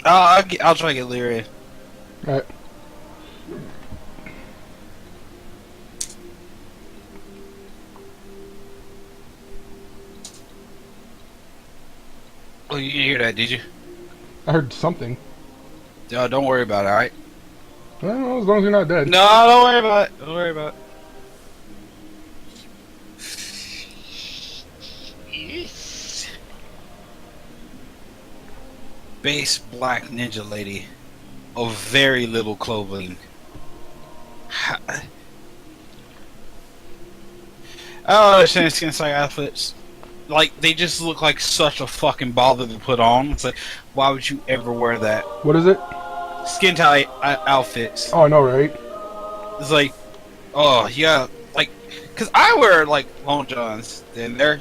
I'll try to get Lyria. Alright. Oh, you didn't hear that, did you? I heard something. Don't worry about it, alright? Well, as long as you're not dead. No, don't worry about it. Don't worry about it. Base black ninja lady of very little clothing. I don't understand skin tight outfits. Like, they just look like such a fucking bother to put on. It's like, why would you ever wear that? What is it? Skin tight outfits. Oh, I know, right? It's like, oh yeah, like, cause I wear like long johns, and they're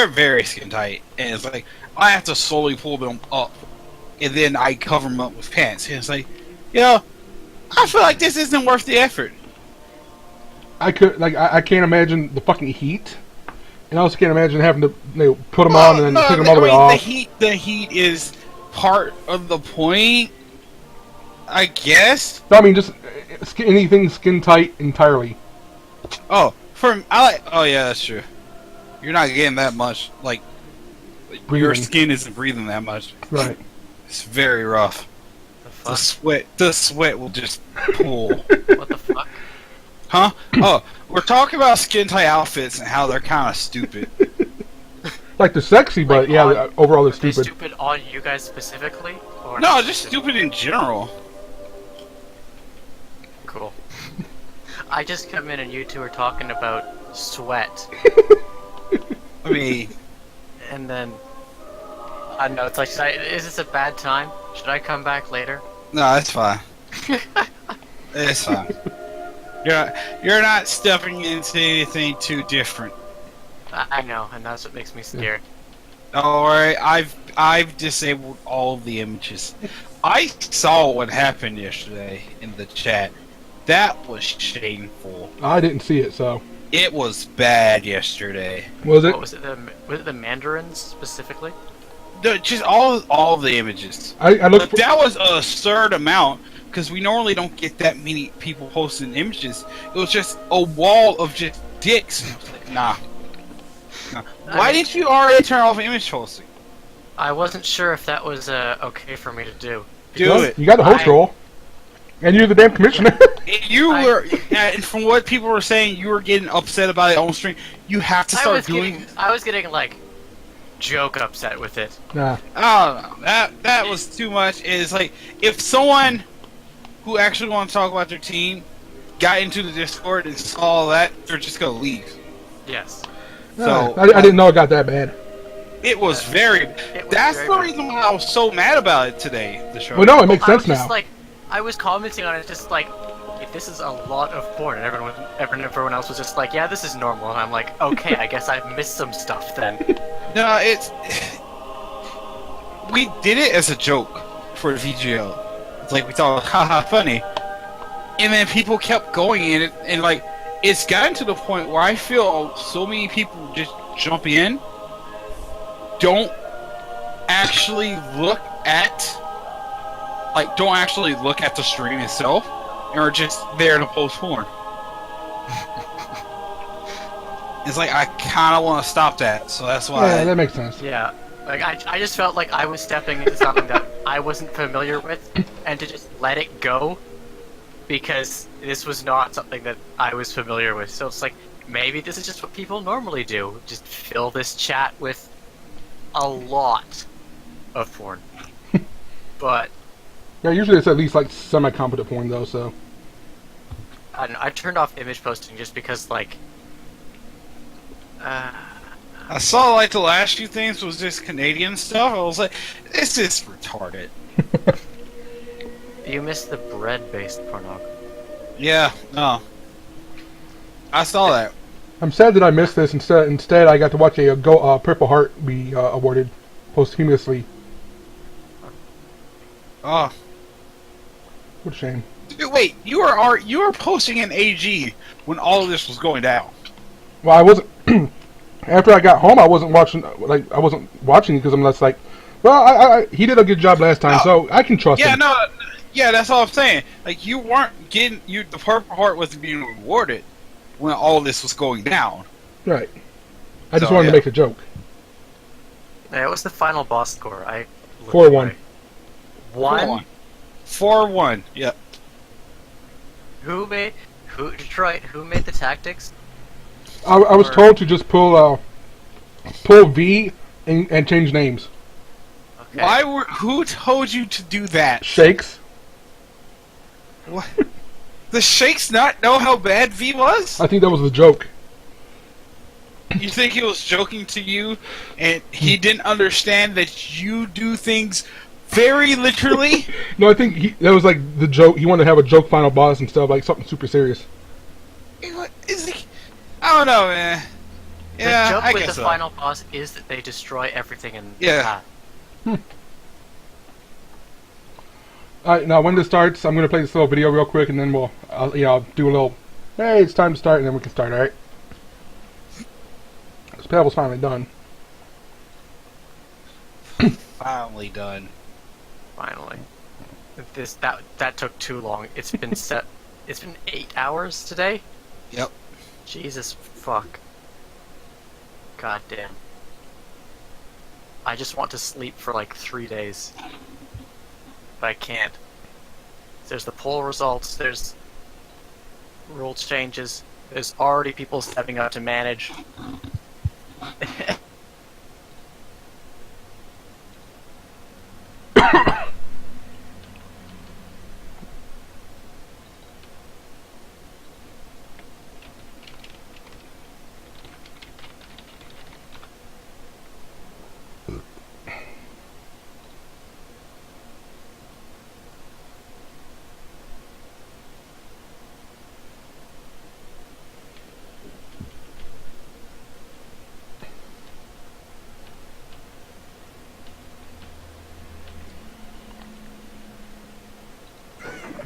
very skin tight, and it's like I have to slowly pull them up, and then I cover them up with pants. And it's like, I feel like this isn't worth the effort. I can't imagine the fucking heat, and I also can't imagine having to put them on and then take them all the way off. The heat is part of the point, I guess. No, I mean, just anything skin tight entirely. Oh yeah, that's true. You're not getting that much, like, Breathing. your skin isn't breathing that much. Right. It's very rough. The The sweat will just pool. What the fuck? Huh? Oh, we're talking about skin tight outfits and how they're kind of stupid. Like, they're sexy, but Like, overall they're Are they stupid. stupid on you guys specifically? Or No, not just stupid in general. Cool. I just come in and you two are talking about sweat, I mean, and then I don't know. It's like, is this a bad time? Should I come back later? no, it's fine. It's fine. You're not stepping into anything too different. I know, and that's what makes me scared. Don't worry, I've disabled all of the images. I saw what happened yesterday in the chat. That was shameful. I didn't see it, so. It was bad yesterday. Was it? What was it? Was it the mandarins specifically? Just all of the images. I looked. But that was a absurd amount because we normally don't get that many people posting images. It was just a wall of just dicks. I was like, nah. Why didn't you already turn off image posting? I wasn't sure if that was okay for me to do. Do it. You got the host role. And you're the damn commissioner. You were, and from what people were saying, you were getting upset about it on stream. You have to start doing. I was getting like joke upset with it. Nah. I don't know. That was too much. It's like if someone who actually wants to talk about their team got into the Discord and saw that, they're just gonna leave. Yes. So I didn't know it got that bad. it was very. That's the reason why I was so mad about it today. The show. Well, no, it makes I was sense just now. like, I was commenting on it, just like, this is a lot of porn, and everyone else was just like, yeah, this is normal, and I'm like, okay, I guess I've missed some stuff then. No, it's. We did it as a joke for the VGL. It's like we thought, haha, funny. And then people kept going in it, and like, it's gotten to the point where I feel so many people just jump in, don't actually look at the stream itself, and are just there to post porn. It's like, I kind of want to stop that, so that's why. Yeah, that makes sense. Yeah, like, I just felt like I was stepping into something that I wasn't familiar with, and to just let it go, because this was not something that I was familiar with. So it's like, maybe this is just what people normally do. Just fill this chat with a lot of porn. But Yeah, usually it's at least like semi-competent porn though, so. I don't know, I turned off image posting just because, like, I saw like the last few things was just Canadian stuff. I was like, this is retarded. you missed the bread-based pornography. Yeah, no. I saw that. I'm sad that I missed this. Instead, I got to watch a Purple Heart be awarded posthumously. Oh. What a shame. Dude, wait, you were posting an AG when all of this was going down. Well, I wasn't. After I got home, I wasn't watching. I wasn't watching because I'm just like, Well, he did a good job last time, so I can trust him. Yeah, that's all I'm saying. Like, you weren't getting the Purple Heart wasn't being rewarded when all this was going down. Right. I just wanted to make a joke. Yeah, what's the final boss score? 4-1. 1? 4-1. Yep. Detroit? Who made the tactics? I was told to just pull V and change names. Okay. Who told you to do that? Shakes. What? The Shakes not know how bad V was? I think that was the joke. You think he was joking to you, and he didn't understand that you do things very literally? No, I think that was like the joke. He wanted to have a joke final boss and stuff, like something super serious. I don't know, man. Yeah, the joke I with guess the final boss is that they destroy everything in the path. Alright, now when this starts, I'm going to play this little video real quick, and then I'll do a little, hey, it's time to start, and then we can start, alright? This paddle's finally done. Finally done. Finally. That took too long. It's been it's been 8 hours today? Yep. Jesus fuck. God damn. I just want to sleep for like 3 days. But I can't. There's the poll results, there's rule changes, there's already people stepping up to manage.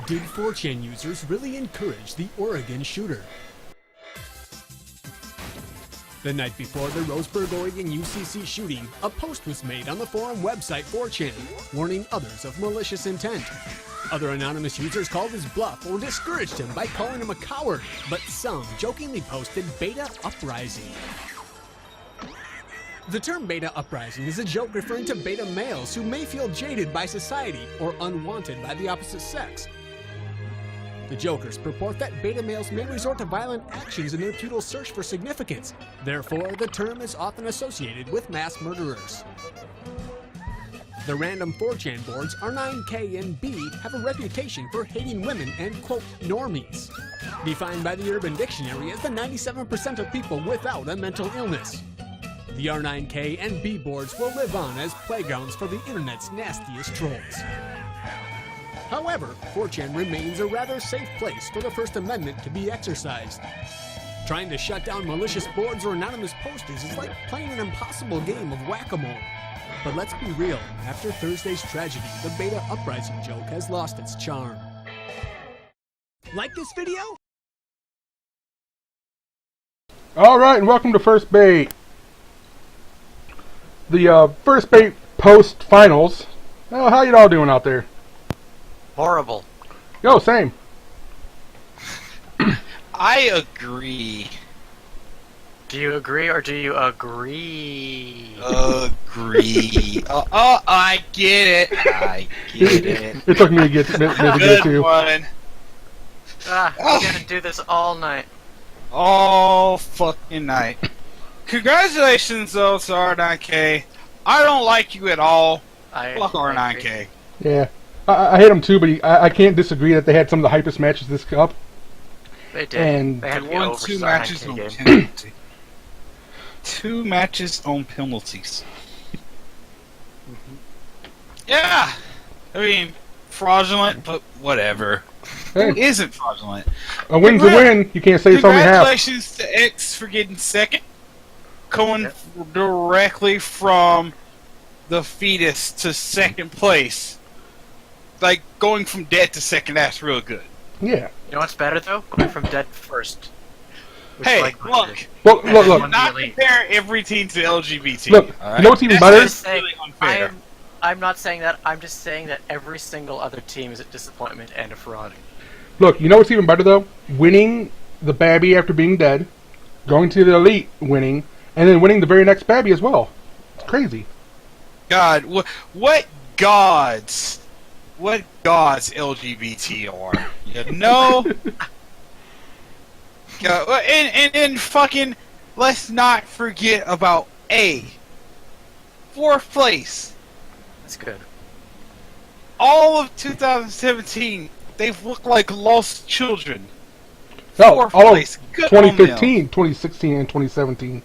Did 4chan users really encourage the Oregon shooter? The night before the Roseburg, Oregon UCC shooting, a post was made on the forum website 4chan, warning others of malicious intent. Other anonymous users called his bluff or discouraged him by calling him a coward, but some jokingly posted Beta Uprising. The term Beta Uprising is a joke referring to beta males who may feel jaded by society or unwanted by the opposite sex. The jokers purport that beta males may resort to violent actions in their futile search for significance. Therefore, the term is often associated with mass murderers. The random 4chan boards R9K and B have a reputation for hating women and, quote, normies, defined by the Urban Dictionary as the 97% of people without a mental illness. The R9K and B boards will live on as playgrounds for the internet's nastiest trolls. However, 4chan remains a rather safe place for the First Amendment to be exercised. Trying to shut down malicious boards or anonymous posters is like playing an impossible game of whack-a-mole. But let's be real, after Thursday's tragedy, the Beta Uprising joke has lost its charm. Like this video? Alright, and welcome to First Bait. The First Bait post-finals. Oh, how you all doing out there? Horrible. Yo, same. I agree. Do you agree or do you agree? Agree. I get it. I get it. It took me to get it too. Good one. I'm gonna do this all night. All fucking night. Congratulations, though, to R9K. I don't like you at all. Fuck R9K. Yeah. I hate them too, but I can't disagree that they had some of the hypest matches this cup. They did. And they had They won 2 matches on game. penalty. 2 matches on penalties. Yeah. I mean, fraudulent, but whatever. Hey, Who isn't fraudulent? a win's a win. You can't say it's only half. Congratulations to X for getting second. Coming directly from the fetus to second place. Like, going from dead to second, that's real good. Yeah. You know what's better though? Going from dead to first. Hey, Like look. Look. Not compare every team to LGBT. Look, alright? you know what's even That's better? just really unfair. I'm not saying that. I'm just saying that every single other team is a disappointment and a fraud. Look, you know what's even better though? Winning the Babby after being dead, going to the Elite, winning, and then winning the very next Babby as well. It's crazy. God, what gods? What gods LGBT are? You know? and fucking, let's not forget about A. 4th place. That's good. All of 2017, they've looked like lost children. No, 4th all of place. Good on them. 2015, 2016, and 2017.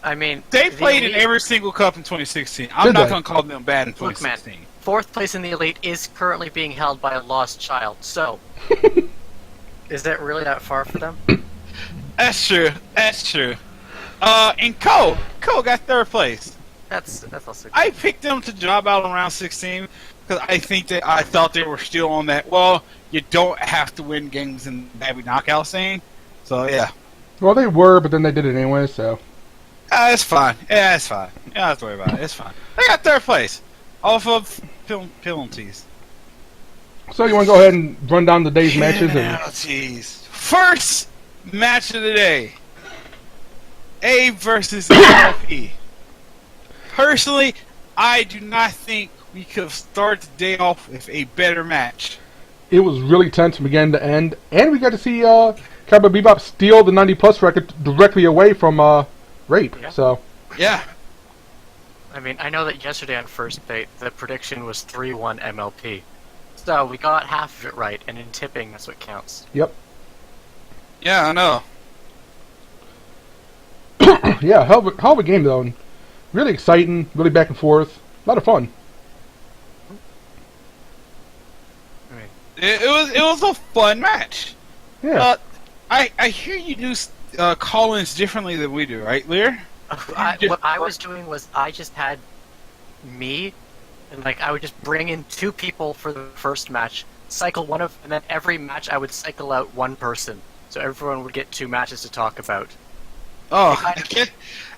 I mean, They played in Elite- every single cup in 2016. I'm Did not they? going to call them bad in Look, man, 2016. 4th place in the Elite is currently being held by a lost child. So, is that really that far for them? That's true. That's true. And Cole got 3rd place. That's also. I picked them to drop out around 16 because I thought they were still on that. Well, you don't have to win games in the Babby knockout scene. So yeah, Well, they were, but then they did it anyway, so. it's fine. Yeah, it's fine. You don't have to worry about it. It's fine. They got 3rd place off of penalties. So you want to go ahead and run down the day's matches? And Penalties. First match of the day: A versus MLP. Personally, I do not think we could have started the day off with a better match. it was really tense from beginning to end, and we got to see Cowboy Bebop steal the 90+ record directly away from Rape. Yeah. So Yeah. I mean, I know that yesterday on First Bait, the prediction was 3-1 MLP. So, we got half of it right, and in tipping, that's what counts. yep, Yeah, I know. yeah, hell of a game though, and really exciting, really back and forth, a lot of fun. I mean, It was a fun match. Yeah, I hear you do call-ins differently than we do, right, Lear? what I was doing was I just had me, and like I would just bring in 2 people for the first match, cycle one of, and then every match I would cycle out 1 person, so everyone would get 2 matches to talk about. Oh,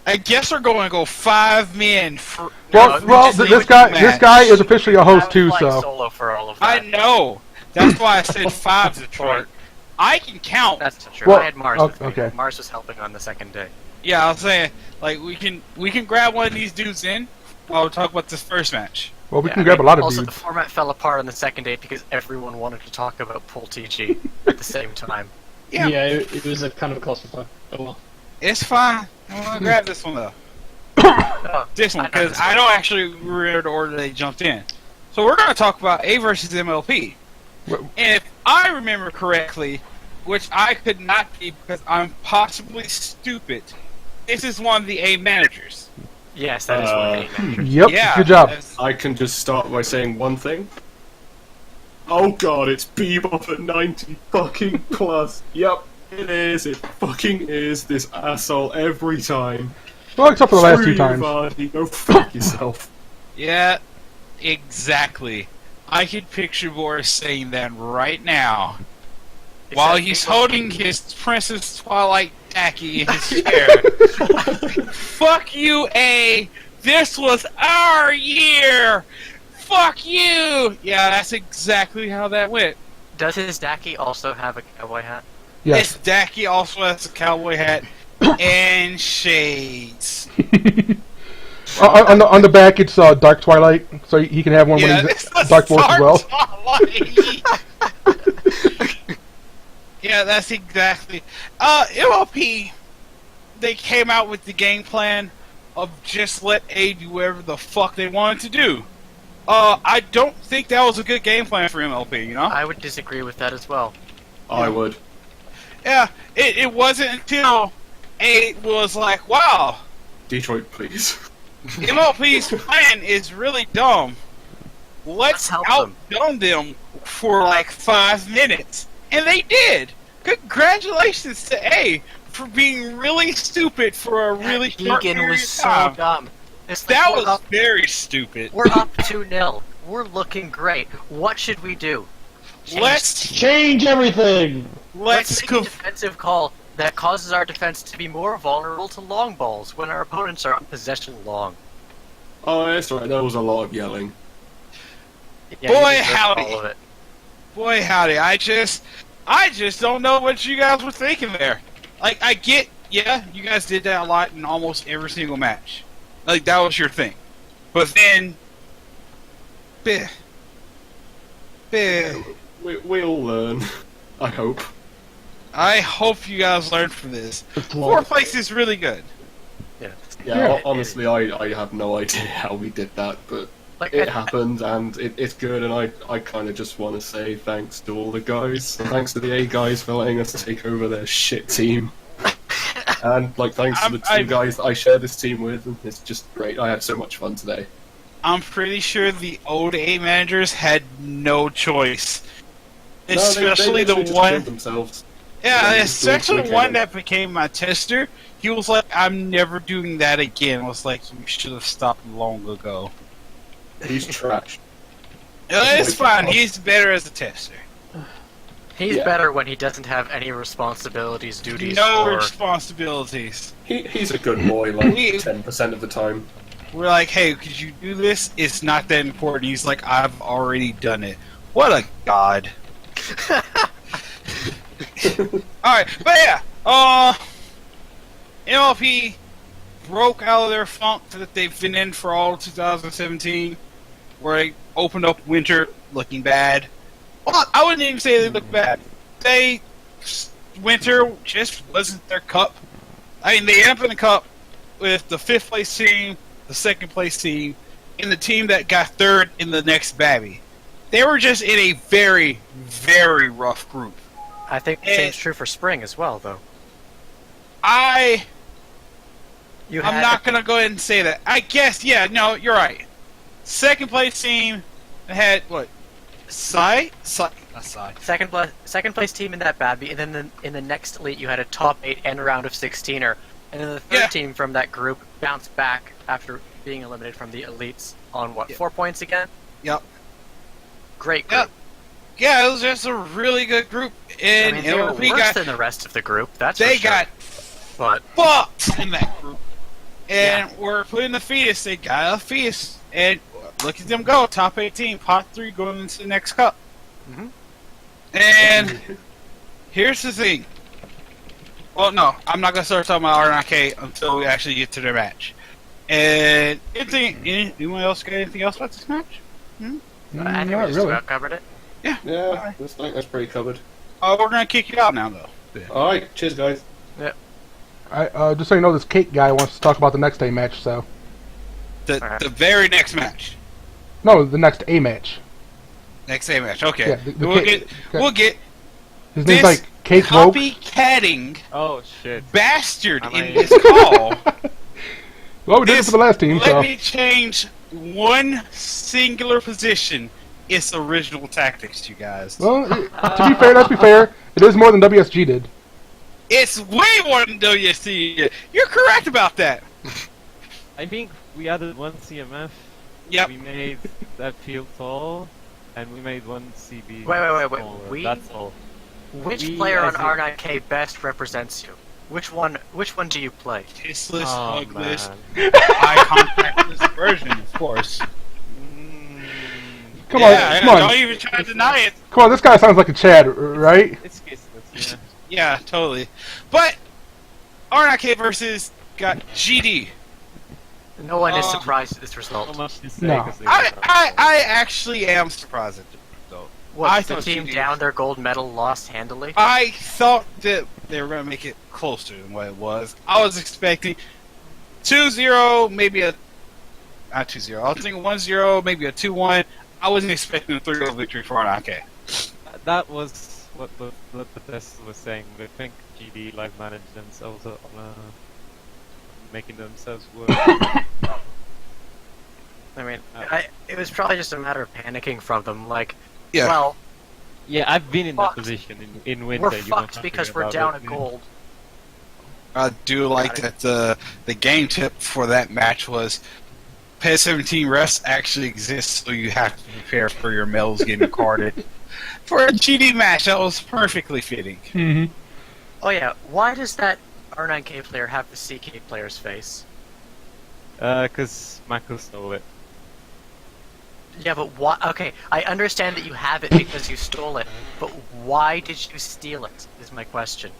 I guess we're going to go 5 men for. well, this guy is officially a I host was too, flying so solo for all of I that. know. That's why I said 5's a chart. I can count. That's not true. Well, I had Mars with me. okay. Mars was helping on the second day. Yeah, I was saying, like, we can grab one of these dudes in while we talk about this first match. well, we Yeah, can I grab a mean, lot of also, dudes. the format fell apart on the second day because everyone wanted to talk about Pull TG at the same time. Yeah. It was a kind of a clusterfuck. Oh well. It's fine. I'm gonna grab this one though. Oh, This one, I know because this I one. don't actually remember the order they jumped in. So we're gonna talk about A versus MLP. Wh- And if I remember correctly, which I could not be because I'm possibly stupid, this is one of the A managers. Yes, that is one game. Yep, Yeah, good job. that's- I can just start by saying one thing. Oh god, it's Bebop at 90 fucking plus. Yep, it is. It fucking is. This asshole every time. Well, except for the last Screw 2 you, times. Vardy. Go fuck yourself. Yeah, exactly. I could picture Boris saying that right now. While he's holding his Princess Twilight Tacky in his chair. Fuck you, A! This was our year! Fuck you! Yeah, that's exactly how that went. Does his Daki also have a cowboy hat? Yes. This Dacky also has a cowboy hat and shades. On the back, it's Dark Twilight, so he can have one Yeah, when this he's was Dark Force as well. Twilight. Yeah, that's exactly. MLP, they came out with the game plan of just let A do whatever the fuck they wanted to do. I don't think that was a good game plan for MLP, you know? I would disagree with that as well. I would. Yeah, it wasn't until A was like, wow, Detroit, please. MLP's plan is really dumb. Let's help outdumb them for like 5 minutes. And they did! Congratulations to A for being really stupid for a really short Egan period was of so time. dumb. It's like, That we're was up, very stupid. we're up 2-0. We're looking great. What should we do? Let's Change everything! let's make a defensive call that causes our defense to be more vulnerable to long balls when our opponents are on possession long. Oh, that's right. There was a lot of yelling. Yeah, Boy, you deserve howdy. all of it. Boy, howdy! I just don't know what you guys were thinking there. Like, I get, yeah, you guys did that a lot in almost every single match. Like, that was your thing. But then, bleh, bleh. We'll learn. I hope. I hope you guys learned from this. Fourth place is really good. Yeah. Yeah, honestly, I have no idea how we did that, but Like, it happened, and it's good, and I kind of just want to say thanks to all the guys. Thanks to the A guys for letting us take over their shit team. And, like, thanks to the two guys that I share this team with, and it's just great. I had so much fun today. I'm pretty sure the old A managers had no choice. No, Especially they the just one... killed themselves. Yeah, Yeah, especially we one can. that became my tester. He was like, "I'm never doing that again." I was like, "You should have stopped long ago." He's trash. It's fine. He's better as a tester. He's Yeah. better when he doesn't have any responsibilities, duties, No or... responsibilities. He's a good boy, like We- 10% of the time. We're like, "Hey, could you do this?" It's not that important. He's like, "I've already done it." What a god. Alright, but yeah, MLP broke out of their funk that they've been in for all of 2017, where they opened up winter looking bad. Well, I wouldn't even say they looked bad. Winter just wasn't their cup. I mean, they ended up in the cup with the 5th place team, the 2nd place team, and the team that got 3rd in the next Babby. They were just in a very, very rough group. I think the same's true for spring as well, though. I'm You had not gonna go ahead and say that. I guess, yeah, no, you're right. 2nd place team had what? Not Psy. second place team in that Babby, and then in the next elite you had a top 8 and round of 16er, and then the third Yeah. team from that group bounced back after being eliminated from the elites on what, 4 points again? Yep. Great group. Yep. Yeah, it was just a really good group, I and mean, they were MLP worse got than the rest of the group. That's they for sure. got But fucked in that group, and we're putting the fetus. They got a fetus, and look at them go, top 18, pot 3 going into the next cup. Mhm. And here's the thing. Well, no, I'm not gonna start talking about RNK until we actually get to their match. And anyone else got anything else about this match? I think Not we just really. about covered it. Yeah, I think that's pretty covered. Oh, we're gonna kick you out now, though. Alright, cheers, guys. Just so you know, this Cake guy wants to talk about the next day match. So The very next match, no, the next A match. next A match. Okay, Yeah, we'll get His this name's like Cake Woke. copycatting Oh shit. bastard I in mean- this call. Well, we did it for the last team, Let so me change one singular position. It's original tactics, you guys. well, to be fair, let's be fair. It is more than WSG did. It's way more than WSC. You're correct about that. I think we added one CMF. Yep. We made that field tall, and we made one CB. Wait. smaller. That's all. Which We, player on as in- R9K best represents you? Which one do you play? Tasteless, Oh, hugless, man. eye contactless version, of course. Come Yeah, on, come on, don't even try to deny it. come on. This guy sounds like a Chad, right? It's tasteless, yeah. Yeah, totally. But RNK versus got GD. No one is surprised at this result. Not much to say. No. 'Cause they I actually am surprised at this, though. What, I the thought team GD down their gold medal lost handily? I thought that they were going to make it closer than what it was. I was expecting 2-0, maybe a... Not 2-0. I was thinking 1-0, maybe a 2-1. I wasn't expecting a 3-0 victory for RNK. That was what the test was saying. They think GD live managed themselves on making themselves work. I mean, it was probably just a matter of panicking from them. Like, Yeah. well, Yeah, I've been in Fucked. that position in winter. we're you don't fucked have to because worry we're about down it. a gold. I do like that the game tip for that match was PES 17 refs actually exist, so you have to prepare for your medals getting carded. For a GD match, that was perfectly fitting. Mm-hmm. Oh yeah, why does that R9K player have the CK player's face? Because Mako stole it. Yeah, but why? Okay, I understand that you have it because you stole it, but why did you steal it? Is my question.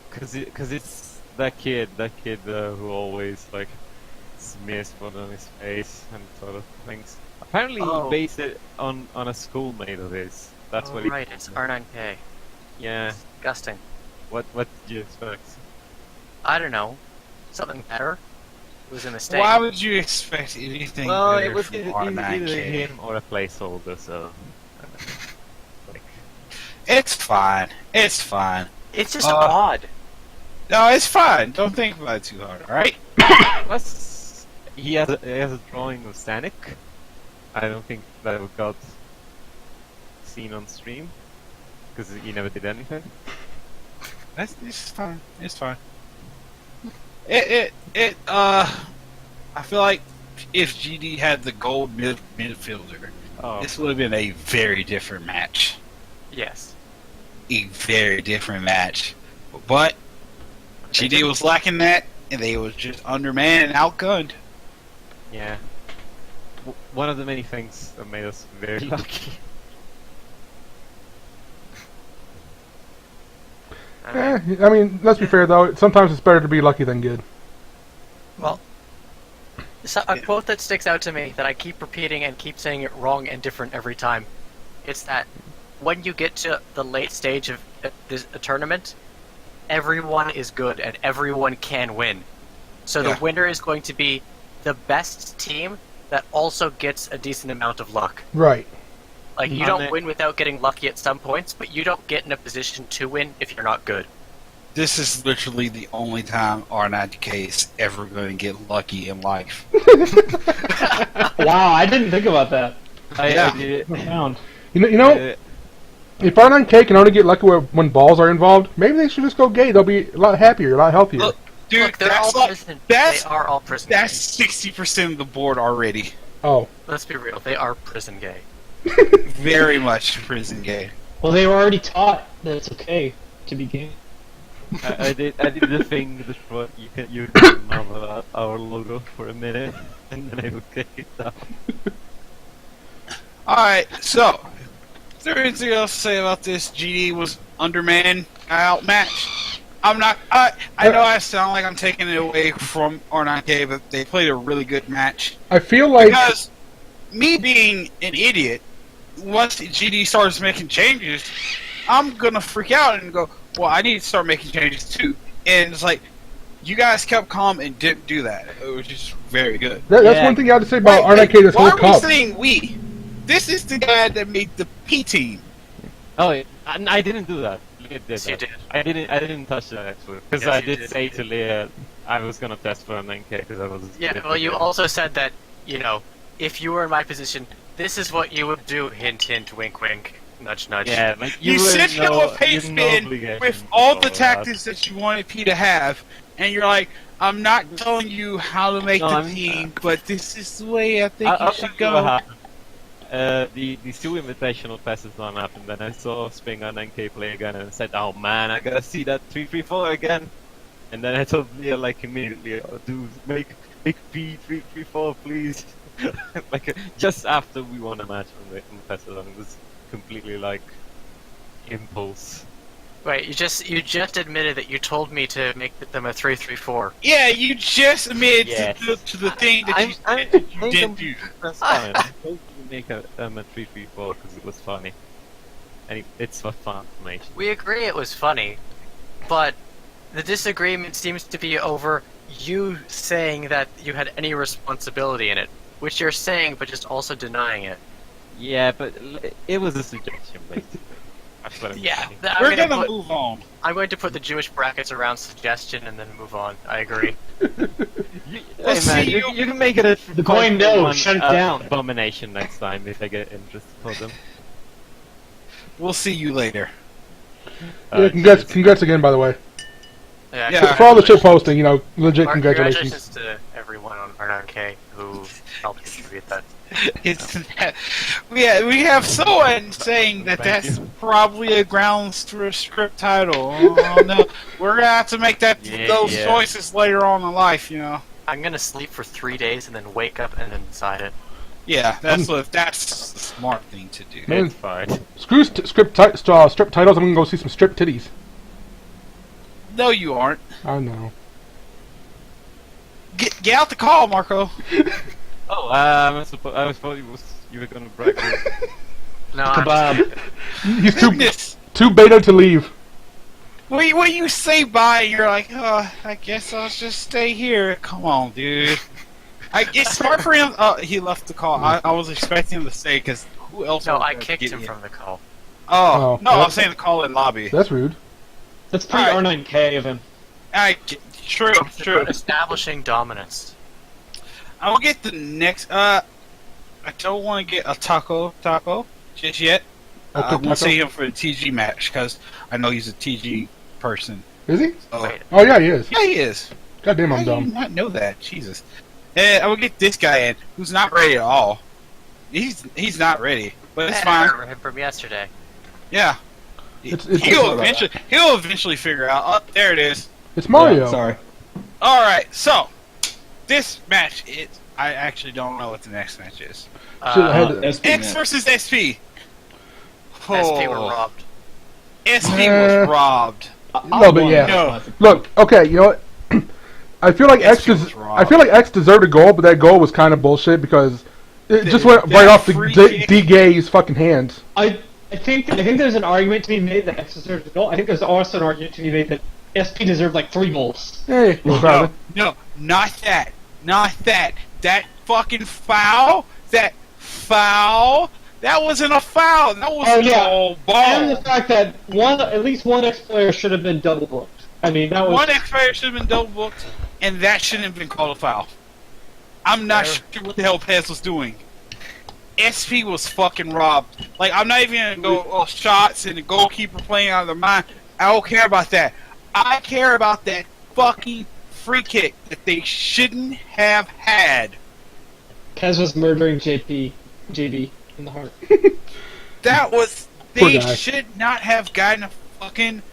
Because it's that kid who always like smears blood on his face and sort of things. Apparently Oh. he based it on a schoolmate of his. That's Oh, what he. right, it's R9K. Yeah. Disgusting. What did you expect? I don't know. Something better? It was a mistake. Why would you expect anything Well, better it was from either R9K? him or a placeholder, so. Like, It's fine. It's fine. It's just odd. No, it's fine. Don't think about it too hard, alright? plus, he has a drawing of Sanic. I don't think that got seen on stream because he never did anything. It's fine. It's fine. I feel like if GD had the gold midfielder, Oh, this would have been a very different match. Yes. A very different match. But GD was lacking that, and they was just undermanned and outgunned. yeah. One of the many things that made us very lucky. I mean, let's be fair though. Sometimes it's better to be lucky than good. Well, so a quote that sticks out to me that I keep repeating and keep saying it wrong and different every time. It's that when you get to the late stage of a tournament, everyone is good and everyone can win. So Yeah. the winner is going to be the best team that also gets a decent amount of luck. Right. Like, you On don't it- win without getting lucky at some points, but you don't get in a position to win if you're not good. This is literally the only time R9K is ever going to get lucky in life. Wow, I didn't think about that. Yeah. I did it. Profound. You know, if R9K can only get lucky when balls are involved, maybe they should just go gay. They'll be a lot happier, a lot healthier. Look, dude, Look, they're that's all like, prison. that's They are all prison that's gay. 60% of the board already. Oh, Let's be real, they are prison gay. Very much prison gay. Well, they were already taught that it's okay to be gay. I did the thing that you can marvel at our logo for a minute, and then I would take it down. Alright, so, is there anything else to say about this? GD was undermanned, outmatched. I know I sound like I'm taking it away from R9K, but they played a really good match. I feel like Because me being an idiot, once GD starts making changes, I'm gonna freak out and go, well, I need to start making changes too. And it's like, you guys kept calm and didn't do that. It was just very good. that's Yeah. one thing you have to say about Wait, R9K this why whole are we cup. saying we? This is the guy that made the P team. Oh, I didn't do that. Leah did Yes, you that. did. I didn't touch that actually, because Yes, I you did did. say to Leah I was gonna test for an NK because I was. Yeah, well, you also said that, you know, if you were in my position, this is what you would do. Hint, hint, wink, wink, nudge, nudge. Yeah, like You were sent him no- a pay you no spin obligation with to all the follow that. tactics that you wanted P to have, and you're like, I'm not telling you how to make No, the I'm- team, but this is the way I think I'll you tell should you what go. happened. The two invitational passes on happened, then I saw Sping on NK play again and I said, oh man, I gotta see that 3-3-4 again. And then I told Leah like immediately, oh, dude, make P 3-3-4 please. Like just after we won a match on the passes on, it was completely like impulse. Wait, you just admitted that you told me to make them a 3-3-4. Yeah, you just admitted Yes. to the thing that you I'm said that you didn't do. That's fine. I told you to make a 3-3-4 because it was funny. And it's for fun information. We agree it was funny, but the disagreement seems to be over you saying that you had any responsibility in it, which you're saying, but just also denying it. Yeah, but it was a suggestion basically. That's what I'm Yeah, saying. We're gonna move on. I'm going to put the Jewish brackets around suggestion and then move on. I agree. Hey see man, you- you can make it a The coin no, one, shut it down. abomination next time if I get interest for them. We'll see you later. Yeah, congrats again, by the way. Yeah. For all the shit posting, you know, legit Congratulations congratulations. to everyone on R9K who helped contribute that. It's we have someone saying that Thank that's you. probably a grounds for a script title. Oh no, we're gonna have to make Yeah, those yeah. choices later on in life, you know. I'm gonna sleep for 3 days and then wake up and then decide it. Yeah, that's the smart thing to do. Man, It's fine. screw strip titles. I'm gonna go see some strip titties. No, you aren't. I know. Get out the call, Marco. Oh, I thought you were gonna brag. No, I'm Kebab. He's Goodness. too beta to leave. When you say bye, you're like, oh, I guess I'll just stay here. Come on, dude. It's hard for him. He left the call. I was expecting him to stay because who else? No, was I gonna kicked get him in? from the call. Oh, Oh, no, I that- was saying the call in lobby. That's rude. That's pretty Alright. R9K of him. True. Establishing dominance. I will get the next. I don't want to get a taco just yet. Okay, I want Taco. to see him for the TG match because I know he's a TG person. Is he? So, Wait. Oh yeah, he is. yeah, he is. God damn, I'm How do you dumb. not know that? Jesus. I will get this guy in who's not ready at all. He's not ready, but it's I fine. remember him from yesterday. Yeah. It's he'll eventually figure out. Oh, there it is. It's Mario. Sorry. All right, so this match is. I actually don't know what the next match is. Shit, I had to- X versus SP. SP were robbed. SP was robbed. No, but yeah. No. Look, okay, you know what? I feel like SP was robbed. I feel like X deserved a goal, but that goal was kind of bullshit because it just went that right off the free kick- D-Gay's fucking hands. I think there's an argument to be made that X deserves a goal. I think there's also an argument to be made that SP deserved like 3 goals. Hey, No, no, not that. Not that. That fucking foul. That foul. That wasn't a foul. That was Oh, a yeah. ball. And the fact that at least one X player should have been double booked. I mean, that was One X-Player should have been double booked, and that shouldn't have been called a foul. I'm not sure what the hell Pez was doing. SP was fucking robbed. Like, I'm not even gonna go shots and the goalkeeper playing out of their mind. I don't care about that. I care about that fucking free kick that they shouldn't have had. Pez was murdering JB in the heart. That was. Poor They guy. should not have gotten a fucking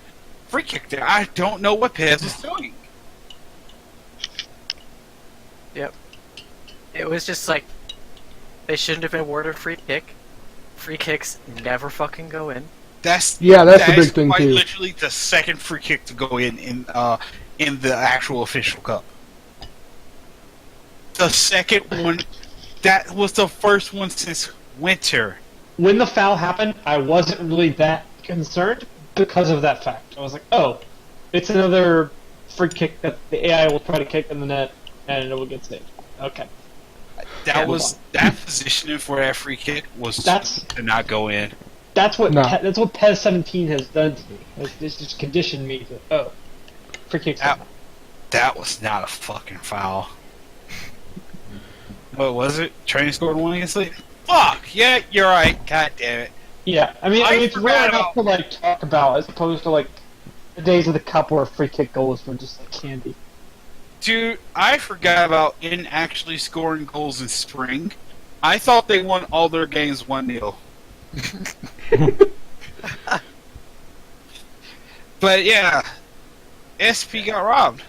free kick there. I don't know what Pez was doing. Yep. It was just like they shouldn't have been awarded a free kick. Free kicks never fucking go in. that's the big thing quite too. Literally the second free kick to go in the actual official cup. The second one, that was the first one since winter. When the foul happened, I wasn't really that concerned because of that fact. I was like, oh, it's another free kick that the AI will try to kick in the net and it will get saved. Okay. That positioning for that free kick was to not go in. That's what No. that's what PES 17 has done to me. It's just conditioned me to free kicks. That was not a fucking foul. What was it? Training scored one against it? Fuck! Yeah, you're right. God damn it. Yeah, I mean it's forgot rare about- enough to like talk about as opposed to like the days of the cup where free kick goals were just like candy. Dude, I forgot about in actually scoring goals in spring. I thought they won all their games 1-0. But yeah, SP got robbed.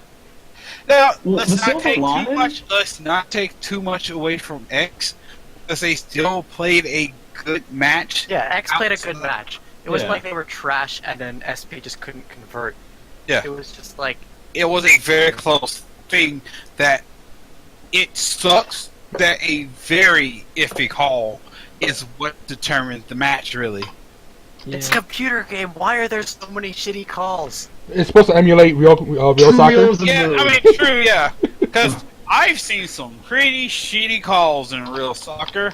Now let's not take too much away from X, because they still played a good match. Yeah, X played a good outside- match. It wasn't Yeah. like they were trash and then SP just couldn't convert. Yeah. It was just like It was a very close thing. That it sucks that a very iffy call is what determines the match. Really, it's a computer game. Why are there so many shitty calls? It's supposed to emulate real soccer. Realism yeah. mode. I mean, true, yeah. Because I've seen some pretty shitty calls in real soccer.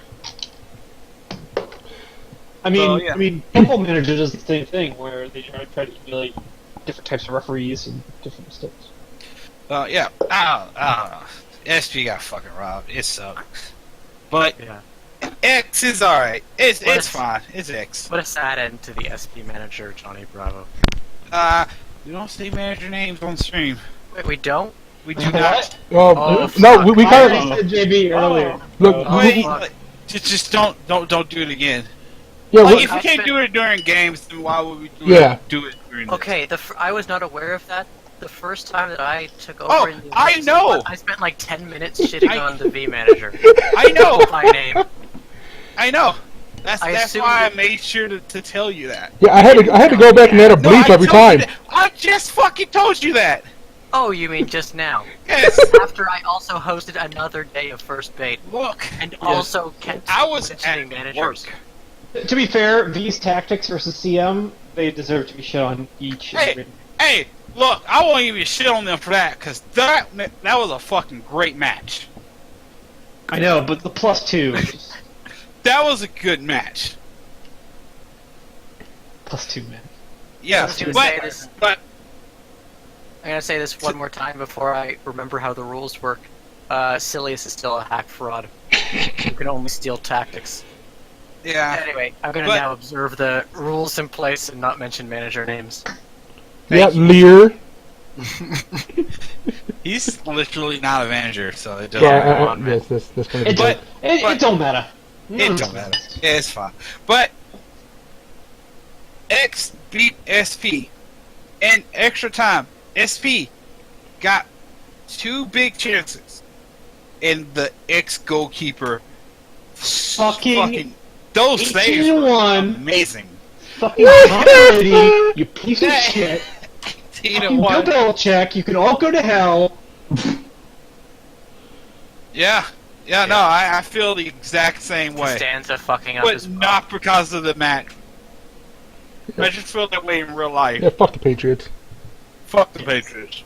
I mean, Well, yeah. Football Manager does the same thing where they try to emulate different types of referees and different mistakes. Yeah, I don't know. SP got fucking robbed. It sucks. But Yeah. X is alright. It's What? fine. It's X. What a sad end to the SP manager, Johnny Bravo. We don't say manager names on stream. Wait, we don't? We do not. Well, Oh, no, fuck. we I kind already of said JB earlier. look. Oh, Wait, fuck. just don't do it again. Yeah, Like, we- if we can't do it during games, then why would we do Yeah. it during Okay, I was not aware of that. the first time that I took over. Oh, in the I know! I spent like 10 minutes shitting on the V manager. I know! By name. I know. That's assumed why I it- made sure to tell you that. Yeah, I had to go back and add a No, bleep I every told you time. that. I just fucking told you that. Oh, you mean just now? Yes. After I also hosted another day of first bait, Look, and also kept I was mentioning at managers. work. To be fair, V's tactics versus CM, they deserve to be shit on each. and Hey, every- hey, look, I won't even shit on them for that, because that was a fucking great match. I know, but the +2, That was a good match. +2, man. Yeah, I was gonna say this- but I'm gonna say this one more time before I remember how the rules work. Silius is still a hack fraud. You can only steal tactics. yeah, Anyway, I'm gonna But- now observe the rules in place and not mention manager names. Yeah, Thank you. Lear. He's literally not a manager, so it doesn't Yeah, matter. on, man. yes, this one It, is But- it don't matter. It don't matter. Yeah, it's fine. But X beat SP in extra time. SP got 2 big chances, and the X goalkeeper Fucking those saves were 18-1. amazing. Fucking posterity, you piece of shit. Fucking Bill 1. Belichick, you can all go to hell. Yeah, no, I feel the exact same way, Costanza fucking up but his not because of the match. I just feel that way in real life. Yeah, fuck the Patriots. Fuck the Patriots.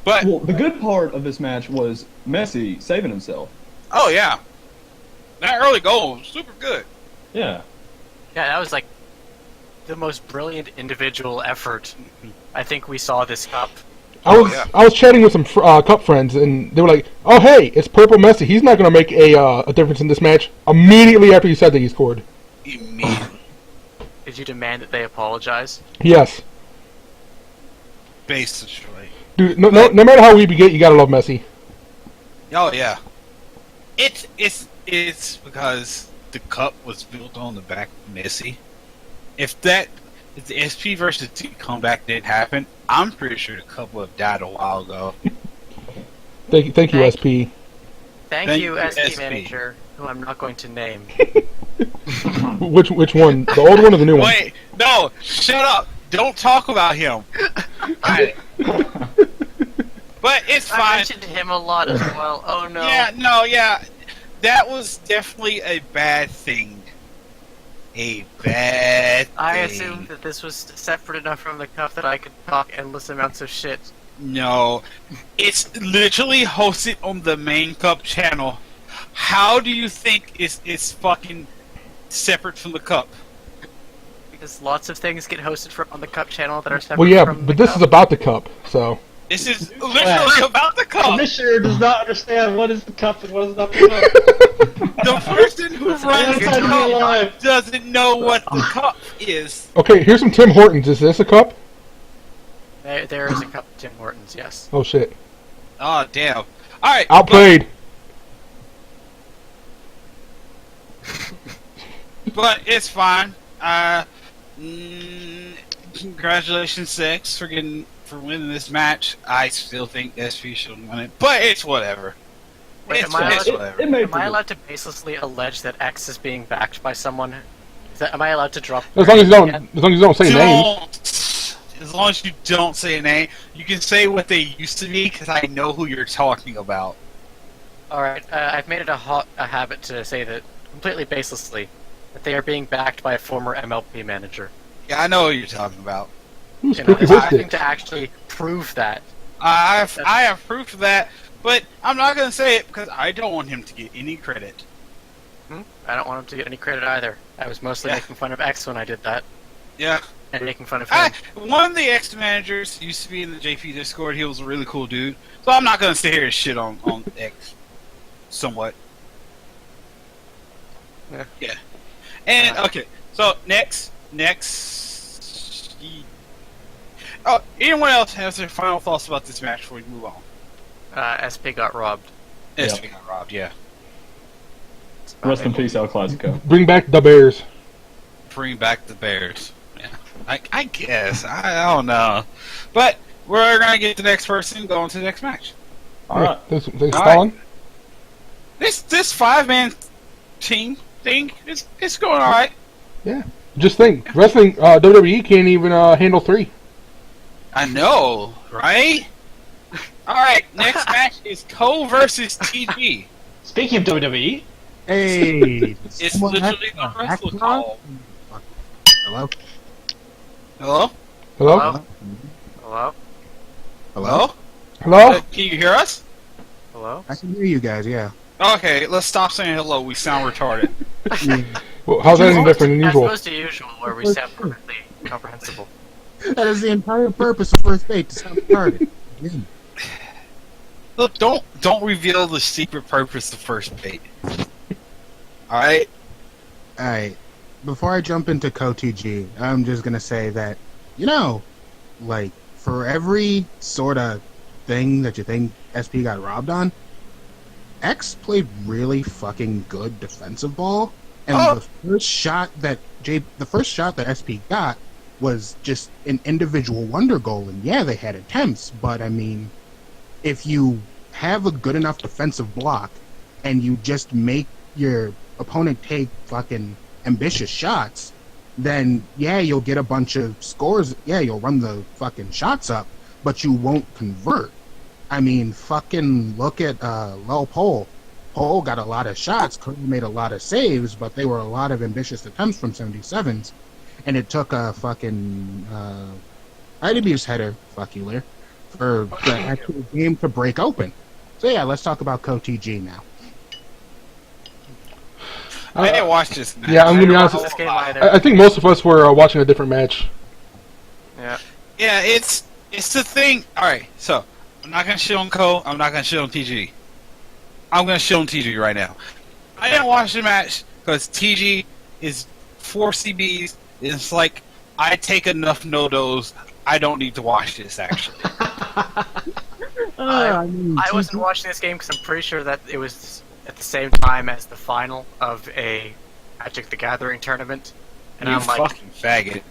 But Well, the good part of this match was Messi saving himself. oh yeah, that early goal was super good. Yeah. Yeah, that was like the most brilliant individual effort I think we saw this cup. I was yeah. I was chatting with some Cup friends, and they were like, "Oh hey, it's Purple Messi. He's not going to make a difference in this match." Immediately after you said that, he scored. Immediately, Did you demand that they apologize? Yes, basically. dude. No matter how we get, you gotta love Messi. Oh yeah, it's because the cup was built on the back of Messi. If the SP versus T comeback didn't happen, I'm pretty sure the cup would have died a while ago. Thank you, Thank- SP. Thank you, SP SP. manager, who I'm not going to name. Which one? The old one or the new one? Wait, no, shut up! Don't talk about him. Alright. But it's I fine. mentioned him a lot as well. Oh no. Yeah, that was definitely a bad thing. A bad thing. I assumed that this was separate enough from the cup that I could talk endless amounts of shit. No, it's literally hosted on the main cup channel. How do you think it's fucking separate from the cup? Because lots of things get hosted on the cup channel that are separate Well, yeah, from but the this cup. is about the Cup, so. This is literally about the cup. Commissioner does not understand what is the cup and what is not the cup. The person who runs the Inside me cup alive. doesn't know what the cup is. Okay, here's some Tim Hortons. Is this a cup? There is a cup of Tim Hortons, yes. Oh shit! Oh damn! All right, Outplayed. but it's fine. Congratulations, Six, for winning this match. I still think SP should win it, but it's whatever. Wait, It's am I allowed whatever. It made Am I allowed to baselessly allege that X is being backed by someone? Am I allowed to drop? As long as you don't say names. As long as you don't say a name, you can say what they used to be because I know who you're talking about. All right, I've made it a habit to say that completely baselessly that they are being backed by a former MLP manager. Yeah, I know who you're talking about. Who's You know, Spooky there's nothing Biscuit? to actually prove that. I have proof of that, but I'm not going to say it because I don't want him to get any credit. I don't want him to get any credit either. I was mostly Yeah. making fun of X when I did that, Yeah. and making fun of him. One of the ex-managers used to be in the JP Discord. He was a really cool dude. So I'm not going to sit here and shit on X. Somewhat. Yeah. And, okay, so next... Oh, anyone else has their final thoughts about this match before we move on? SP got robbed. Yeah. SP got robbed, yeah. Rest in peace, El Clasico. Bring back the Bears. Bring back the Bears. Yeah. I guess. I don't know. But we're going to get the next person going to the next match. Alright. Thanks, All Colin. This 5-man team thing, it's going alright. Yeah. Just think, wrestling, WWE can't even handle 3. I know, right? Alright, next match is Co versus TG. Speaking of WWE, Hey. It's literally the wrestle call. Hello? Hello? Hello? Hello? Hello? Hello? Can you hear us? Hello? I can hear you guys, yeah. Okay, let's stop saying hello. We sound retarded. Well, how's that any different than As usual? opposed to usual, where we sound perfectly comprehensible. That is the entire purpose of first date, to sound retarded. Yeah. Look, don't reveal the secret purpose of first date. Alright? Alright, before I jump into CoTG, I'm just gonna say that, like, for every sort of thing that you think SP got robbed on, X played really fucking good defensive ball, and the first shot that SP got was just an individual wonder goal, and yeah, they had attempts, but I mean, if you have a good enough defensive block, and you just make your opponent take fucking ambitious shots, then yeah, you'll get a bunch of scores, yeah, you'll run the fucking shots up, but you won't convert. I mean, fucking look at Lil Pole. Pole got a lot of shots, Cody made a lot of saves, but they were a lot of ambitious attempts from 77s, and it took a fucking IW's header, fuck you, Lear, for the actual game to break open. So yeah, let's talk about CoTG now. I didn't watch this match. Yeah, I'm gonna be honest. This game either. I think most of us were watching a different match. Yeah. Yeah, it's the thing. Alright, so, I'm not gonna shit on Co, I'm not gonna shit on TG. I'm gonna shit on TG right now. I didn't watch the match, because TG is 4 CBs, it's like, I take enough no-dos, I don't need to watch this, actually. I wasn't watching this game because I'm pretty sure that it was at the same time as the final of a Magic the Gathering tournament, and You I'm like, fucking faggot.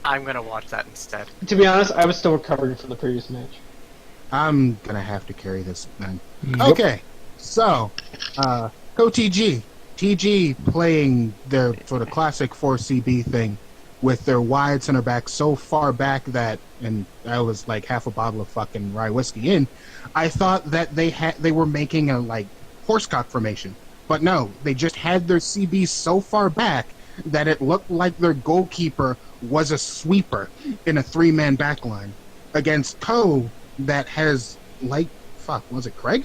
I'm gonna watch that instead. to be honest, I was still recovering from the previous match. I'm gonna have to carry this then. Yep. Okay, so, CoTG. TG playing their sort of classic 4CB thing with their wide center back so far back that, and I was like half a bottle of fucking rye whiskey in, I thought that they were making a, like, horsecock formation. But no, they just had their CB so far back that it looked like their goalkeeper was a sweeper in a 3-man backline against Co that has, like, was it Craig?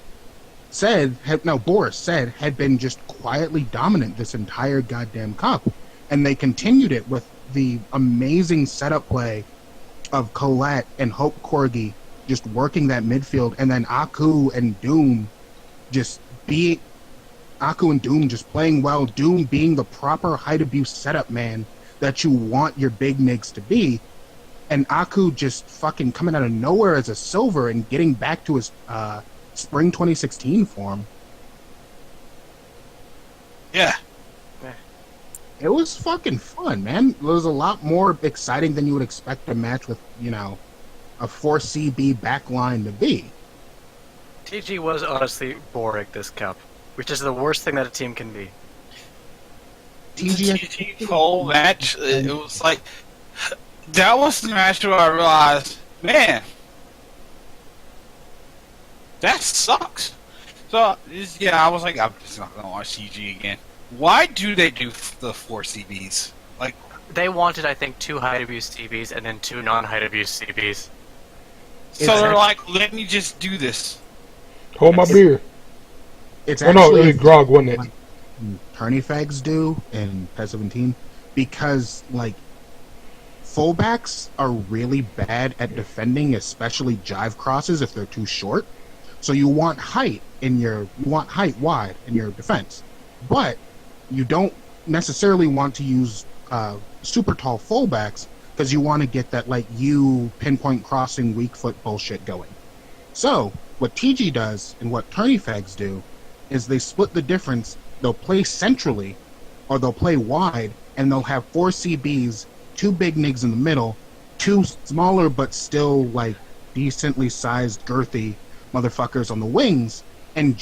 Boris said had been just quietly dominant this entire goddamn cup. And they continued it with the amazing setup play of Colette and Hope Corgi just working that midfield, and then Aku and Doom just playing well, Doom being the proper height abuse setup man that you want your big nigs to be, and Aku just fucking coming out of nowhere as a silver and getting back to his spring 2016 form. Yeah. It was fucking fun, man. It was a lot more exciting than you would expect a match with, a 4CB backline to be. TG was honestly boring this cup, which is the worst thing that a team can be. TG whole match, it was like, that was the match where I realized, man, that sucks. So, I was like, I'm just not gonna watch TG again. Why do they do the 4 CBs? Like, They wanted, I think, 2 height abuse CBs and then 2 non-height abuse CBs. so they're like, let me just do this. Hold my beer. It's Oh no, actually grog, wasn't it? Tourney fags do in PES 17 because, like, fullbacks are really bad at defending, especially jive crosses if they're too short. So you want height wide in your defense, but you don't necessarily want to use super tall fullbacks because you want to get that, like, you pinpoint crossing weak foot bullshit going. So what TG does and what tourney fags do is they split the difference. They'll play centrally or they'll play wide, and they'll have 4 CBs two big nigs in the middle, two smaller but still like decently sized, girthy motherfuckers on the wings, and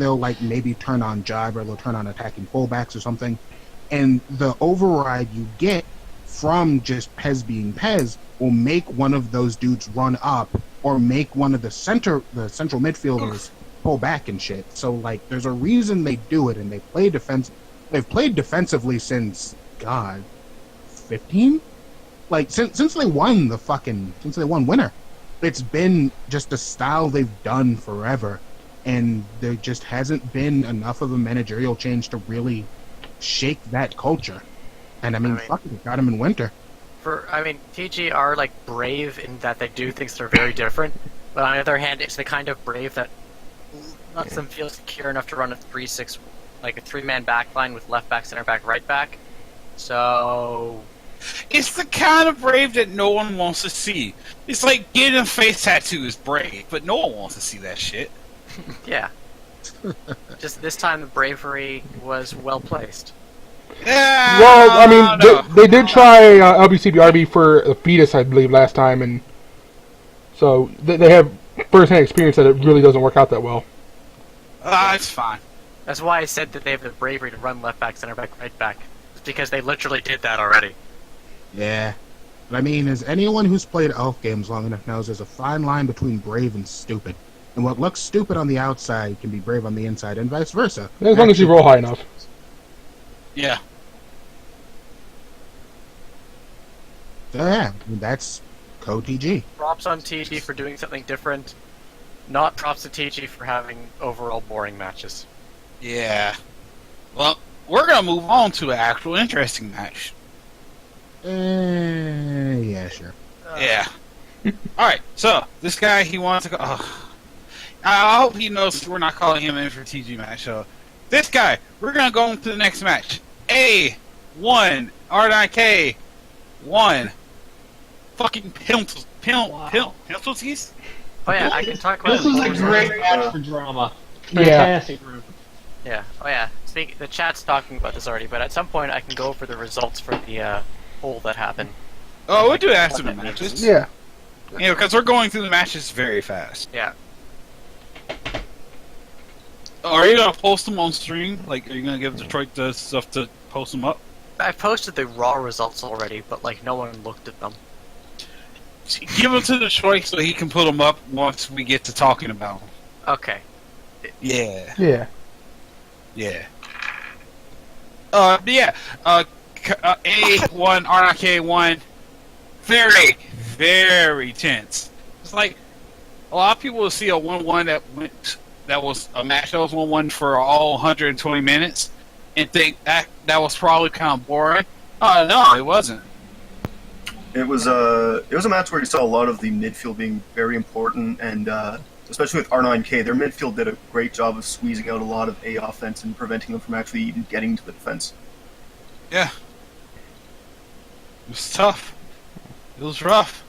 they'll like maybe turn on jive or they'll turn on attacking fullbacks or something, and the override you get from just Pez being Pez will make one of those dudes run up or make one of the central midfielders pull back and shit. So like there's a reason they do it, and they've played defensively since God 15? Like since they won winner. It's been just a style they've done forever, and there just hasn't been enough of a managerial change to really shake that culture. And I mean fuck it got him in winter. TG are like brave in that they do things that are very different, but on the other hand, it's the kind of brave that lets them feel secure enough to run a 3-6, like a 3-man back line with left back, center back, right back. So it's the kind of brave that no one wants to see. It's like getting a face tattoo is brave, but no one wants to see that shit. Yeah. Just this time the bravery was well placed. Yeah, Well, I mean, no. they did try LBCBRB for a fetus, I believe, last time, and so they have first-hand experience that it really doesn't work out that well. It's fine. That's why I said that they have the bravery to run left back, center back, right back. It's because they literally did that already. Yeah. But I mean, as anyone who's played elf games long enough knows, there's a fine line between brave and stupid. And what looks stupid on the outside can be brave on the inside, and vice versa. As long as you roll high enough. Yeah. So yeah, I mean, that's CoTG. Props on TG for doing something different. Not props to TG for having overall boring matches. Yeah. Well, we're gonna move on to an actual interesting match. Yeah, sure. Yeah. Alright, so, this guy, he wants to go... I hope he knows we're not calling him in for TG match, so... This guy, we're gonna go into the next match. A1, R9K, 1. Fucking penalties? Oh yeah, I can talk about This was a great match for drama. Yeah. Fantastic group. Yeah, oh yeah. The chat's talking about this already, but at some point I can go over the results for the poll that happened. Oh, we'll do that after the matches. Yeah. You know, because we're going through the matches very fast. Yeah. Are you gonna post them on stream? Like, are you gonna give Detroit the stuff to post them up? I posted the raw results already, but like no one looked at them. Give them to Detroit so he can put them up once we get to talking about them. Okay. Yeah. Yeah. Yeah. A1, RNK1, very, very tense. It's like, a lot of people will see a 1-1 that was a match that was 1-1 for all 120 minutes and think that was probably kind of boring. Oh, no, it wasn't. It was a match where you saw a lot of the midfield being very important, and especially with R9K, their midfield did a great job of squeezing out a lot of A offense and preventing them from actually even getting to the defense. Yeah. It was tough. It was rough.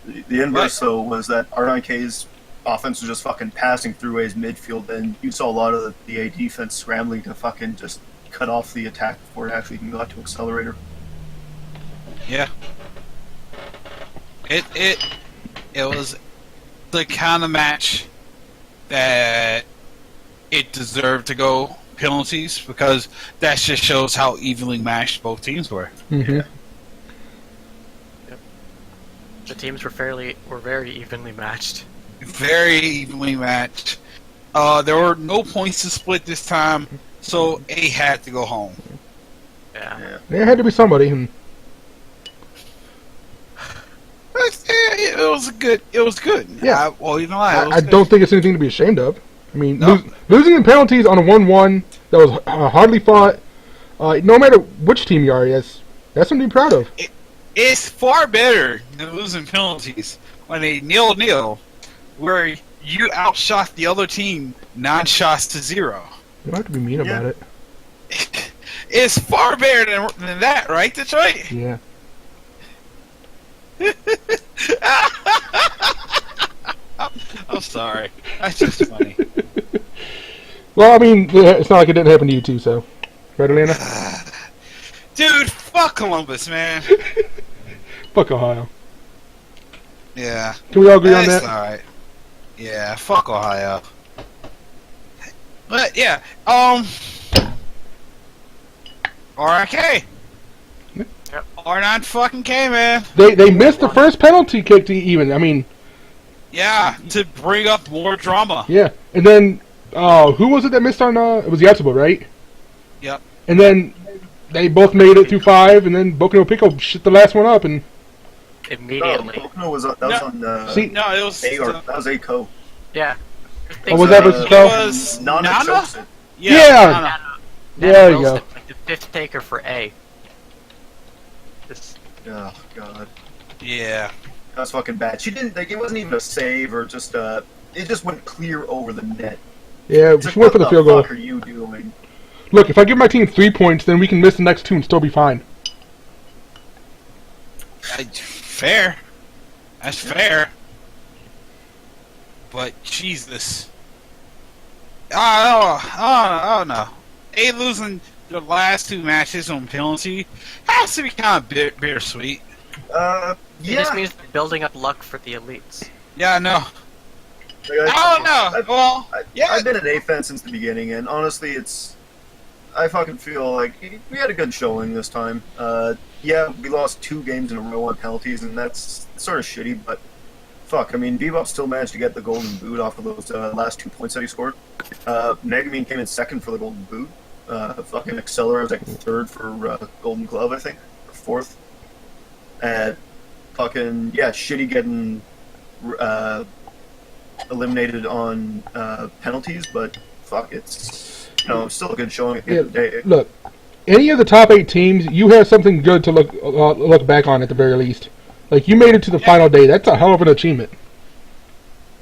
The inverse, though, was that R9K's offense was just fucking passing through A's midfield, and you saw a lot of the A defense scrambling to fucking just cut off the attack before it actually even got to accelerator. Yeah. It was the kind of match that it deserved to go penalties, because that just shows how evenly matched both teams were. Mm-hmm. Yep. The teams were very evenly matched. Very evenly matched. There were no points to split this time, so A had to go home. Yeah. There had to be somebody. It was good. It was good. Yeah. I don't think it's anything to be ashamed of. I mean, No. losing in penalties on a 1-1 that was hardly fought, no matter which team you are, that's something to be proud of. It's far better than losing penalties on a 0-0, where you outshot the other team 9 shots to 0. You don't have to be mean about it. It's far better than that, right, Detroit? Yeah. I'm sorry. That's just funny. Well, I mean, it's not like it didn't happen to you too, so. Right, Atlanta? Dude, Fuck Columbus, man. Fuck Ohio. Yeah. Can we all agree on That's that? alright. Yeah, fuck Ohio. But yeah, RIK. Yep. R9 fucking K, man. They missed the first penalty kick to even. I mean, Yeah, to bring up more drama. yeah. And then, who was it that missed on? It was Yatsuba, right? Yep. And then they both made it through 5, and then Boku no Pico shit the last one up, and Immediately. No, was that was on See- No, it was. A or that was A Co. Yeah. Oh, was that versus it Ko? was Nana Nana? chokes it. Yeah. Nana. There you Wilson, go. like the fifth taker for A. Just, Oh god, Yeah. that was fucking bad. She didn't like it wasn't even a save or just it just went clear over the net. Yeah, It's she like, went for what the field goal. fuck are you doing? Look, if I give my team 3 points, then we can miss the next 2 and still be fine. Fair. That's fair. But Jesus. I don't know. A losing the last 2 matches on penalty has to be kind of bittersweet. It just Yeah. means building up luck for the elites. Yeah, I know. Like, I don't know. Well, yeah. I've been an A fan since the beginning, and honestly, I fucking feel like we had a good showing this time. Yeah, we lost 2 games in a row on penalties, and that's sort of shitty, but fuck, I mean, Bebop still managed to get the golden boot off of those last 2 points that he scored. Megumin came in second for the golden boot. Fucking Accelera was like 3rd for golden glove, I think, or 4th. And fucking, yeah, shitty getting eliminated on penalties, but fuck, it's still a good showing at the end of the day. Look, any of the top 8 teams, you have something good to look back on at the very least. Like, you made it to the final day. That's a hell of an achievement.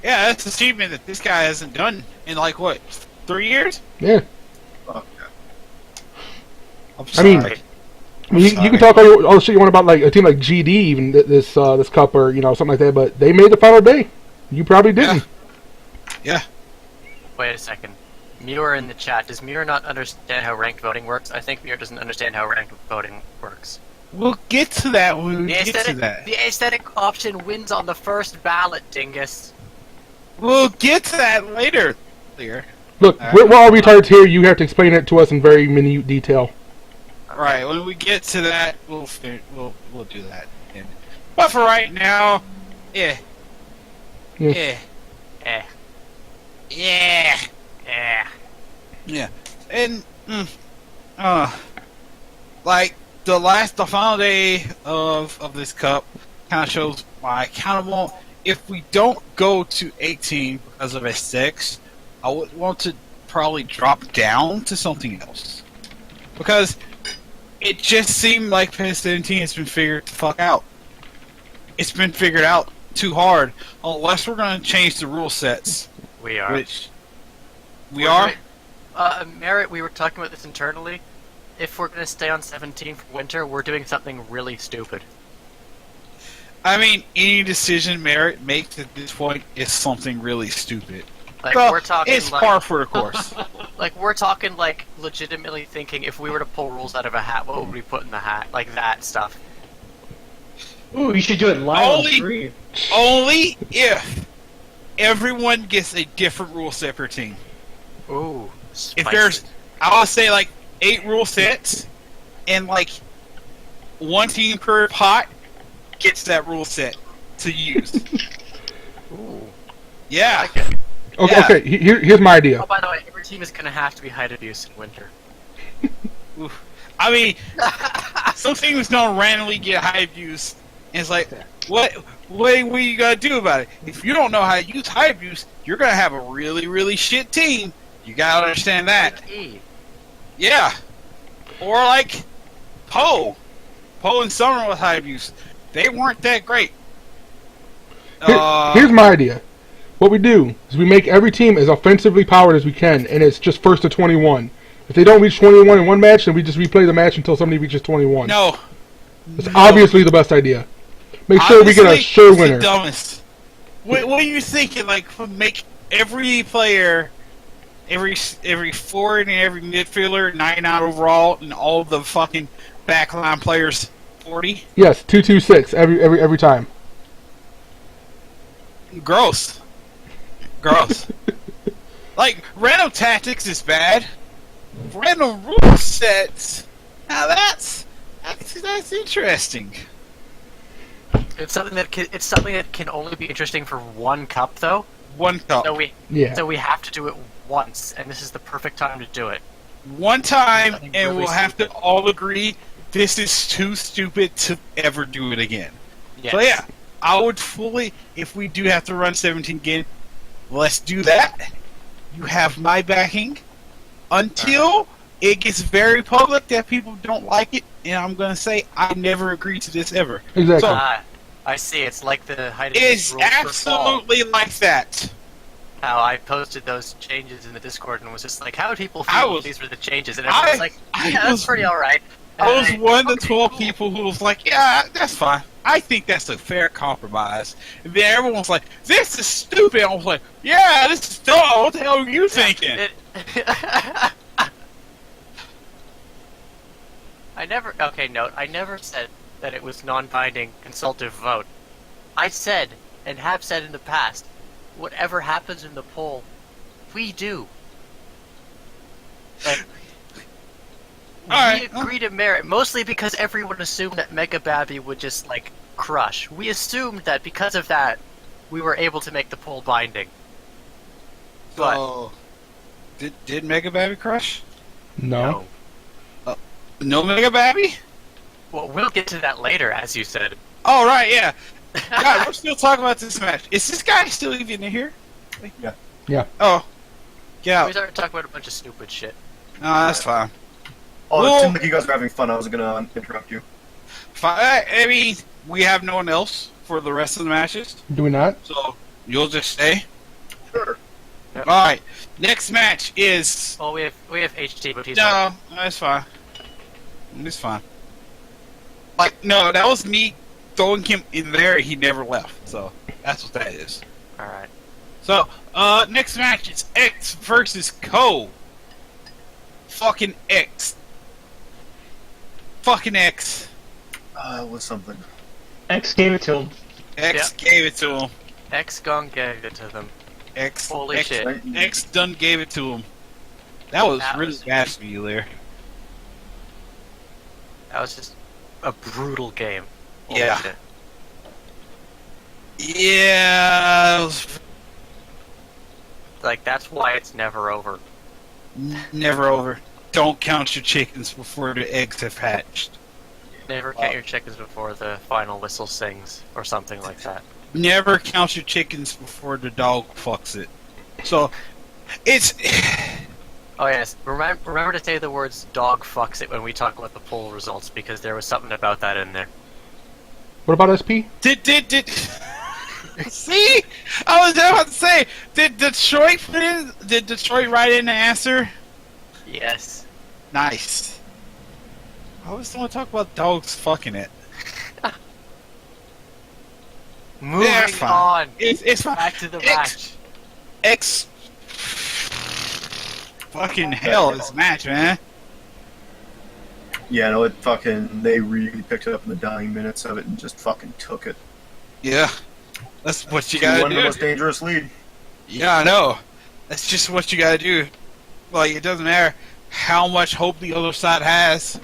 Yeah, that's an achievement that this guy hasn't done in like what, 3 years? Yeah. Fuck. I'm I sorry. mean, you can talk all the shit you want about like a team like GD, even this cup or something like that, but they made the final day. You probably didn't. Yeah. Wait a second. Muir in the chat. Does Muir not understand how ranked voting works? I think Muir doesn't understand how ranked voting works. We'll get to that when we The get to aesthetic, that. the aesthetic option wins on the first ballot, dingus. We'll get to that later. Look, we're all retards here. You have to explain it to us in very minute detail. Right, when we get to that, we'll do that. But for right now, yeah. Yeah. Eh. Yeah. Eh. Yeah. And, like, the final day of this cup kind of shows why I kind of want, if we don't go to 18 because of S6, I would want to probably drop down to something else. Because it just seemed like Pen 17 has been figured the fuck out. It's been figured out too hard, unless we're going to change the rule sets. We are. Which we are? Merritt, we were talking about this internally. If we're going to stay on 17 for winter, we're doing something really stupid. I mean, any decision Merit makes at this point is something really stupid. Like, Well, we're talking it's like, par for the course. like, we're talking, like, legitimately thinking if we were to pull rules out of a hat, what would we put in the hat? Like, that stuff. Ooh, you should do it live on Only- stream. Only if everyone gets a different rule set per team. Ooh. If Spicy. there's, I would say, like, 8 rule sets, and, like, 1 team per pot gets that rule set to use. Ooh. Yeah. I like it. Okay, Yeah. okay. Here's my idea. Oh, by the way, every team is going to have to be height abuse in winter. Oof. I mean, some teams don't randomly get high abuse, and it's like, what you gotta do about it? If you don't know how to use high abuse, you're gonna have a really, really shit team. You gotta understand that. Like E. Yeah. Or like Poe and Summer with high abuse. They weren't that great. Here's my idea. What we do is we make every team as offensively powered as we can, and it's just first to 21. If they don't reach 21 in one match, then we just replay the match until somebody reaches 21. No. It's obviously the best idea. Make sure we get a Honestly, sure it's winner. The dumbest. What are you thinking? Like, make every player, every forward and every midfielder 9 out overall, and all the fucking backline players 40. Yes, 226 every time. Gross. Gross. Like, random tactics is bad. Random rule sets. Now that's interesting. It's something that can only be interesting for one cup, though. One cup. So we have to do it once, and this is the perfect time to do it. One time, Something and really we'll have to all agree this is too stupid to ever do it again. Yes. So yeah, I would fully, if we do have to run 17 again, let's do that. You have my backing until it gets very public that people don't like it, and I'm going to say I never agreed to this ever. Exactly. So, I see. It's like the hide and it's seek rules for fall. absolutely like that. How I posted those changes in the Discord and was just like, how would people feel if these were the changes? And everyone was like, yeah, that's pretty alright. I was one of the 12 people who was like, yeah, that's fine. I think that's a fair compromise. And then everyone's like, this is stupid. I was like, yeah, this is dumb. What the hell are you thinking? I never said that it was non-binding consultative vote. I said, and have said in the past, whatever happens in the poll, we do. Like, we agree to merit, mostly because everyone assumed that Mega Babby would just, like, crush. We assumed that because of that, we were able to make the poll binding. So, did Mega Babby crush? No. No Mega Babby? Well, we'll get to that later, as you said. Oh, right, yeah. God, we're still talking about this match. Is this guy still even in here? Yeah. Yeah. Oh. Yeah. We started talking about a bunch of stupid shit. No, that's fine. Oh, Well- it seemed like you guys were having fun. I was gonna interrupt you. Fine. I mean, we have no one else for the rest of the matches, Do we not? so you'll just stay. Sure. Yep. All right. Next match is Well, we have HT, but he's not. no. That's fine. It's fine. Like no, that was me throwing him in there. He never left. So that's what that is. All right. So next match is X versus Co. Fucking X. Fucking X. It was something. X gave it to him. X gave it to him. X Gong gave it to them. X. Holy X, shit. X done gave it to him. That was That really was- bad for you there. That was just a brutal game. Holy Yeah. shit. Yeah. It was Like, that's why it's never over. never over. Don't count your chickens before the eggs have hatched. Never count your chickens before the final whistle sings, or something like that. Never count your chickens before the dog fucks it. So, it's Oh yes, remember to say the words "dog fucks it" when we talk about the poll results, because there was something about that in there. What about SP? did. See, I was about to say, did Detroit put in? Did Detroit write in the answer? Yes. Nice. I always want to talk about dogs fucking it. Moving Yeah, it's fine. on. It's fine. Back to the match. X. Fucking hell, this match, man. Yeah, no, they really picked it up in the dying minutes of it and just fucking took it. Yeah, that's what you She gotta won the do. most dangerous lead. Yeah, I know. That's just what you gotta do. Like, it doesn't matter how much hope the other side has.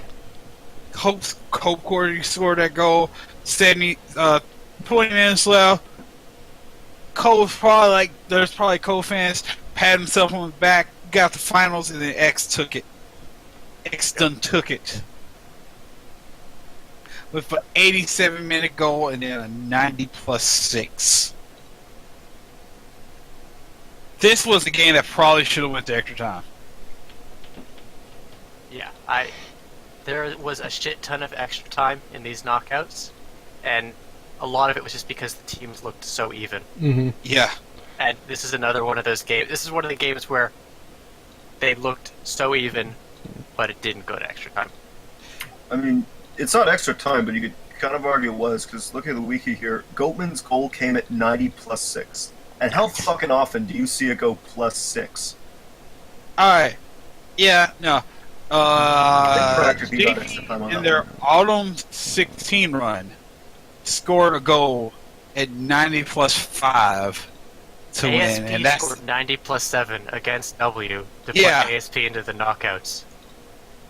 Hope Cordy scored that goal. 20 minutes left. Cole's probably like, there's probably Cole fans pat himself on the back, got the finals, and then X took it. X done took it. With an 87-minute goal and then a 90+6. This was a game that probably should have went to extra time. Yeah, there was a shit ton of extra time in these knockouts, and a lot of it was just because the teams looked so even. Mm-hmm. Yeah. And this is another one of those games. This is one of the games where they looked so even, but it didn't go to extra time. I mean, it's not extra time, but you could kind of argue it was, because look at the wiki here. Goatman's goal came at 90+6. And how fucking often do you see it go +6? Alright. Yeah, no. JP in their Autumn 16 run scored a goal at 90 plus 5 to ASP win, and that's scored 90 plus 7 against W to Yeah. put ASP into the knockouts.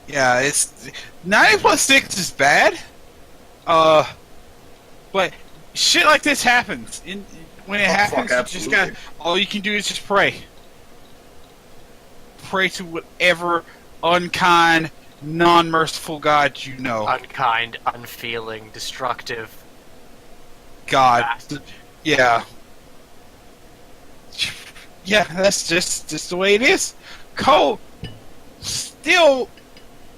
yeah, it's 90 plus 6 is bad. But shit like this happens. When it happens, you just got all you can do is just pray. Pray to whatever unkind, non-merciful God you know. Unkind, unfeeling, destructive. God. bastard. Yeah. Yeah, that's just the way it is. Cole still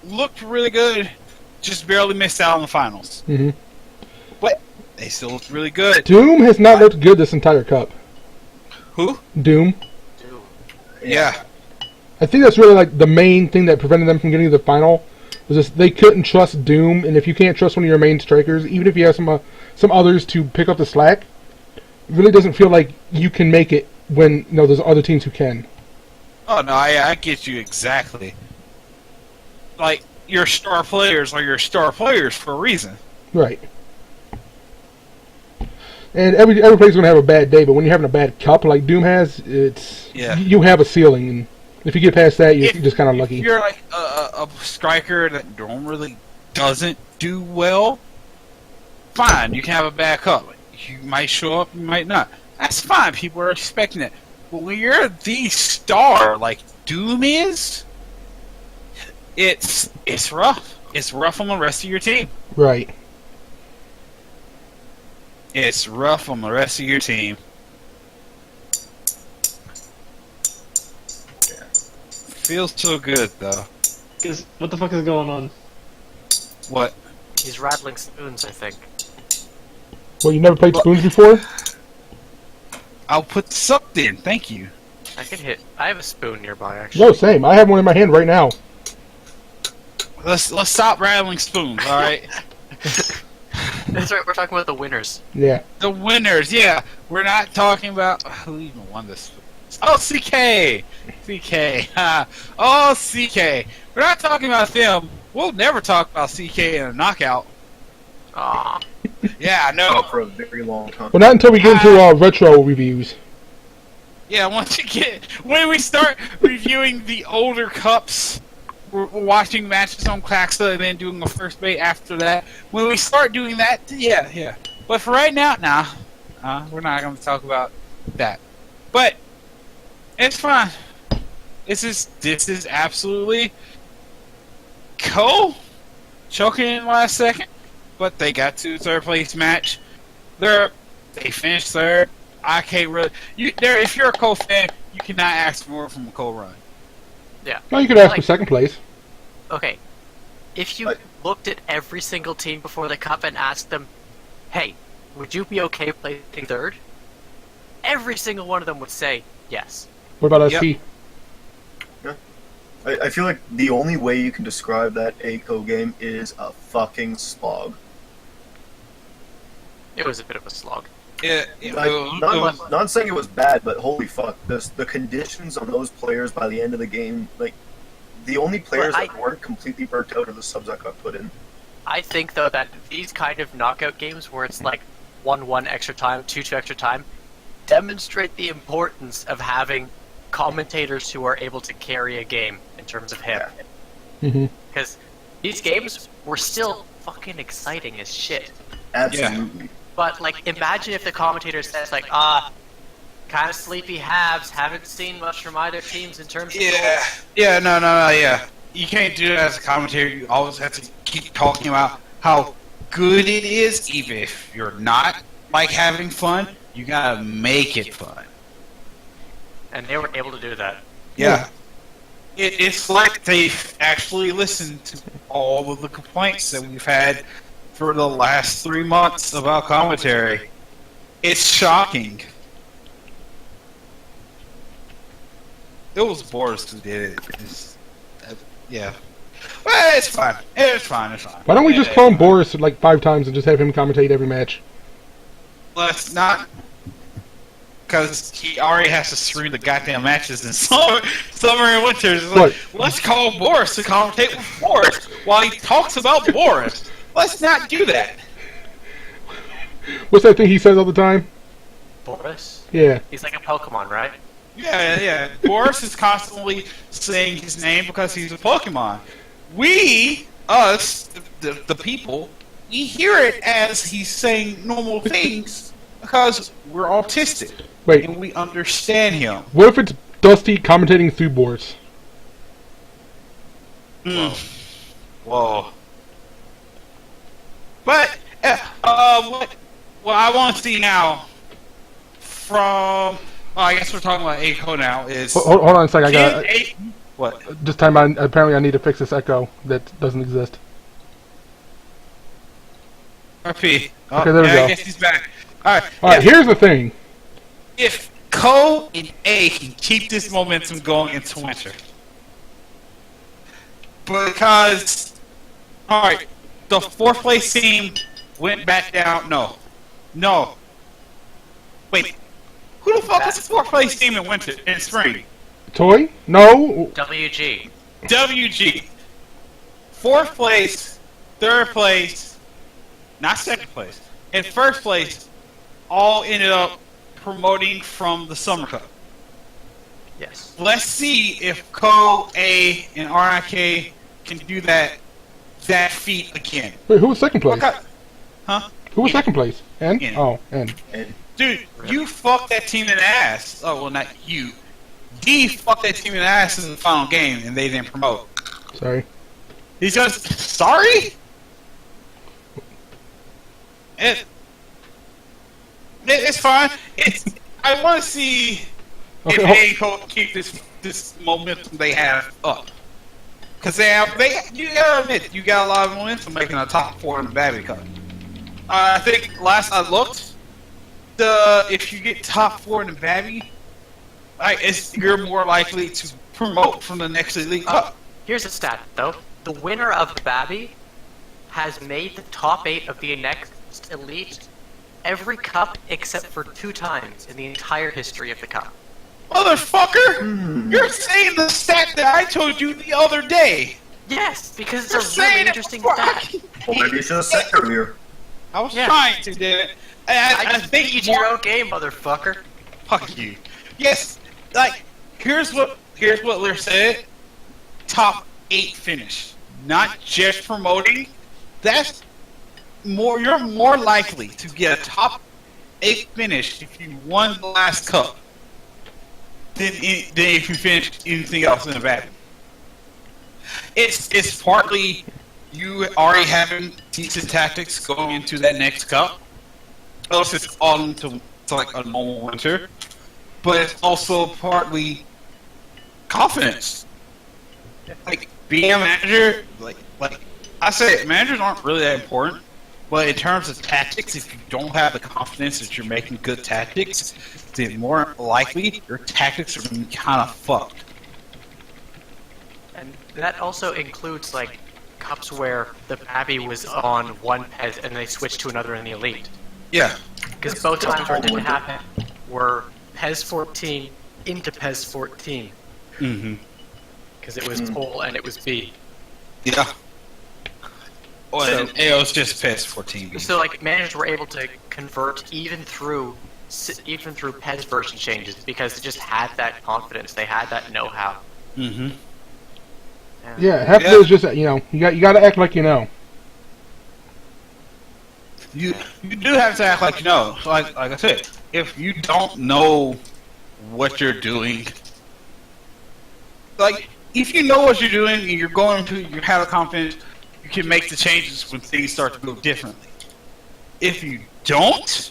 looked really good, just barely missed out on the finals. Mm-hmm. But they still looked really good. Doom has not looked good this entire cup. Who? Doom. Yeah. I think that's really like the main thing that prevented them from getting to the final. Was just they couldn't trust Doom, and if you can't trust one of your main strikers, even if you have some others to pick up the slack, it really doesn't feel like you can make it when there's other teams who can. Oh no, I get you exactly. Like your star players are your star players for a reason. Right. And every player's gonna have a bad day, but when you're having a bad cup like Doom has, you have a ceiling, and if you get past that, you're just kind of lucky. If you're like a striker that normally doesn't do well, fine, you can have a bad cup. You might show up, you might not. That's fine. People are expecting it. But when you're the star like Doom is, it's rough. It's rough on the rest of your team. Right. It's rough on the rest of your team. Feels so good though. What the fuck is going on? What? He's rattling spoons, I think. Well, you never played spoons before? I'll put this up then. Thank you. I have a spoon nearby, actually. No, same. I have one in my hand right now. Let's stop rattling spoons, all right? That's right. We're talking about the winners. Yeah. The winners, yeah. We're not talking about who even won this. Oh, CK, CK. Oh, CK. We're not talking about them. We'll never talk about CK in a knockout. Aw. Yeah, I know. For a very long time. Well, not until we get into retro reviews. Yeah, when we start reviewing the older cups, we're watching matches on Claxa and then doing a first bait after that. When we start doing that, yeah. But for right now, we're not going to talk about that. But it's fine. This is absolutely cool. Choking in the last second, but they got to third place match. They finished third. I can't really. If you're a Cole fan, you cannot ask for more from a Cole run. Yeah. Well, you could ask for second place. Okay. If you looked at every single team before the cup and asked them, hey, would you be okay placing third? Every single one of them would say yes. What about SP? Yeah. I feel like the only way you can describe that ACO game is a fucking slog. It was a bit of a slog. Yeah, not saying it was bad, but holy fuck, the conditions on those players by the end of the game, like, the only players that weren't completely burnt out are the subs that got put in. I think, though, that these kind of knockout games where it's like 1-1 extra time, 2-2 extra time, demonstrate the importance of having commentators who are able to carry a game in terms of him. Because these games were still fucking exciting as shit. Absolutely. But, like, imagine if the commentator says, like, kind of sleepy halves, haven't seen much from either teams in terms of goals. Yeah, no. You can't do that as a commentator. You always have to keep talking about how good it is, even if you're not, like, having fun. You gotta make it fun. And they were able to do that. Yeah. It's like they've actually listened to all of the complaints that we've had for the last 3 months about commentary. It's shocking. It was Boris who did it. Yeah. Well, it's fine. It's fine. Why don't we just clone Boris like 5 times and just have him commentate every match? Let's not. because he already has to screw the goddamn matches in summer and winter. It's like, let's call Boris to commentate with Boris while he talks about Boris. Let's not do that. What's that thing he says all the time? Boris? Yeah. He's like a Pokemon, right? Yeah. Boris is constantly saying his name because he's a Pokemon. We, us, the people, we hear it as he's saying normal things because we're autistic. Wait. And we understand him. What if it's Dusty commentating through Boris? Whoa. But, what I want to see now from... I guess we're talking about Echo now, is... Hold on a second, what? This time, apparently I need to fix this echo that doesn't exist. RP. Oh, Okay, there we go. I guess he's back. Alright, here's the thing. If Co and A can keep this momentum going into winter. Because... Alright, the 4th place team went back down. No. Wait. Who the fuck was the 4th place team in spring? Toy? No. WG. WG. 4th place, 3rd place, not 2nd place, and 1st place all ended up promoting from the Summer Cup. Yes. Let's see if Co, A, and RIK can do that feat again. Wait, who was second place? Huh? Who was second place? N? N. Oh, N. Dude, you fucked that team in the ass. Oh, well, not you. D fucked that team in the ass in the final game, and they didn't promote. Sorry. He's just... Sorry? It's fine. I want to see if they can keep this momentum they have up. Because you gotta admit, you got a lot of momentum making a top 4 in the Babby Cup. I think last I looked, if you get top 4 in the Babby, you're more likely to promote from the next Elite Cup. Here's a stat, though. The winner of the Babby has made the top 8 of the next Elite every cup except for 2 times in the entire history of the cup. Motherfucker! You're saying the stat that I told you the other day! Yes, because it's a really interesting stat. Well, maybe you should have said earlier. I was trying to, damn it. I think you your own game, motherfucker. Fuck you. Yes, here's what Lear said. Top 8 finish. Not just promoting. That's more. You're more likely to get a top 8 finish if you won the last cup than if you finished anything else in the battle. It's partly you already having decent tactics going into that next cup. Else it's all into like a normal winter. But it's also partly confidence. Like being a manager, like I said, managers aren't really that important. But in terms of tactics, if you don't have the confidence that you're making good tactics, then more likely your tactics are going to be kind of fucked. And that also includes like cups where the Babby was on one Pez and they switched to another in the Elite. Yeah. Because both times where it didn't happen were Pez 14 into Pez 14. Mm-hmm. Because it was Pole and it was B. Yeah. Well, and AO's just Pez 14. So like managers were able to convert even through Pez version changes because they just had that confidence. They had that know-how. Mm-hmm. Yeah, half of it is just you got to act like you know. You do have to act like you know. Like I said, if you don't know what you're doing, like if you know what you're doing and you have a confidence, you can make the changes when things start to go differently. If you don't,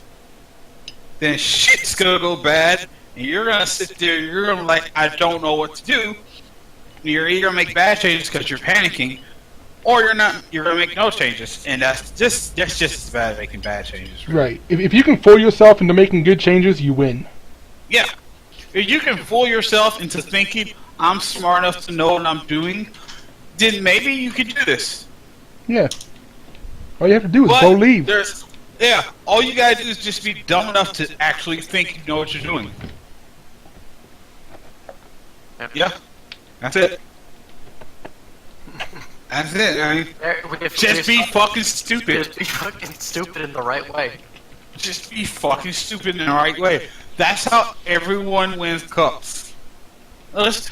then shit's gonna go bad, and you're gonna sit there. You're gonna I don't know what to do. You're either gonna make bad changes because you're panicking, or you're not. You're gonna make no changes, and that's just as bad as making bad changes. Really. Right. If you can fool yourself into making good changes, you win. Yeah. If you can fool yourself into thinking I'm smart enough to know what I'm doing, then maybe you could do this. Yeah. All you have to do is go leave. Yeah, all you gotta do is just be dumb enough to actually think you know what you're doing. Yeah, that's it. That's it. I mean, just be fucking stupid. Just be fucking stupid in the right way. Just be fucking stupid in the right way. That's how everyone wins cups. Let's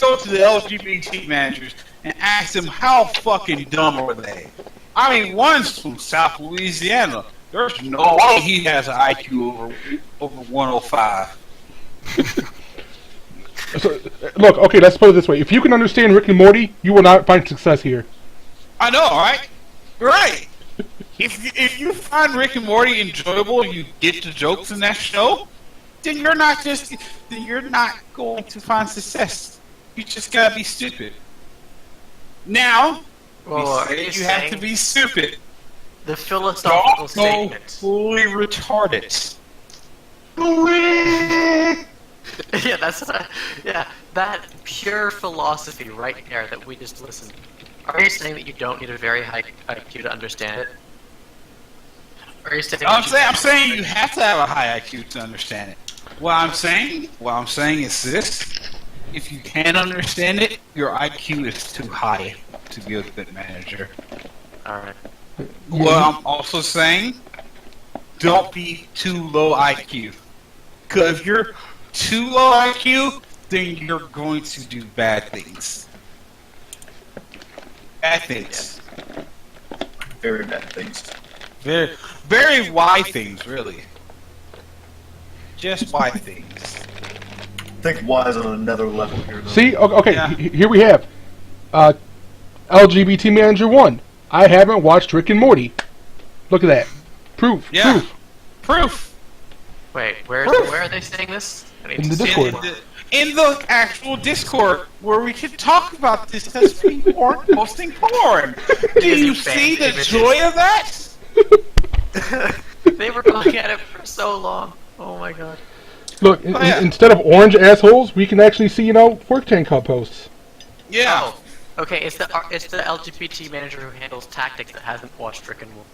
go to the LGBT managers and ask them how fucking dumb are they. I mean, one's from South Louisiana. There's no way he has an IQ over 105. So, look, okay, let's put it this way. If you can understand Rick and Morty, you will not find success here. I know, right? Right. If you find Rick and Morty enjoyable and you get the jokes in that show, then you're not going to find success. You just gotta be stupid. Now, you have to be stupid. The philosophical Don't go statement. fully retarded. Yeah, that pure philosophy right there that we just listened. Are you saying that you don't need a very high IQ to understand it? Are you saying? I'm saying you have to have a high IQ to understand it. What I'm saying is this: if you can't understand it, your IQ is too high to be a good manager. All right. What I'm also saying, don't be too low IQ. Because if you're too low IQ, then you're going to do bad things. Bad things. Very bad things. Very, very wide things, really. Just wide things. I think Y's on another level here, though. See? Okay, Yeah. here we have LGBT Manager 1. I haven't watched Rick and Morty. Look at that. Proof. Yeah. Proof. Proof. Wait, where are they saying this? I need In to the see Discord. it. In the actual Discord, where we can talk about this because people aren't posting porn. Do you see the joy of that? They were looking at it for so long. Oh my god. Look, instead of orange assholes, we can actually see, Fork Tank Cup posts. Yeah. Oh, okay. It's the LGBT manager who handles tactics that hasn't watched Rick and Morty.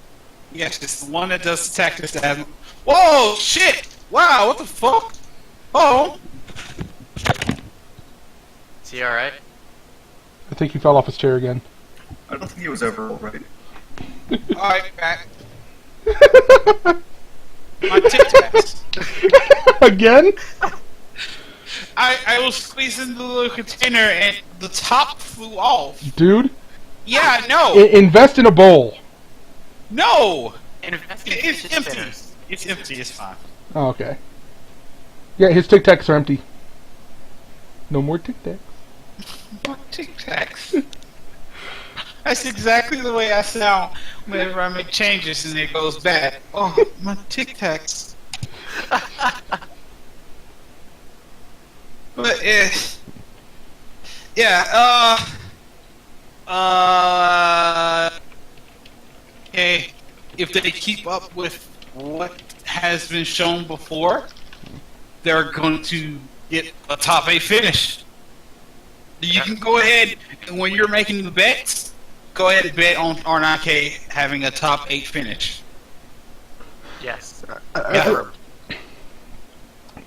Yes, it's the one that does the tactics that hasn't. Whoa, shit! Wow, what the fuck? Oh. Is he alright? I think he fell off his chair again. I don't think he was ever alright. Alright, back. My Tic Tacs. Again? I was squeezing the little container and the top flew off. Dude? Yeah, no. Invest in a bowl. No! Invest in It's fidget empty. spinners. It's empty, it's fine. Oh, okay. Yeah, his Tic Tacs are empty. No more Tic Tacs. What Tic Tacs? That's exactly the way I sound whenever I make changes and it goes bad. Oh, my Tic Tacs. But hey, if they keep up with what has been shown before, they're going to get a top 8 finish. You can go ahead and when you're making the bets, go ahead and bet on R9K having a top 8 finish. Yes. Yeah.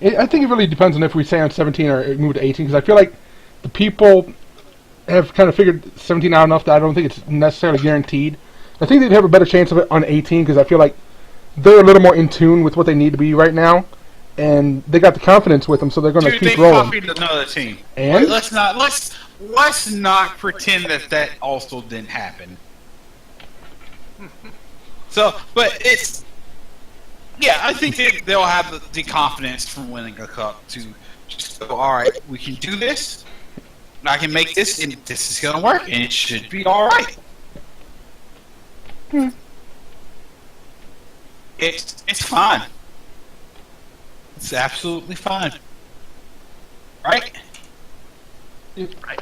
I think it really depends on if we stay on 17 or move to 18, because I feel like the people have kind of figured 17 out enough that I don't think it's necessarily guaranteed. I think they'd have a better chance of it on 18, because I feel like they're a little more in tune with what they need to be right now, and they got the confidence with them, so they're going to keep rolling. They copied another team. And? Let's not pretend that also didn't happen. So, but it's yeah, I think they'll have the confidence from winning a cup to just go, all right, we can do this. I can make this, and this is gonna work, and it should be all right. It's fine. It's absolutely fine. Right? Right.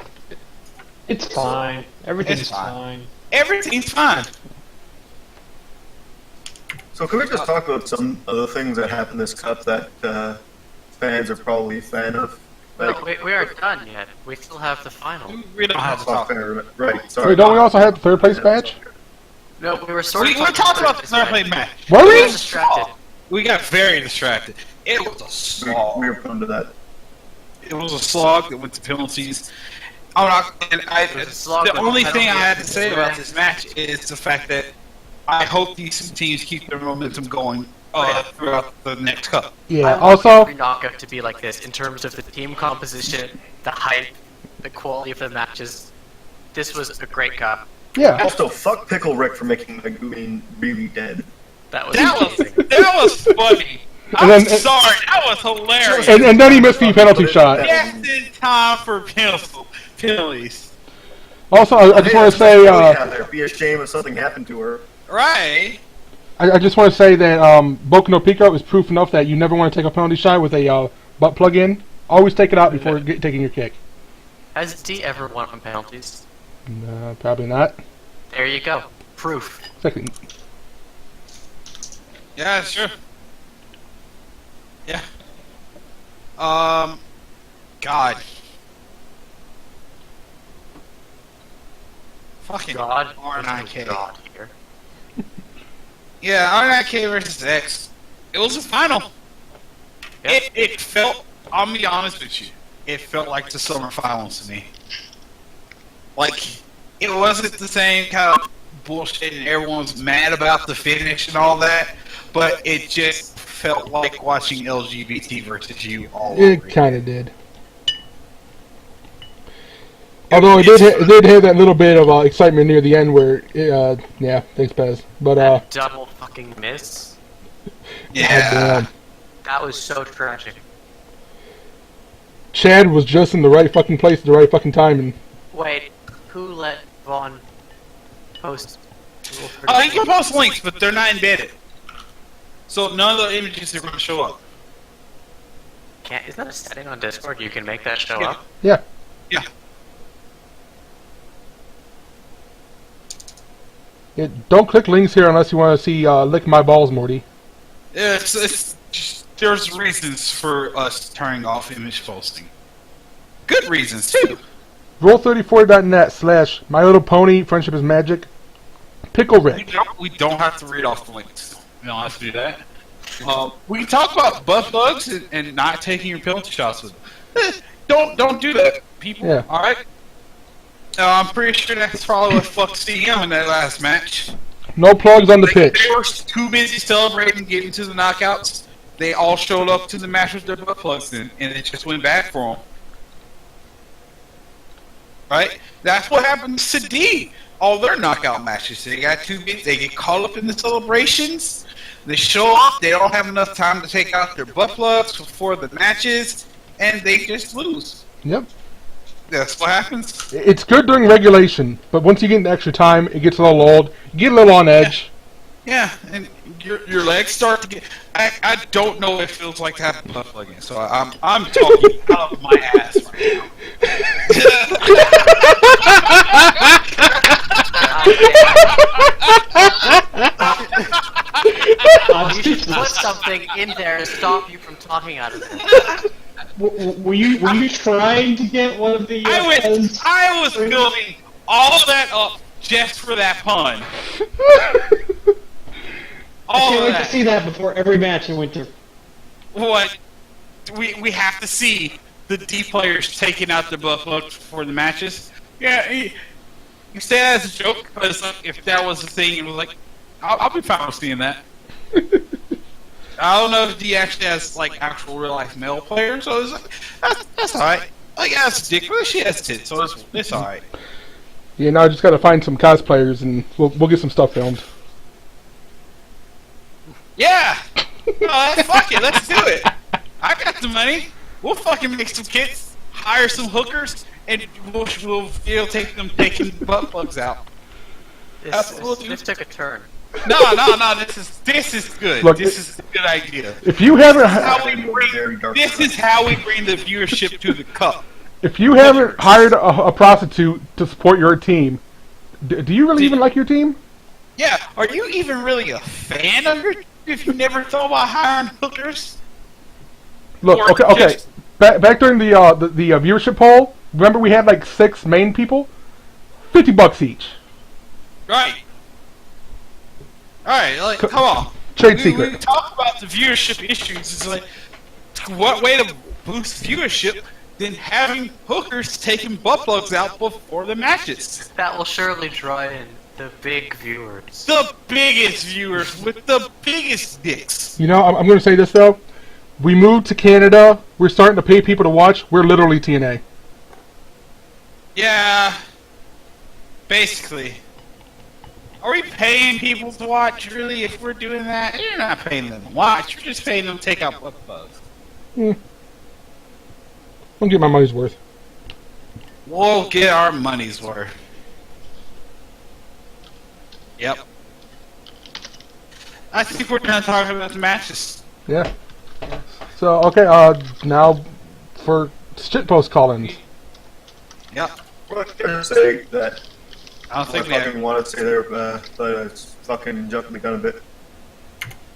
It's fine. Everything's It's fine. fine. Everything's fine. So can we just talk about some of the things that happened this cup that fans are probably a fan of? No, we aren't done yet. We still have the final. We don't have to talk. Right, sorry. Wait, don't we also have the third place badge? No, we were sort We of talked about the third place match. Were We we? were distracted. We got very distracted. It was a We slog. were prone to that. It was a slog that went to penalties. I'm not, and It was a slog the with only thing I penalties. had to say about this match is the fact that I hope these teams keep their momentum going throughout the next cup. Yeah. I want Also, every knockout to be like this in terms of the team composition, the hype, the quality of the matches. This was a great cup. yeah. Also, fuck Pickle Rick for making Megumi really dead. That was That was amazing. that was funny. And I'm then- sorry, that was hilarious. And then he missed the penalty shot. Just in time for penalties. Also, I just want to say, It'd be a shame if something happened to her. Right. I just want to say that Boku no Pico is proof enough that you never want to take a penalty shot with a butt plug in. Always take it out before taking your kick. Has D ever won on penalties? No, probably not. There you go. Proof. Second. Yeah, sure. Yeah. God. Fucking God. R9K. God here. Yeah, R9K versus X. It was a final. Yeah. It felt, I'll be honest with you, it felt like the summer finals to me. Like, it wasn't the same kind of bullshit and everyone's mad about the finish and all that, but it just felt like watching LGBT versus you all over It again. kind of did. Although it did have that little bit of excitement near the end where, yeah, thanks, Pez. But, That double fucking miss. Yeah. goddamn. That was so tragic. Chad was just in the right fucking place at the right fucking time, and Wait, who let Vaughn post? Rule Oh, you 34? can post links, but they're not embedded. So none of the images are going to show up. Is that a setting on Discord? You can make that show Yeah. up? yeah. Yeah. Don't click links here unless you want to see Lick My Balls, Morty. It's just, there's reasons for us turning off image posting. Good reasons, too. Roll34.net/ My Little Pony, Friendship is Magic, Pickle Rick. We don't have to read off the links. We don't have to do that. We can talk about butt plugs and not taking your penalty shots with them. Don't do that, people. Yeah. All right. I'm pretty sure that's probably what fucked CM in that last match. No plugs on the pitch. They were too busy celebrating getting to the knockouts. They all showed up to the match with their butt plugs in, and it just went bad for them. Right? That's what happens to D. All their knockout matches. They got too busy. They get caught up in the celebrations. They show up. They don't have enough time to take out their butt plugs before the matches, and they just lose. Yep. That's what happens. It's good during regulation, but once you get into extra time, it gets a little old. You get a little on edge. Yeah, and your legs start to get. I don't know what it feels like to have a butt plug in, so I'm talking out of my ass right now. You should put something in there to stop you from talking out of it. Were you trying to get one of the? I was building all that up just for that pun. I All can't of wait to that. see that before every match in winter. What? We have to see the D players taking out their butt plugs for the matches. Yeah, you say that as a joke, but it's like, if that was a thing, it was like, I'll be fine with seeing that. I don't know if D actually has like actual real life male players, so it's like, that's alright. Like, yeah, it's dick, but she has tits, so it's alright. Yeah, now I just gotta find some cosplayers and we'll get some stuff filmed. Yeah! Fuck it, let's do it! I got the money. We'll fucking make some kits, hire some hookers, and we'll take them taking butt plugs out. This took a turn. No, this is good. Look, this is a good idea. If you haven't, This is how we bring the viewership to the cup. if you haven't hired a prostitute to support your team, do you really even like your team? Yeah, are you even really a fan of your? If you never thought about hiring hookers? Look, Or okay. just- Back during the viewership poll, remember we had like 6 main people, $50 each. Right. Alright, like, come on. Trade We secret. talk about the viewership issues. It's like, what way to boost viewership than having hookers taking butt plugs out before the matches? That will surely draw in the big viewers. The biggest viewers with the biggest dicks. You know, I'm going to say this though. We moved to Canada. We're starting to pay people to watch. We're literally TNA. Yeah. Basically. Are we paying people to watch, really, if we're doing that? You're not paying them to watch. You're just paying them to take out butt plugs. I'll get my money's worth. We'll get our money's worth. Yep. I think we're done talking about the matches. Yeah. So, okay, now for shitpost call-ins. Yep. Well, I was gonna say that. I don't think I we have... fucking want to say there, but it's fucking jumping the gun a bit.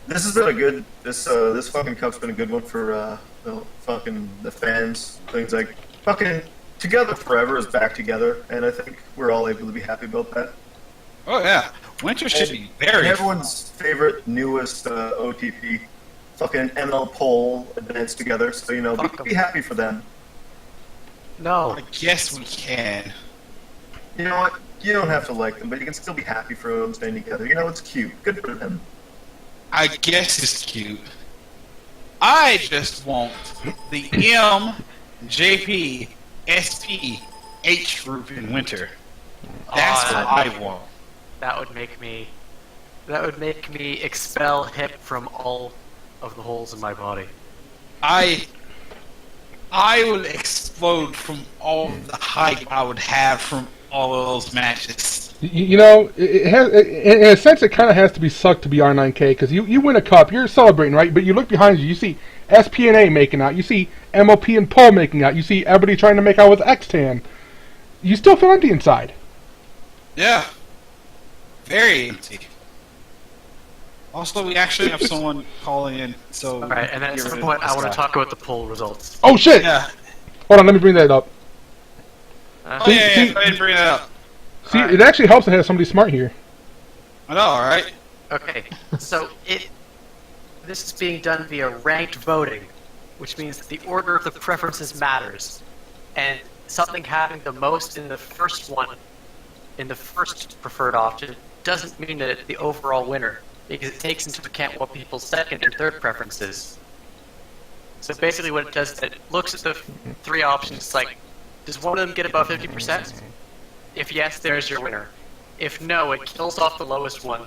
This has been a good. This fucking cup's been a good one for fucking the fans. Things like fucking Together Forever is back together, and I think we're all able to be happy about that. Oh, yeah. Winter should be And very... everyone's favorite newest OTP, fucking ML poll advanced together. So you know, be happy for them. No. I guess we can. You know what? You don't have to like them, but you can still be happy for them staying together. You know, it's cute. Good for them. I guess it's cute. I just want the M, JP, SP, H group in winter. That's what I want. That would make me. That would make me expel hip from all of the holes in my body. I will explode from all the hype I would have from all of those matches. You know, it has, in a sense, it kind of has to be sucked to be R9K, because you win a cup, you're celebrating, right? But you look behind you, you see SPNA making out, you see MOP and Paul making out, you see everybody trying to make out with X-Tan. You still feel empty inside. Yeah. Very empty. Also, we actually have someone calling in, so... Alright, and then at some point I want to talk about the poll results. Oh, shit! Yeah. Hold on, let me bring that up. Oh, yeah, go ahead and bring that up. See, it actually helps to have somebody smart here. I know, alright? Okay, so this is being done via ranked voting, which means that the order of the preferences matters. And something having the most in the first one, in the first preferred option, doesn't mean that it's the overall winner, because it takes into account what people's second and third preferences. So basically what it does is it looks at the three options, it's like, does one of them get above 50%? If yes, there's your winner. If no, it kills off the lowest one,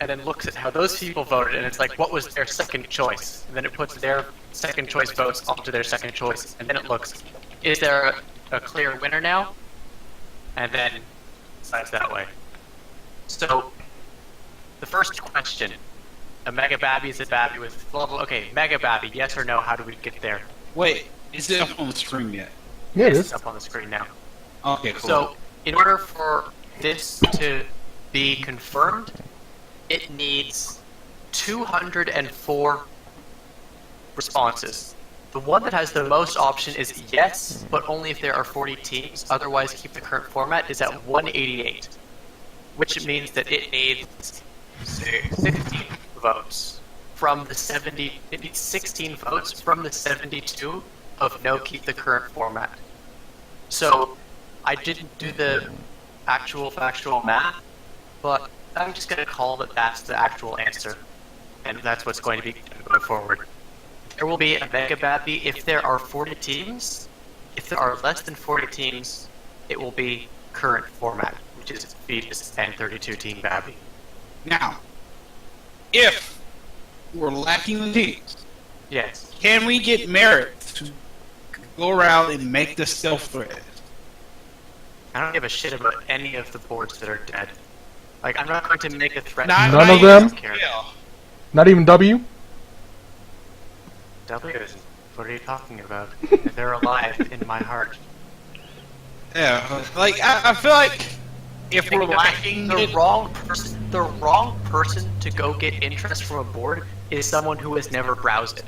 and then looks at how those people voted, and it's like, what was their second choice? And then it puts their second choice votes onto their second choice, and then it looks, is there a clear winner now? And then decides that way. So, the first question, a Mega Babby is a Babby with blah blah. Okay, Mega Babby, yes or no? How do we get there? Wait, is it up on the screen yet? Yeah, it It's is. up on the screen now. Okay, cool. So, in order for this to be confirmed, it needs 204 responses. The one that has the most option is yes, but only if there are 40 teams. Otherwise, keep the current format is at 188, which means that it needs 16 votes from the 70. It needs 16 votes from the 72 of no, keep the current format. So, I didn't do the actual factual math, but I'm just going to call that that's the actual answer, and that's what's going to be going forward. There will be a Mega Babby if there are 40 teams. If there are less than 40 teams, it will be current format, which is Fetus and 32 Team Babby. Now, if we're lacking the teams, Yes. can we get Merit to go around and make the stealth thread? I don't give a shit about any of the boards that are dead. Like, I'm not going to make a threat. None of them? Not even W? W? What are you talking about? They're alive in my heart. Yeah, like, I feel like if we're lacking the wrong person to go get interest from a board is someone who has never browsed it.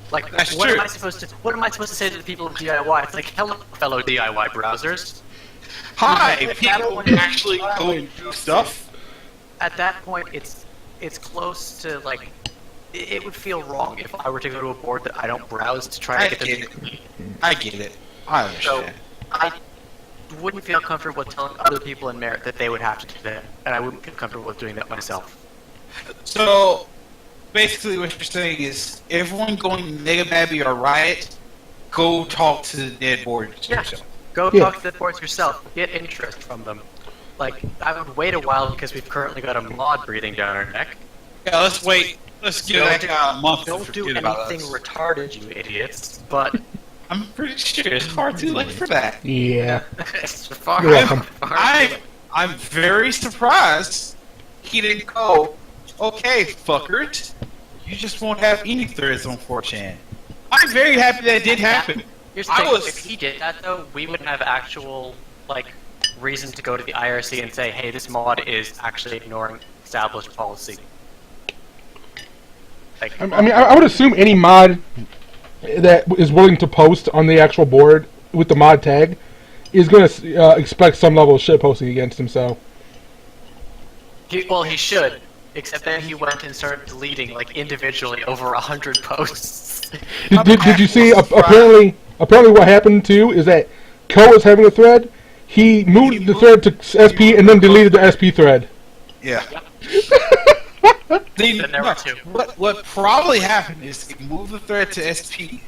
Like, That's what true. am I supposed to say to the people of DIY? It's like, hello, fellow DIY browsers. Hi, At that people point- actually go and do stuff. At that point, it's it's close to like it would feel wrong if I were to go to a board that I don't browse to try to get them. I get it. I So understand. I wouldn't feel comfortable telling other people in Merit that they would have to do that, and I wouldn't feel comfortable with doing that myself. So, basically what you're saying is, everyone going Mega Babby or Riot, go talk to the dead boards yourself. Go Yeah. talk to the boards yourself. Get interest from them. Like, I would wait a while because we've currently got a mod breathing down our neck. Yeah, let's wait. Let's give that guy a month to Don't do forget about anything us. retarded, you idiots. But I'm pretty sure it's far too late for that. Yeah. it's far, You're welcome. I'm very surprised he didn't go, okay, fuckers, you just won't have any threads on 4chan. I'm very happy that did happen. Here's the thing, if he did that though, we would have actual, like, reason to go to the IRC and say, hey, this mod is actually ignoring established policy. Like, I mean, I would assume any mod that is willing to post on the actual board with the mod tag is going to expect some level of shit posting against him. So, he should, except then he went and started deleting, like, individually over 100 posts. did you see? Apparently, what happened too is that Ko was having a thread. He moved the thread to SP and then deleted the SP thread. Yeah. Then there were two. What probably happened is he moved the thread to SP,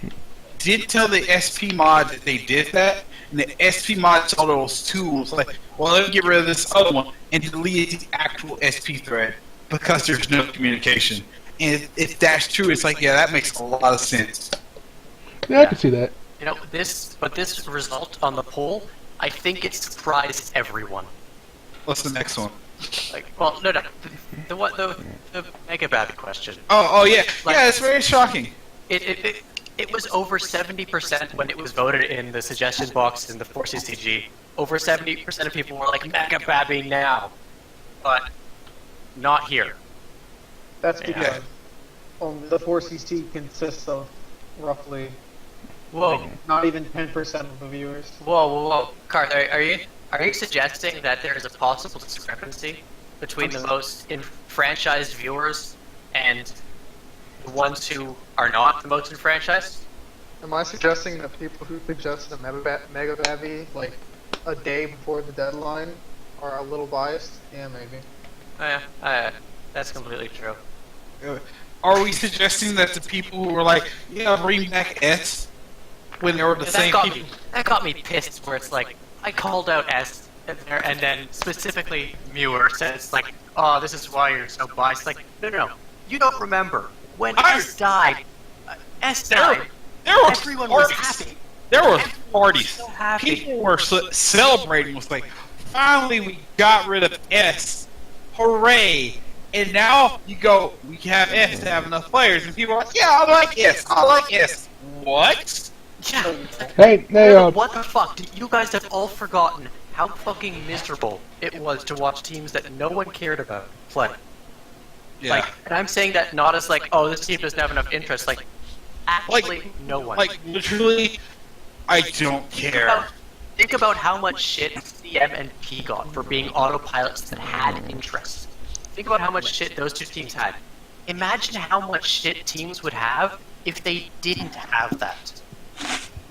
did tell the SP mod that they did that, and the SP mod saw those tools like, well, let me get rid of this other one, and deleted the actual SP thread because there's no communication. And if that's true, it's like, yeah, that makes a lot of sense. Yeah, I can see that. You know, this result on the poll, I think it surprised everyone. What's the next one? Like, well, no, the Mega Babby question. Oh yeah, Like- yeah, it's very shocking. It was over 70% when it was voted in the suggestion box in the 4CCG. Over 70% of people were like, Mega Babby now. But not here. That's Yeah. because the 4CC consists of roughly Whoa, not even 10% of the viewers. whoa. Carth, are you suggesting that there is a possible discrepancy between the most enfranchised viewers and the ones who are not the most enfranchised? Am I suggesting that people who suggested Mega Babby like a day before the deadline are a little biased? Yeah, maybe. Oh, yeah, that's completely true. Are we suggesting that the people who were like, yeah, bring back S, when they were the same people? That got me pissed. Where it's like I called out S, and then specifically Muir says like, "Oh, this is why you're so biased." Like, no, you don't remember when S died. S died. There were Everyone was parties. happy. There were parties. So happy. People were celebrating. Was like, finally we got rid of S. Hooray! And now you go, we have S to have enough players, and people are like, yeah, I like S. I like S. What? Yeah. Hey, What the fuck? You guys have all forgotten how fucking miserable it was to watch teams that no one cared about play. Yeah. Like, and I'm saying that not as like, oh, this team doesn't have enough interest. Like, actually, no one. Like, literally, I don't care. Think about how much shit CM and P got for being autopilots that had interest. Think about how much shit those two teams had. Imagine how much shit teams would have if they didn't have that.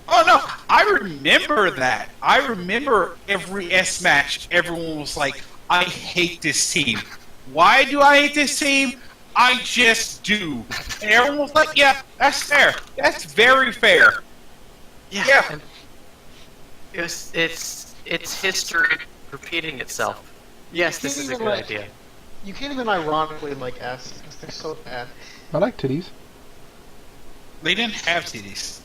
Oh no, I remember that. I remember every S match, everyone was like, I hate this team. Why do I hate this team? I just do. And everyone was like, yeah, that's fair. That's very fair. Yeah. And it's history repeating itself. Yes, this is a good idea. You can't even ironically like S because they're so bad. I like titties. They didn't have titties.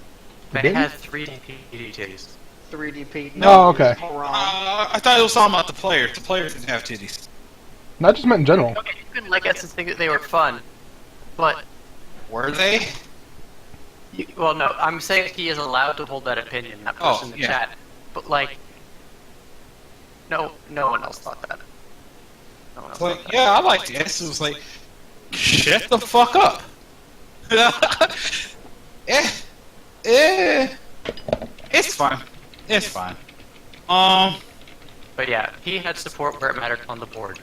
They didn't? had 3D PD titties. 3DP. Oh, okay. I thought it was talking about the players. The players didn't have titties. Not just meant in general. Okay, you can like us and think that they were fun, but Were they? well, no, I'm saying he is allowed to hold that opinion, that person in the yeah. chat. But like, no one else thought that. No one else It's like, thought that. yeah, I liked S. It was like, shut the fuck up. It's fine. It's fine. But yeah, he had support where it mattered on the board.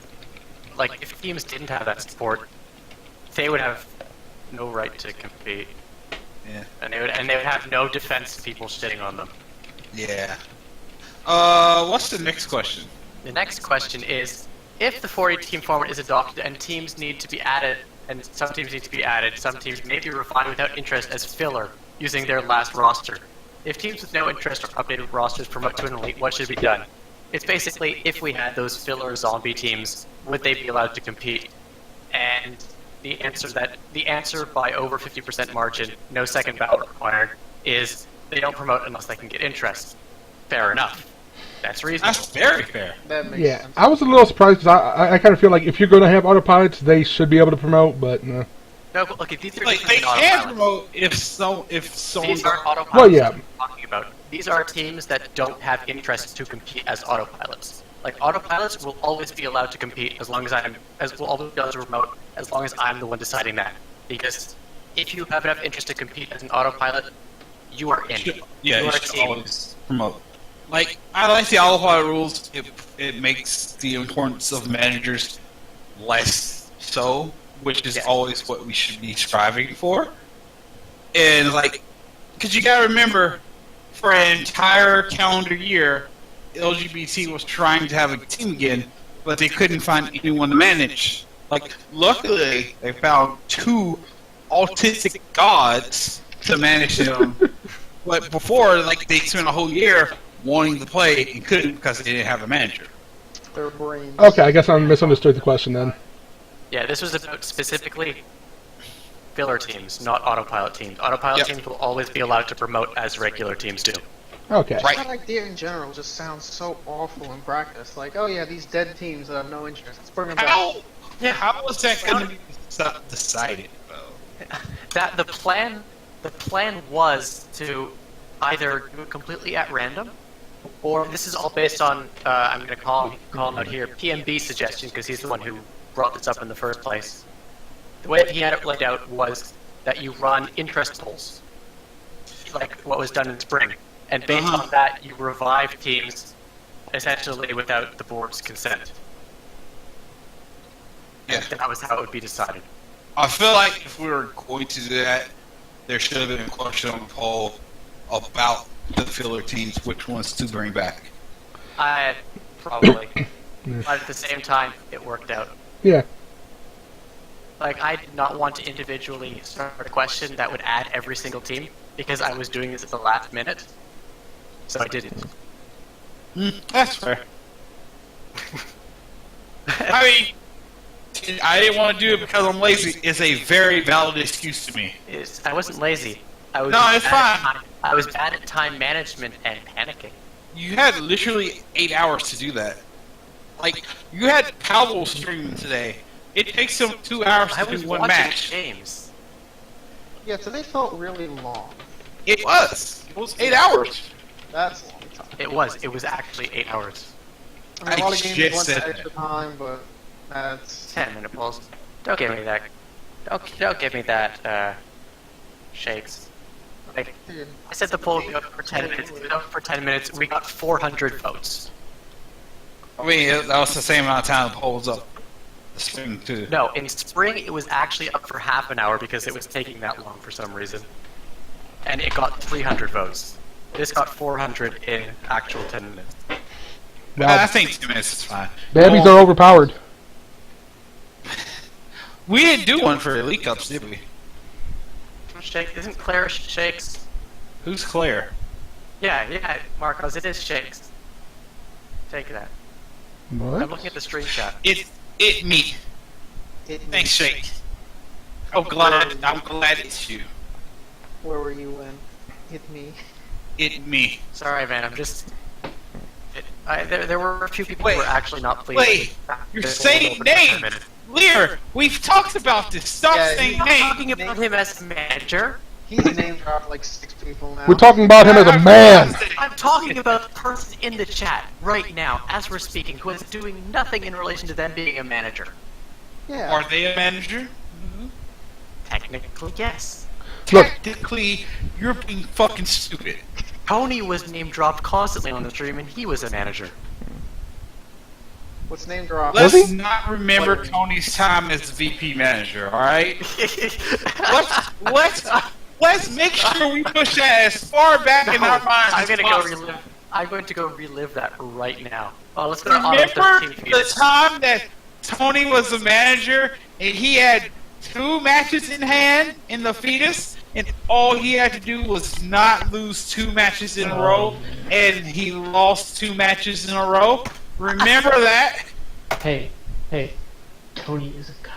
Like, if teams didn't have that support, they would have no right to compete. Yeah. And they would have no defense of people shitting on them. Yeah. What's the next question? The next question is, if the 40-team format is adopted and teams need to be added, and some teams need to be added, some teams may be refined without interest as filler, using their last roster. If teams with no interest or updated rosters promote to an elite, what should be done? It's basically, if we had those filler zombie teams, would they be allowed to compete? And the answer by over 50% margin, no second ballot required, is they don't promote unless they can get interest. Fair enough. That's reasonable. That's very fair. That makes Yeah, sense. I was a little surprised because I kind of feel like if you're going to have autopilots, they should be able to promote, but no. No, okay, these are Like different they than can autopilots. promote if someone. These are autopilots Well, yeah. that I'm talking about. These are teams that don't have interest to compete as autopilots. Like autopilots will always be allowed to compete as long as will always be able to promote as long as I'm the one deciding that. Because if you have enough interest to compete as an autopilot, you are in. Yeah, you you are a should team. always promote. Like I like the autopilot rules. It makes the importance of managers less so, which is always what we should be striving for. And like, because you gotta remember, for an entire calendar year, LGBT was trying to have a team again, but they couldn't find anyone to manage. Like, luckily, they found two autistic gods to manage them. But before, like, they spent a whole year wanting to play and couldn't because they didn't have a manager. Their brains. Okay, I guess I misunderstood the question then. Yeah, this was about specifically filler teams, not autopilot teams. Autopilot teams will always be allowed to promote as regular teams do. Okay. That idea in general just sounds so awful in practice. Like, oh yeah, these dead teams that have no interest. Let's bring them back. How was that going to be decided, though? That the plan was to either do it completely at random, or this is all based on I'm going to call him out here PMB's suggestion because he's the one who brought this up in the first place. The way that he had it laid out was that you run interest polls, like what was done in spring, and based on that you revive teams essentially without the board's consent. Yeah. And that was how it would be decided. I feel like if we were going to do that, there should have been a question on the poll about the filler teams, which ones to bring back. Probably. But at the same time, it worked out. Yeah. Like, I did not want to individually start a question that would add every single team, because I was doing this at the last minute. So I didn't. That's fair. I mean, I didn't want to do it because I'm lazy. It's a very valid excuse to me. I wasn't lazy. I was No, it's fine. I was bad at time management and panicking. You had literally 8 hours to do that. Like, you had Powell streaming today. It takes him 2 hours I to was do one watching match. games. Yeah, today felt really long. It was. It was 8 hours. That's a long time. It was. It was actually 8 hours. I mean, a lot of games just went said to extra time, but that's 10-minute pulls. Don't give me that. Don't give me that. Shakes. Like, dude. I said the poll would be up for 10 minutes. It was up for 10 minutes. We got 400 votes. I mean, that was the same amount of time the poll was up. The spring, too. No, in spring it was actually up for half an hour because it was taking that long for some reason. And it got 300 votes. This got 400 in actual 10 minutes. I think 2 minutes is fine. Babbies are overpowered. We didn't do one for Elite Cups, did we? Shake, isn't Claire Shakes? Who's Claire? Yeah, Marcos, it is Shakes. Take that. I'm What? looking at the screenshot. It me. Thanks, Shake. I'm glad it's you. Where were you when? Hit me. It me. Sorry, man, I'm just... there were a few people who were actually not pleased. Wait, you're saying names! Lear, we've talked about this. Stop Yeah, saying I'm names! talking about him as a manager. He's name dropped like 6 people now. We're talking about him as a man. I'm talking about the person in the chat right now, as we're speaking, who is doing nothing in relation to them being a manager. Yeah. Are they a manager? Technically, yes. Look. Technically, you're being fucking stupid. Tony was name dropped constantly on the stream, and he was a manager. Let's name drop. Let's not remember Tony's time as VP manager. All right. Let's make sure we push that as far back in our minds I'm as gonna go possible. relive. I'm going to go relive that right now. Oh, let's go to Autumn Remember 13 the Phoenix. time that Tony was the manager and he had 2 matches in hand in the fetus, and all he had to do was not lose 2 matches in a row, and he lost 2 matches in a row? Remember that? Hey, Tony is a cop.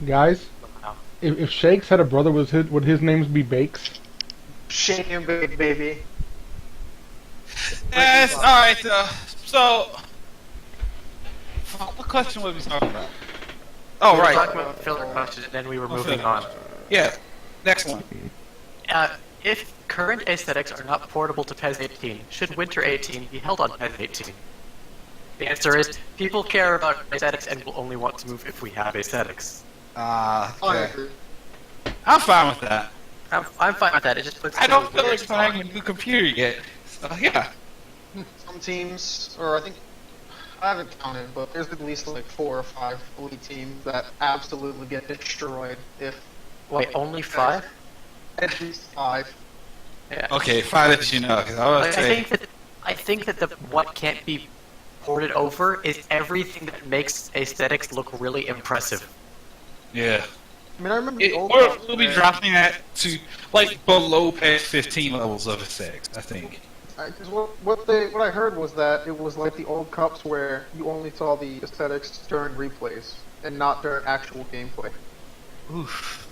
Guys, Wow. if Shakes had a brother, would his names be Bakes? Shake and bake, baby. Yes, alright, so... Fuck, what question was we talking about? Oh, We were right. talking about filler questions, and then we were moving on. Yeah, next one. If current aesthetics are not portable to PES 18, should Winter 18 be held on PES 18? The answer is, people care about aesthetics and will only want to move if we have aesthetics. I Okay. agree. I'm fine with that. I'm fine with that, it just puts I don't feel weird like buying a new computer yet. So, yeah. Some teams, or I think, I haven't counted, but there's at least like 4 or 5 elite teams that absolutely get destroyed if. Wait, only 5? At least 5. Yeah. Okay, 5 that you know, because I was Like, saying... I think that the what can't be ported over is everything that makes aesthetics look really impressive. Yeah. I mean, I remember the old We'll be dropping that to, like, below past 15 levels of aesthetics, I think. Because what I heard was that it was like the old cups where you only saw the aesthetics during replays and not during actual gameplay. Oof.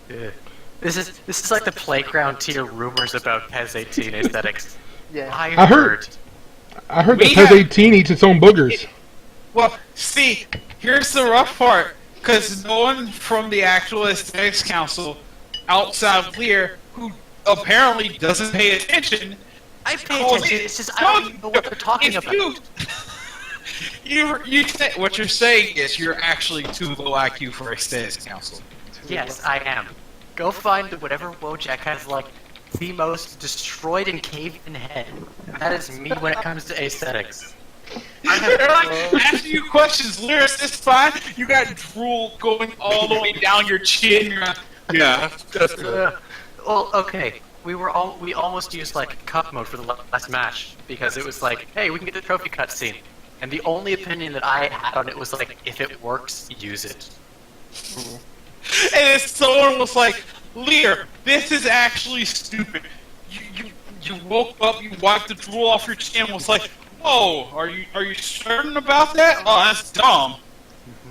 Yeah. This is like the playground tier rumors about PES 18 aesthetics. Yeah. I heard that We PES have- 18 eats its own boogers. Well, see, here's the rough part. Because no one from the actual Aesthetics Council outside of Lear, who apparently doesn't pay attention, I pay calls attention. it- It's just I don't even know what they're talking if about. What you're saying is you're actually too low IQ for Aesthetics Council. Yes, I am. Go find whatever Wojak has like the most destroyed and caved-in head. That is me when it comes to aesthetics. They're like asking you questions, Lyris, it's fine. You got drool going all the way down your chin. You're like, yeah, that's good. Well, okay. We almost used like cup mode for the last match because it was like, hey, we can get the trophy cutscene, and the only opinion that I had on it was like, if it works, use it. And then someone was like, Lear, this is actually stupid. You woke up, you wiped the drool off your chin, and was like, whoa, are you certain about that? Oh, that's dumb.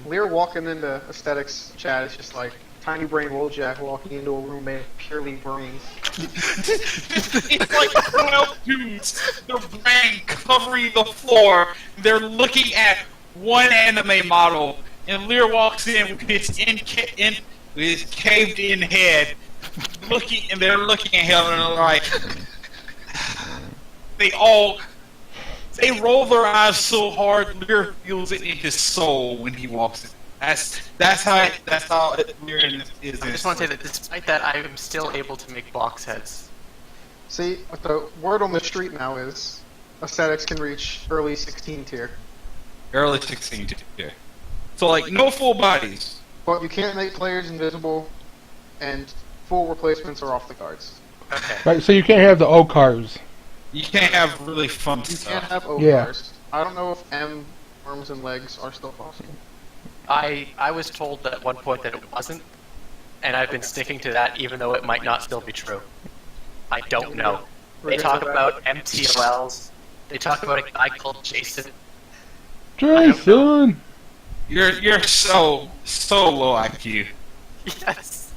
Lear walking into aesthetics chat is just like tiny brain Wojak walking into a room made of purely brains. It's like 12 dudes, their brain covering the floor. They're looking at one anime model, and Lear walks in with his caved-in head, and they're looking at him, and they're like, they roll their eyes so hard, Lear feels it in his soul when he walks in. That's how Lear is. I just want to say that despite that, I am still able to make box heads. See, what the word on the street now is aesthetics can reach early 16 tier. Early 16 tier. So like no full bodies. But you can't make players invisible, and full replacements are off the cards. Okay. Right, so you can't have the O cars. You can't have really fun You stuff. can't have O Yeah. cars. I don't know if M arms and legs are still possible. I was told at one point that it wasn't, and I've been sticking to that even though it might not still be true. I don't know. They talk about MTLLs. They talk about a guy called Jason. Jason! You're so low IQ. Yes.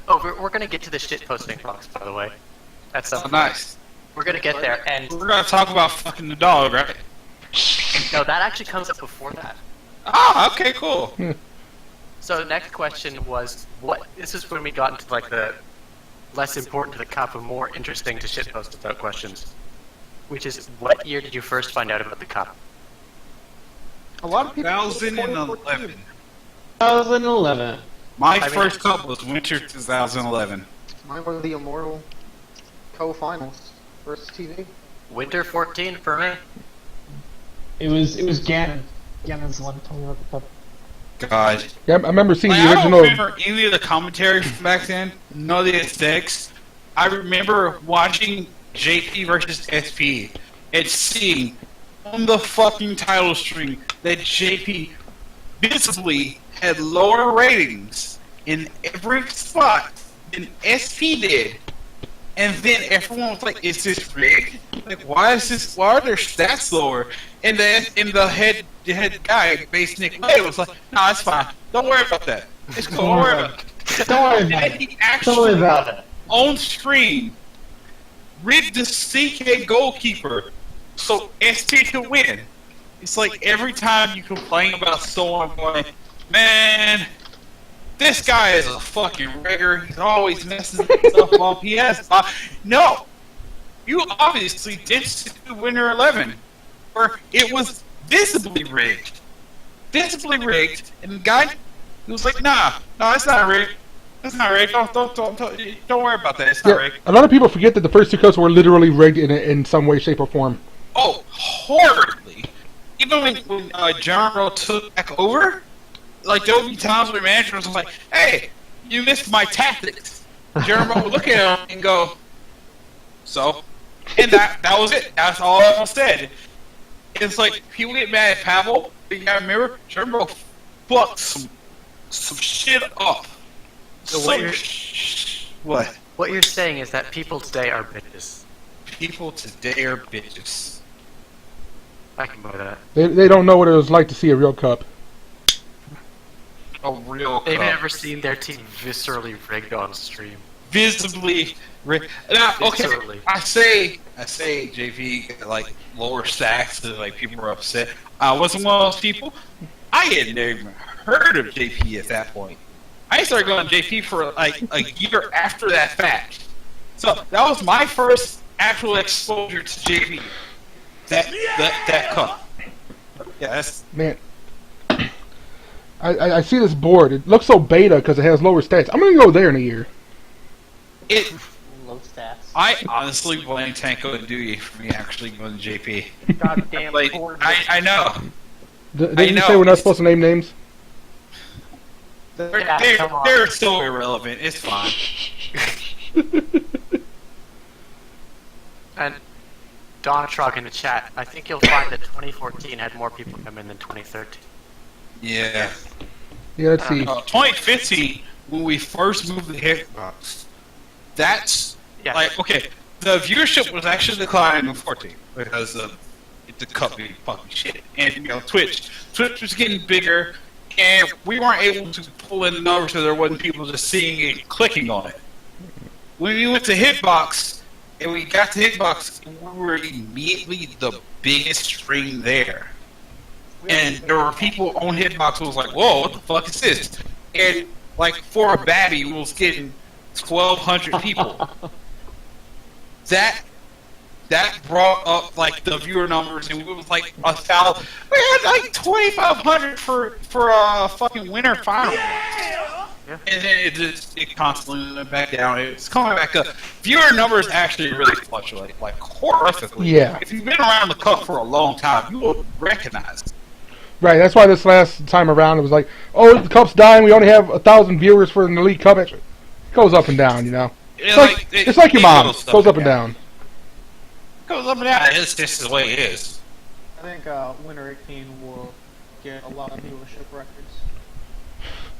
Oh, we're gonna get to the shit posting box, by the way. That's Oh, nice. We're gonna get there, and We're gonna talk about fucking the dog, right? no, that actually comes up before that. Ah, okay, cool. So the next question was what? This is when we got into like the less important to the cup and more interesting to shitpost about questions, which is what year did you first find out about the cup? A lot of people. 2011. 2011. My first cup was winter 2011. Mine was the Immortal Co-Finals versus TV. Winter 14 for me. It was Ganon. Ganon's the one who told me about the cup. God. Yeah, I remember seeing Like, the I original. don't remember any of the commentary from back then. None of the aesthetics. I remember watching JP versus SP and seeing on the fucking title string that JP visibly had lower ratings in every spot than SP did. And then everyone was like, "Is this rigged? Like, why is this? Why are their stats lower?" And then the head guy, base Nick Lay, was like, "No, it's fine. Don't worry about that. It's cool. Don't worry about it." Don't worry And about then it. he Don't actually worry about it. on screen rigged the CK goalkeeper so SP could win. It's like every time you complain about someone going, "Man, this guy is a fucking rigger. He's always messing stuff up. He has no. You obviously didn't see Winter 11, where it was visibly rigged, and the guy he was like, "No, it's not rigged. It's not rigged. Don't worry about that. It's not rigged." A lot of people forget that the first two cups were literally rigged in some way, shape, or form. Oh, horribly. Even when General took back over. Like, there would be times where managers was like, "Hey, you missed my tactics." Jeremy would look at him and go, "So?" And that was it. That's all I said. It's like, people get mad at Pavel, but you gotta remember, Jeremy fucked some shit up. So what? What you're saying is that people today are bitches. People today are bitches. I can buy that. They don't know what it was like to see a real cup. A real They've cup. never seen their team viscerally rigged on stream. Visibly rigged. Now, okay, Viscerally. I say JP like lower stacks and like people were upset. I wasn't one of those people. I had never even heard of JP at that point. I started going to JP for like a year after that fact. So that was my first actual exposure to JP. That cup. Yeah, that's Man, I see this board. It looks so beta because it has lower stats. I'm gonna go there in a year. it. Low stats. I honestly blame Tanko and Dewey for me actually going to JP. Goddamn Like, poor I know. Didn't you say we're not supposed to name names? They're so irrelevant. It's fine. And Donatrog in the chat, I think you'll find that 2014 had more people come in than 2013. Yeah. Yeah, let's see. 2015, when we first moved the hitbox, that's Yeah. like, okay, the viewership was actually declining in 14 because of the company fucking shit. And, you know, Twitch was getting bigger, and we weren't able to pull in the numbers so there wasn't people just seeing it and clicking on it. When we went to Hitbox, and we got to Hitbox, we were immediately the biggest stream there. And there were people on Hitbox who was like, "Whoa, what the fuck is this?" And like for a Babby, we was getting 1,200 people. That brought up like the viewer numbers, and we was like 1,000. We had like 2,500 for a fucking winter final. Yeah. And then it constantly went back down. It's coming back up. Viewer numbers actually really fluctuate, like horrifically. Yeah. If you've been around the cup for a long time, you will recognize it. Right, that's why this last time around it was like, oh, the cup's dying. We only have 1,000 viewers for an elite cup. It goes up and down, you know. It's like your mom. It goes up and down. It goes up and down. It's just the way it is. I think Winter 18 will get a lot of viewership records.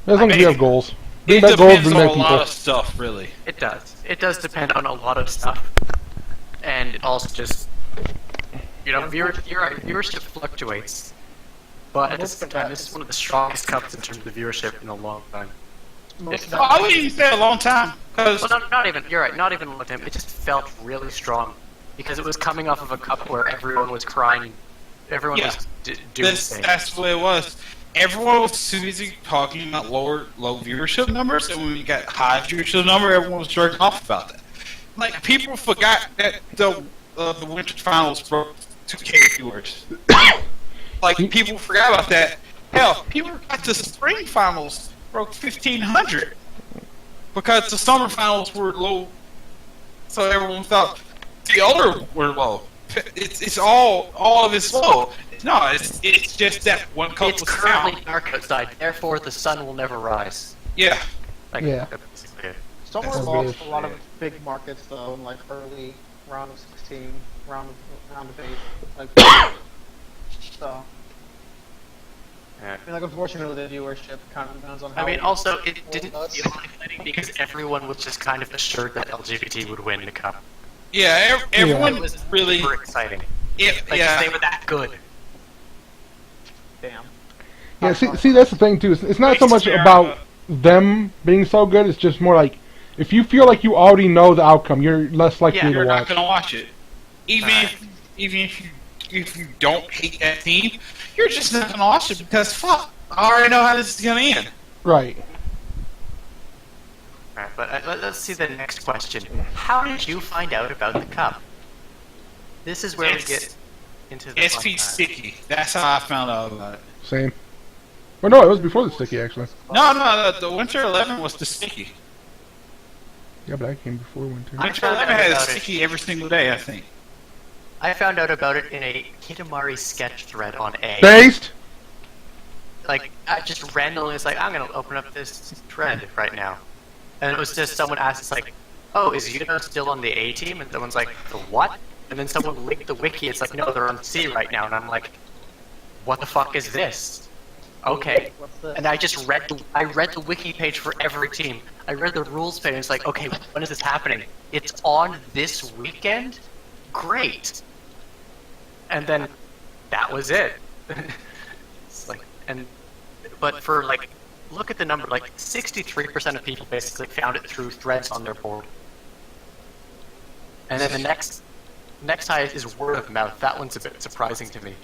As long as we have goals. Bring It back goals, depends bring on back a lot people. of stuff, really. It does. It does depend on a lot of stuff. And it also just, you know, viewership fluctuates. But at the same time, this is one of the strongest cups in terms of viewership in a long time. I wouldn't even say a long time. Cause Well, not even, you're right, not even a long time. It just felt really strong. Because it was coming off of a cup where everyone was crying. Everyone was doing things. that's what it was. Everyone was too busy talking about low viewership numbers, and when we got high viewership number, everyone was jerking off about that. Like, people forgot that the winter finals broke 2K viewers. Like, people forgot about that. Hell, people forgot the spring finals broke 1,500 because the summer finals were low, so everyone thought the other were low. it's all of his fault. No, it's just that one couple. It's currently dark outside, therefore the sun will never rise. Yeah. Like, Yeah. Somewhere That's lost weird. a lot of big markets though, in like early round of 16, round of 8, like so. Yeah. I mean, like unfortunately the viewership kind of depends on how. I mean, also it didn't does. feel exciting because everyone was just kind of assured that LGBT would win the cup. Yeah, everyone It was really super exciting. Yeah, Like yeah. they were that good. Damn. Yeah, see, that's the thing too. It's not so much about them being so good. It's just more like if you feel like you already know the outcome, you're less likely to you're not watch. gonna watch it. Even if you don't hate that team, you're just not gonna watch it because fuck, I already know how this is gonna end. Right. Alright, but let's see the next question. How did you find out about the cup? This is where we get into the fun SP time. Sticky. That's how I found out about it. Same. Well, no, it was before the sticky actually. No, the Winter 11 was the Sticky. Yeah, but that came before winter. Winter found 11 out had a about it. Sticky every single day, I think. I found out about it in a Kitamari sketch thread on A. Based. Like, I just randomly was like, I'm gonna open up this thread right now. And it was just someone asked, it's like, oh, is Yuno still on the A team? And someone's like, the what? And then someone linked the wiki, it's like, no, they're on C right now. And I'm like, what the fuck is this? Okay. And I just read the wiki page for every team. I read the rules page and it's like, okay, when is this happening? It's on this weekend? Great. And then that was it. It's like, but for like, look at the number, like 63% of people basically found it through threads on their board. And then the next highest is word of mouth. That one's a bit surprising to me.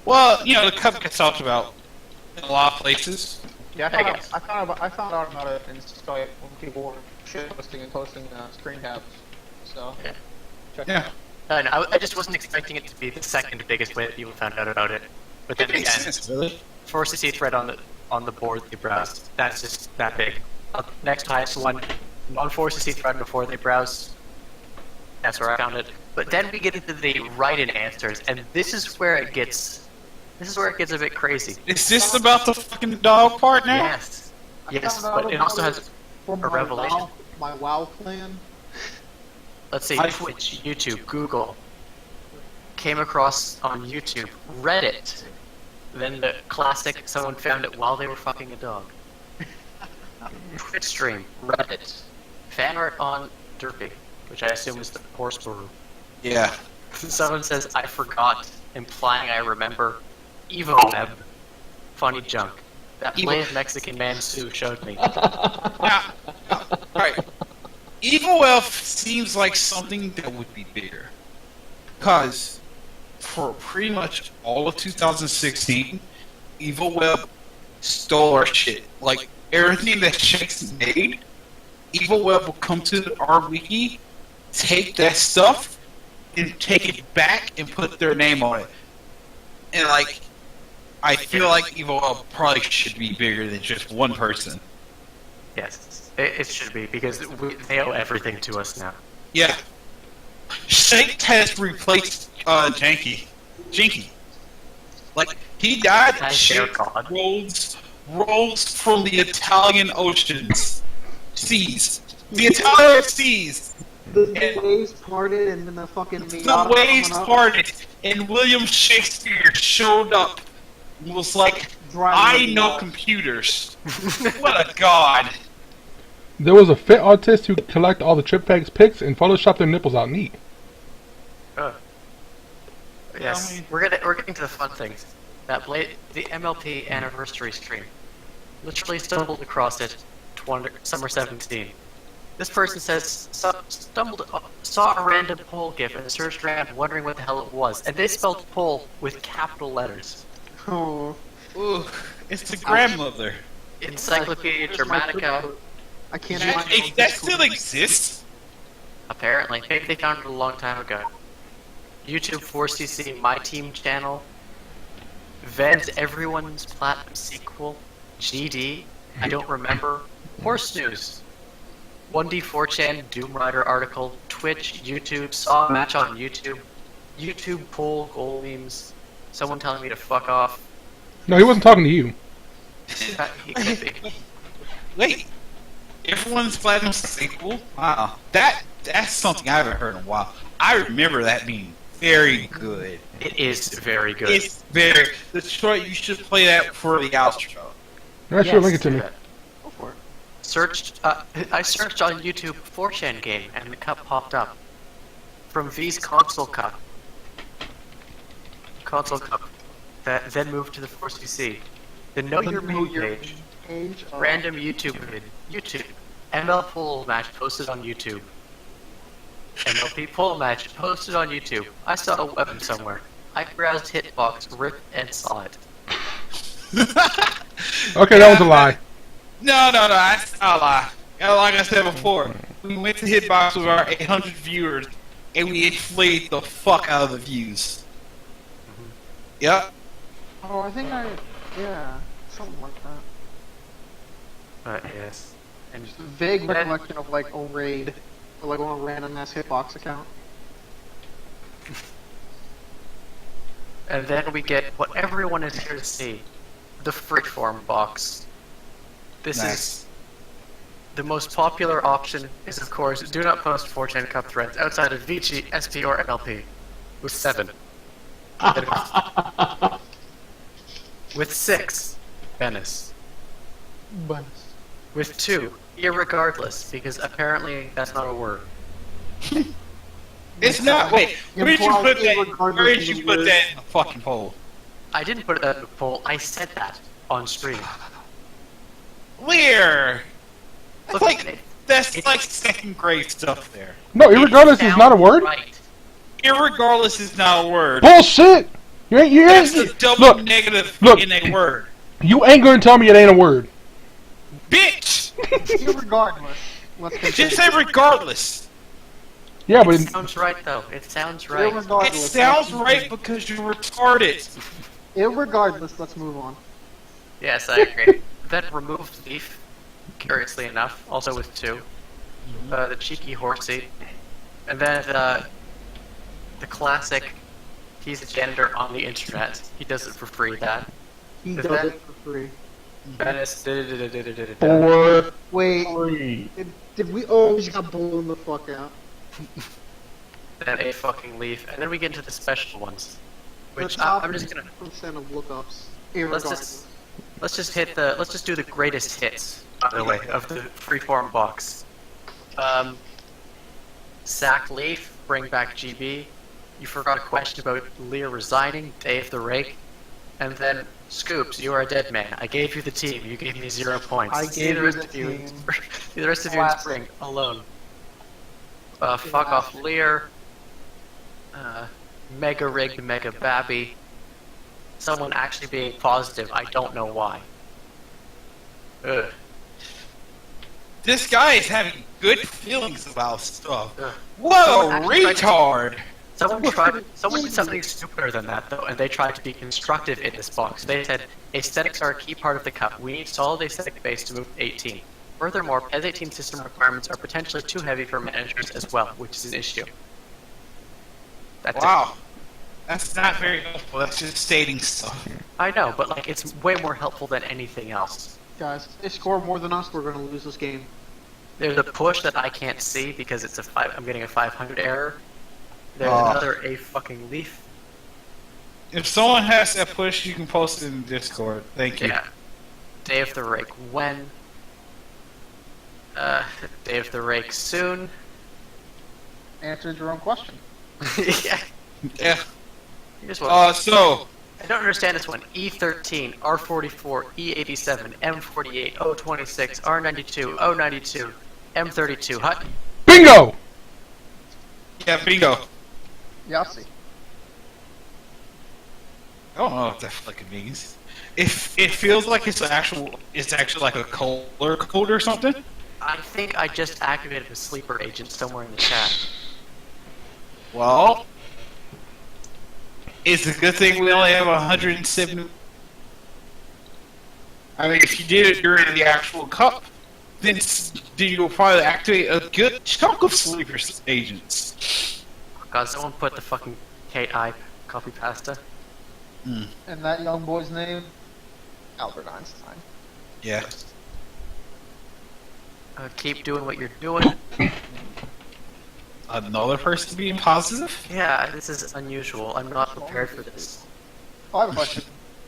Well, you know, the cup gets talked about in a lot of places. Yeah, I guess. I found out about it in Skype when people were shitposting and posting screen caps. So, Yeah. check Yeah. And I just wasn't expecting it to be the second biggest way that people found out about it. But then It makes again, sense, really. 4CC thread on the board they browsed. That's just that big. Next highest one, on 4CC thread before they browse. That's where I found it. But then we get into the write-in answers, and this is where it gets a bit crazy. Is this about the fucking dog part now? Yes. Yes, found out but it about also has from a revelation. my WoW clan. Let's see, Twitch, YouTube, Google. Came across on YouTube, Reddit. Then the classic, someone found it while they were fucking a dog. Twitch stream, Reddit. Fan art on Derpy, which I assume is the horse brew. Yeah. Someone says, I forgot, implying I remember. EvoWeb. Funny junk. That play of Mexican man Sue showed me. Now, right. Evil Elf seems like something that would be bigger. Because for pretty much all of 2016, Evil Web stole our shit. Like, everything that Shanks made, Evil Web will come to our wiki, take that stuff, and take it back and put their name on it. And, like, I feel like Evil Web probably should be bigger than just one person. Yes, it should be, because they owe everything to us now. Yeah. Shank has replaced Jinky. Like, he died, Shank rolls from the Italian oceans. Seas. The Italian seas. The waves parted and then the fucking The waves parted, and William Shakespeare showed up and was like, I know computers. What a god. There was a fit artist who collect all the trip fags pics and Photoshop their nipples out neat. Yes, I mean- we're getting to the fun things. The MLP anniversary stream. Literally stumbled across it, summer 17. This person says saw a random poll gif and searched around wondering what the hell it was, and they spelled poll with capital letters. Oh. Ooh, it's the grandmother. Encyclopedia Dramatica. I can't That still exists? Apparently, maybe they found it a long time ago. YouTube 4CC My Team channel. Veds Everyone's Platinum sequel. GD. I don't remember. Horse News. 1D4chan Doom Rider article. Twitch, YouTube, saw a match on YouTube. YouTube poll goal memes. Someone telling me to fuck off. No, he wasn't talking to you. He could be. Wait, everyone's platinum sequel? Wow, that's something I haven't heard in a while. I remember that being very good. It is very good. It's very. Detroit, you should play that for the outro. Right, sure, link it to me. Go for it. I searched on YouTube 4chan game, and the cup popped up. From V's console cup. That then moved to the 4cc. The Know Your Meme page. Random YouTube vid. YouTube. ML poll match posted on YouTube. MLP poll match posted on YouTube. I saw a weapon somewhere. I browsed Hitbox, ripped, and saw it. Okay, that was a lie. No, that's not a lie. Like I said before, we went to Hitbox with our 800 viewers, and we inflated the fuck out of the views. Yep. Oh, I think yeah, something like that. Yes. And Just a vague recollection of like a raid, or like on a random ass Hitbox account. And then we get what everyone is here to see. The Freeform box. This is the most popular option is of course do not post 4chan Cup threads outside of VG, SP, or MLP. With 7. With 6, Venice. With 2, irregardless, because apparently that's not a word. It's not. Wait, where did you put that? Where did you put that in the fucking poll? I didn't put that in the poll. I said that on stream. Where? Look, That's like second grade stuff there. No, irregardless is not a word. Right. Irregardless is not a word. Bullshit! You ain't. That's a double negative in a word. You ain't gonna tell me it ain't a word. Bitch! Irregardless. Let's continue. Just say regardless. Yeah, but It sounds right though. It sounds right. It sounds right because you're retarded. Irregardless, let's move on. Yes, I agree. Then removed leaf, curiously enough, also with 2. The cheeky horsey. And then the classic, he's a janitor on the internet. He does it for free, that. He The does Ven- it for free. Venice. Wait, did we? Oh, we just got blown the fuck out. Then a fucking leaf. And then we get into the special ones. Which The top I'm just gonna... percent of lookups. Let's just do the greatest hits, by the way, of the freeform box. Sack Leaf, bring back GB. You forgot a question about Lear resigning, Dave the Rake. And then, Scoops, you are a dead man. I gave you the team, you gave me 0 points. I See gave the you rest the of you team. See the rest of you in spring, alone. Fuck off Lear. Mega rigged Mega Babby. Someone actually being positive, I don't know why. Ugh. This guy is having good feelings about stuff. Ugh. What Someone a actually tried retard! Someone did something stupider than that though, and they tried to be constructive in this box. They said, aesthetics are a key part of the cup. We need solid aesthetic base to move to 18. Furthermore, PES 18 system requirements are potentially too heavy for managers as well, which is an issue. That's Wow. That's not very helpful, that's just stating stuff. I know, but like it's way more helpful than anything else. Guys, if they score more than us, we're gonna lose this game. There's a push that I can't see because it's I'm getting a 500 error. There's Oh. another a fucking leaf. If someone has that push, you can post it in Discord. Thank you. Yeah. Day of the Rake when? Day of the Rake soon. Answered your own question. Yeah. Yeah. Here's what. So I don't understand this one. E13, R44, E87, M48, O26, R92, O92, M32. Hut. Bingo! yeah, bingo. Yahtzee. I don't know what that fucking means. If it feels like it's actually like a color code or something. I think I just activated a sleeper agent somewhere in the chat. Well, it's a good thing we only have 107. I mean, if you did it during the actual cup, then you'll probably activate a good chunk of sleeper agents. God, someone put the fucking Kate I. Copy pasta. And that young boy's name? Albert Einstein. Yeah. Keep doing what you're doing. Another person being positive? Yeah, this is unusual. I'm not prepared for this. Oh, I have a question.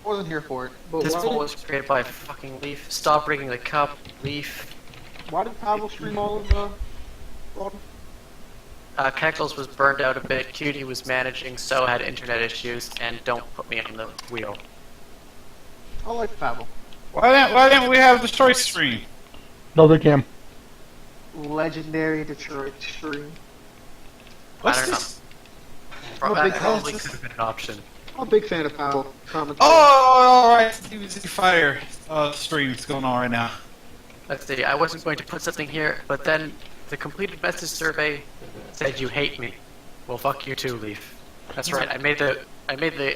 I wasn't here for it, but This why poll did, was created by a fucking Leaf. Stop bringing the cup, Leaf. why did Pavel stream all of the... Keckles was burned out a bit, Cutie was managing, so had internet issues, and don't put me on the wheel. I like Pavel. Why didn't we have the choice stream? No, they can. Legendary Detroit stream. What's I don't this? know. I'm a big That probably fan. could have been an option. I'm a big fan of Pavel. Commentary. Oh, alright. DBZ Fire stream's going on right now. Let's see, I wasn't going to put something here, but then the completed message survey said you hate me. Well, fuck you too, Leaf. That's right, I made the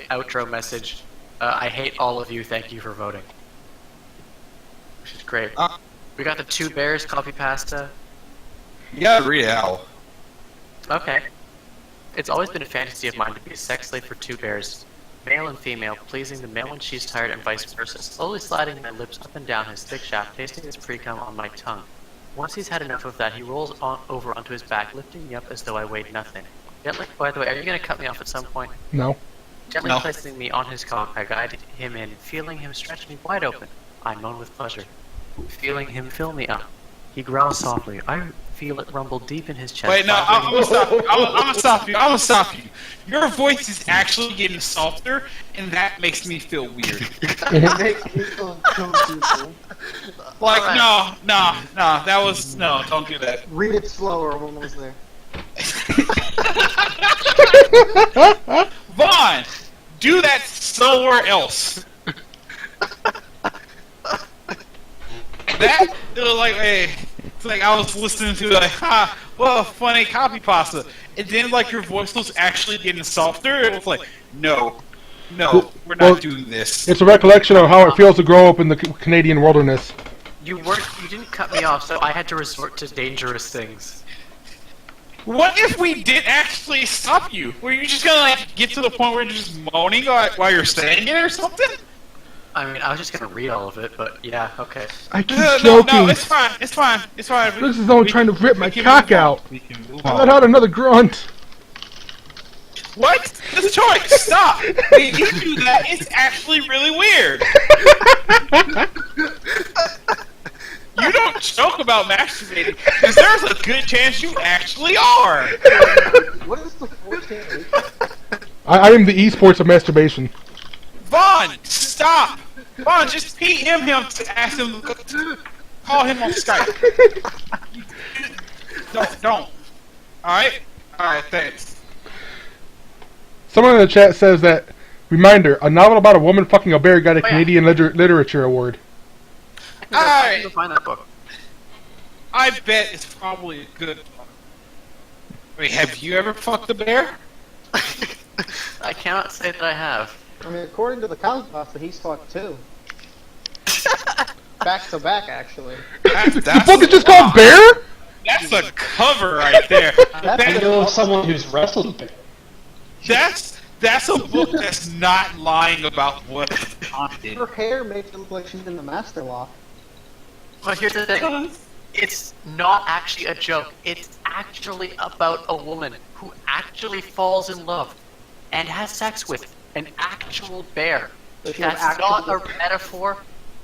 outro message. I hate all of you, thank you for voting. Which is great. We got the 2 bears, copy pasta. You gotta read it out. Okay. It's always been a fantasy of mine to be a sex slave for 2 bears. Male and female, pleasing the male when she's tired and vice versa, slowly sliding my lips up and down his thick shaft, tasting his pre-cum on my tongue. Once he's had enough of that, he rolls over onto his back, lifting me up as though I weighed nothing. Gently, by the way, are you going to cut me off at some point? No. Gently No. placing me on his cock, I guided him in, feeling him stretch me wide open. I moan with pleasure, feeling him fill me up. He growls softly. I feel it rumble deep in his chest. Wait, no, I'm vibrating- gonna stop you. I'm gonna stop you. I'm gonna stop you. Your voice is actually getting softer, and that makes me feel weird. It makes me feel uncomfortable. Like, Alright. no, that was, no, don't do that. Read it slower, I'm almost there. Vaughn, do that somewhere else. That, it was like, hey, it's like I was listening to like, ha, well, funny copy pasta. And then like your voice was actually getting softer. It was like, no, we're not Well, doing this. It's a recollection of how it feels to grow up in the Canadian wilderness. You didn't cut me off, so I had to resort to dangerous things. What if we did actually stop you? Were you just gonna like get to the point where you're just moaning while you're saying it or something? I mean, I was just gonna read all of it, but yeah, okay. I keep No, joking. it's fine. This is only trying to rip my we can cock move on. out. We can move I on. let out another grunt. What? This choice, stop! When you do that, it's actually really weird. You don't joke about masturbating, because there's a good chance you actually are. What is the 14? I am the esports of masturbation. Vaughn, stop! Vaughn, just PM him to ask him to call him on Skype. Don't. Alright, thanks. Someone in the chat says that, reminder, a novel about a woman fucking a bear got a Oh, yeah. Canadian Literature Award. I can go find that book. I bet it's probably a good one. Wait, have you ever fucked a bear? I cannot say that I have. I mean, according to the Cosmos, pasta, he's fucked too. Back to back, actually. The book is just called Bear? That's a cover right there. I know of someone who's wrestled a bear. That's a book that's not lying about what Tom did. Her hair makes it look like she's in the Master Lock. But here's the thing. It's not actually a joke. It's actually about a woman who actually falls in love and has sex with an actual bear. So she has That's not a actual- metaphor.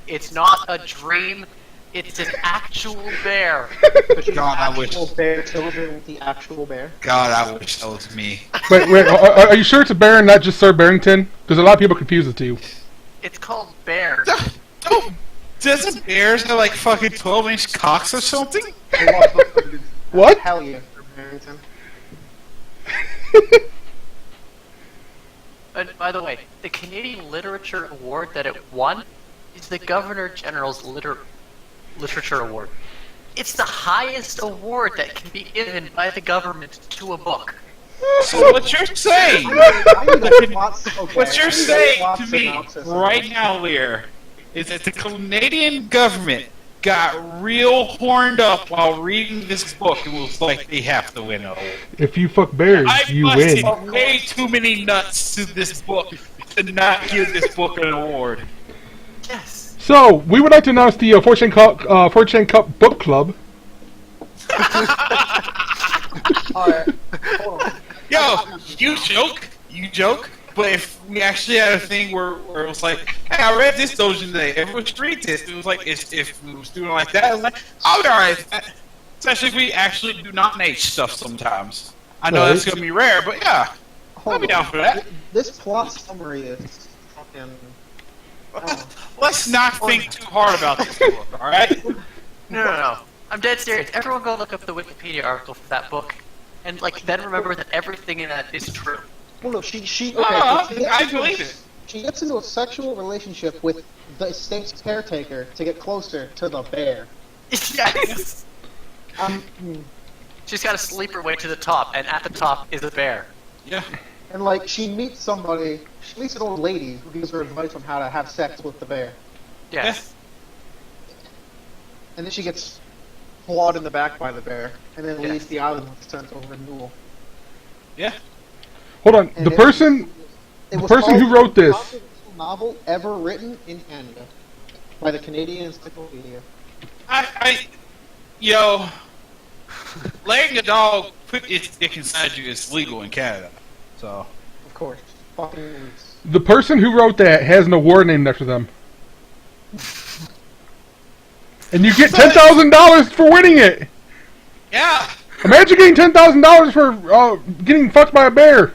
It's not a dream. It's an actual bear. But she's God, I actual wish. bear children with the actual bear. God, I wish that was me. Wait, are you sure it's a bear and not just Sir Barrington? Because a lot of people confuse the two. It's called Bear. Don't. Doesn't bears have like fucking 12-inch cocks or something? What? Hell yeah, for Barrington. And by the way, the Canadian Literature Award that it won is the Governor General's Literature Award. It's the highest award that can be given by the government to a book. So what you're saying, what you're saying to me right now, Lear, is that the Canadian government got real horned up while reading this book and was like, they have to win an award. If you fuck bears, you busted win. way too many nuts to this book to not give this book an award. Yes. So, we would like to announce the 4chan Cup Book Club. Alright, hold on. Yo, you joke, but if we actually had a thing where it was like, hey, I read this doujin today, if it was read this, it was like, if we was doing like that, I was like, I'll be alright. Especially if we actually do not nate stuff sometimes. I know that's gonna be rare, but yeah, I'll be down for that. This plot summary is fucking... Let's not think too hard about this book, alright? No. I'm dead serious. Everyone go look up the Wikipedia article for that book. And, like, then remember that everything in that is true. Well, no, she I believe it. She gets into a sexual relationship with the estate's caretaker to get closer to the bear. Yes! She's got to sleep her way to the top, and at the top is a bear. Yeah. And, like, she meets an old lady who gives her advice on how to have sex with the bear. Yes. And then she gets clawed in the back by the bear, and then leaves the island with sense of renewal. Yeah. Hold on, And the person who wrote this... The most novel ever written in Canada by the Canadian Encyclopedia. Letting a dog put its dick inside you is legal in Canada. So. Of course. Fucking loose. The person who wrote that has an award named after them. And you get $10,000 for winning it! Yeah! Imagine getting $10,000 for getting fucked by a bear!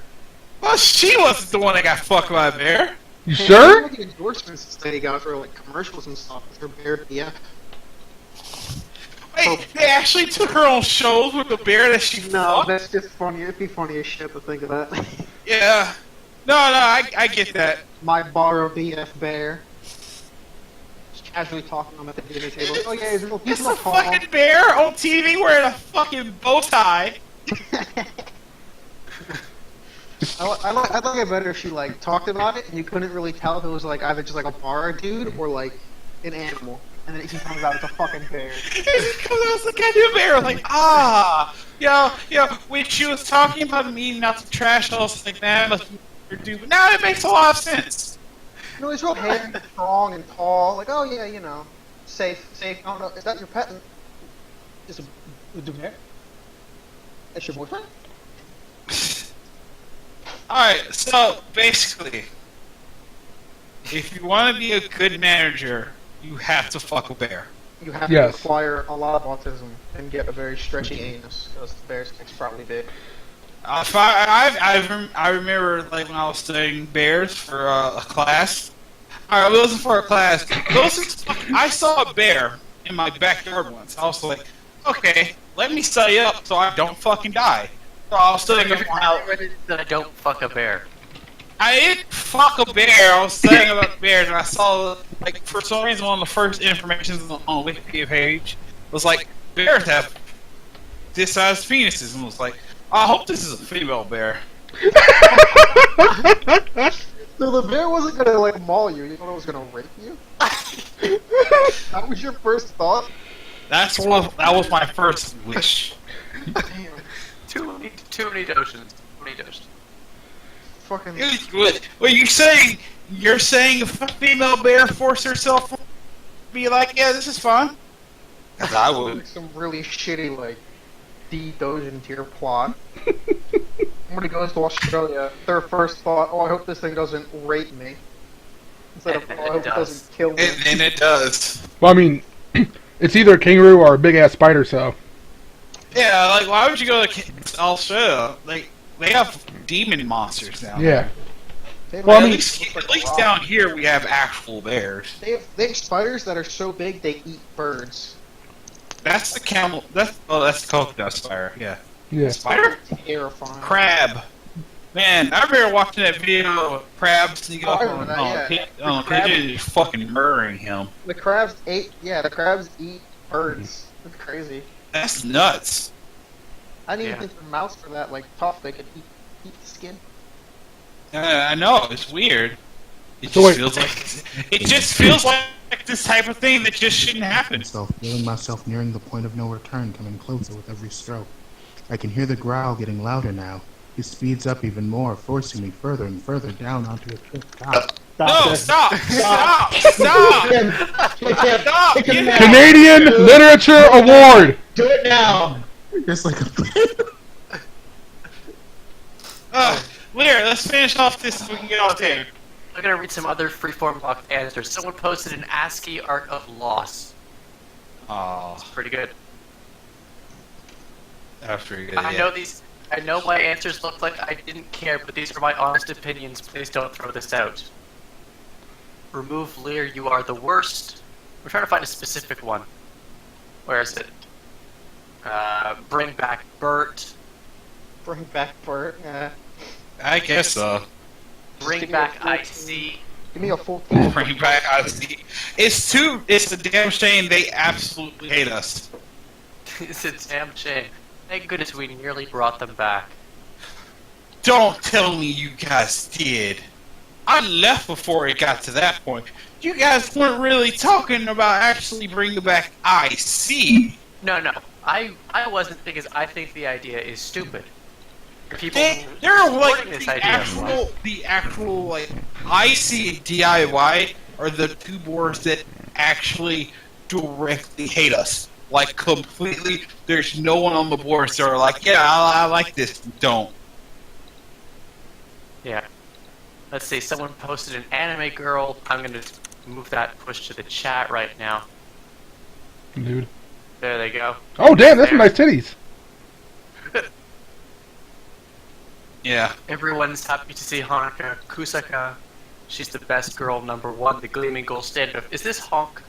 Well, she wasn't the one that got fucked by a bear. You sure? Look at the endorsements this lady got for, like, commercials and stuff with her bear, yeah. Wait, they actually took her on shows with the bear that she fucked? That's just funny. It'd be funny as shit to think of that. Yeah. No, I get that. My bar BF bear. Just casually talking to him at the dinner table. Oh yeah, he's It's a fucking bear on TV wearing a fucking bow tie. I like it better if she like talked about it and you couldn't really tell if it was like either just like a bar dude or like an animal. And then he comes out as a fucking bear. He comes out as a goddamn bear, like, when she was talking about him eating out the trash, I was like, man, must be a dude. But now it makes a lot of sense. You know, he's real hairy, strong, and tall. Like, oh yeah, you know, safe. Oh no, is that your pet? Is a bear? That's your boyfriend? Alright, so basically, if you want to be a good manager, you have to fuck a bear. You have to acquire a lot of autism and get a very stretchy anus, because the bear's dick's probably big. I remember, like, when I was studying bears for a class. Alright, it wasn't for a class. I saw a bear in my backyard once. I was like, okay, let me study up so I don't fucking die. So I was studying up that I don't fuck a bear. I didn't fuck a bear. I was studying about bears, and I saw, like, for some reason, one of the first information on the Wikipedia page was like, bears have this size penises, and I was like, I hope this is a female bear. So the bear wasn't gonna like maul you. You thought it was gonna rape you? That was your first thought? That was my first wish. Damn. Too many dotions. Fucking. It was good. What you're saying if a female bear forced herself to be like, yeah, this is fun? Because I would. Some really shitty, like, D-Dojin tier plot. Somebody goes to Australia, their first thought, oh, I hope this thing doesn't rape me. Instead of, oh, I hope it doesn't kill me. And it does. Well, I mean, it's either a kangaroo or a big-ass spider, so... Yeah, like, why would you go to Australia? Like, they have demon monsters down there. Well, I mean, at least down here we have actual bears. They have spiders that are so big they eat birds. That's the camel. That's the coconut spider. Yeah. Yeah. Spider? Terrifying. Crab. Man, I remember watching that video of crabs sneak up on pigeon just fucking murdering him. The crabs eat birds. That's crazy. That's nuts. I didn't even think the mouse were that like tough. They could eat the skin. I know, it's weird. It just feels like Like this type of thing that just shouldn't happen. Feeling myself nearing the point of no return, coming closer with every stroke. I can hear the growl getting louder now. He speeds up even more, forcing me further and further down onto a cliff top. No, stop! Stop! Stop! Stop! Canadian Literature Award! Do it now! Just like a... Lear, let's finish off this so we can get off tape. I'm gonna read some other freeform block answers. Someone posted an ASCII art of loss. Oh, It's pretty good. that's pretty good. I know these. I know my answers look like I didn't care, but these are my honest opinions. Please don't throw this out. Remove Lear, you are the worst. We're trying to find a specific one. Where is it? Bring back Bert. Bring back Bert. I guess so. Bring back IC. Give me a full team. Bring back IC. It's a damn shame they absolutely hate us. It's a damn shame. Thank goodness we nearly brought them back. Don't tell me you guys did. I left before it got to that point. You guys weren't really talking about actually bringing back IC. No. I wasn't, because I think the idea is stupid. People They're like supporting this the actual like IC and DIY are the two boards that actually directly hate us. Like completely, there's no one on the boards that are like, yeah, I like this. Don't. Yeah. Let's see, someone posted an anime girl. I'm gonna move that push to the chat right now. Dude. There they go. Oh, damn, that's some nice titties. Yeah. Everyone's happy to see Hanukkah Kusaka. She's the best girl, #1, the gleaming gold standard. Is this Honk?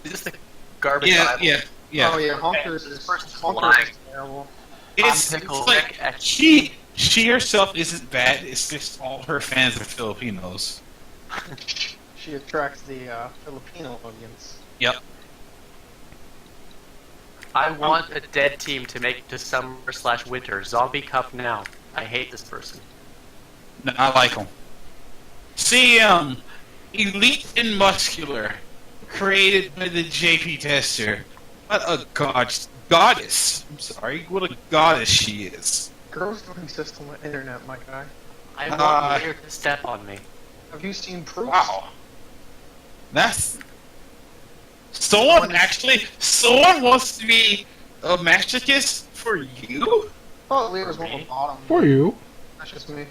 Is this the garbage Bible? Yeah. Oh yeah, Honkers is terrible. It's like she herself isn't bad. It's just all her fans are Filipinos. She attracts the Filipino audience. Yep. I want a dead team to make it to summer/winter. Zombie Cup now. I hate this person. No, I like them. See, Elite and Muscular, created by the JP Tester. What a goddess. I'm sorry, what a goddess she is. Girls don't exist on the internet, my guy. I want Lear to step on me. Have you seen proof? Wow. That's... Someone wants to be a masochist for you? I thought Lear was one of the bottom. For you? That's just me.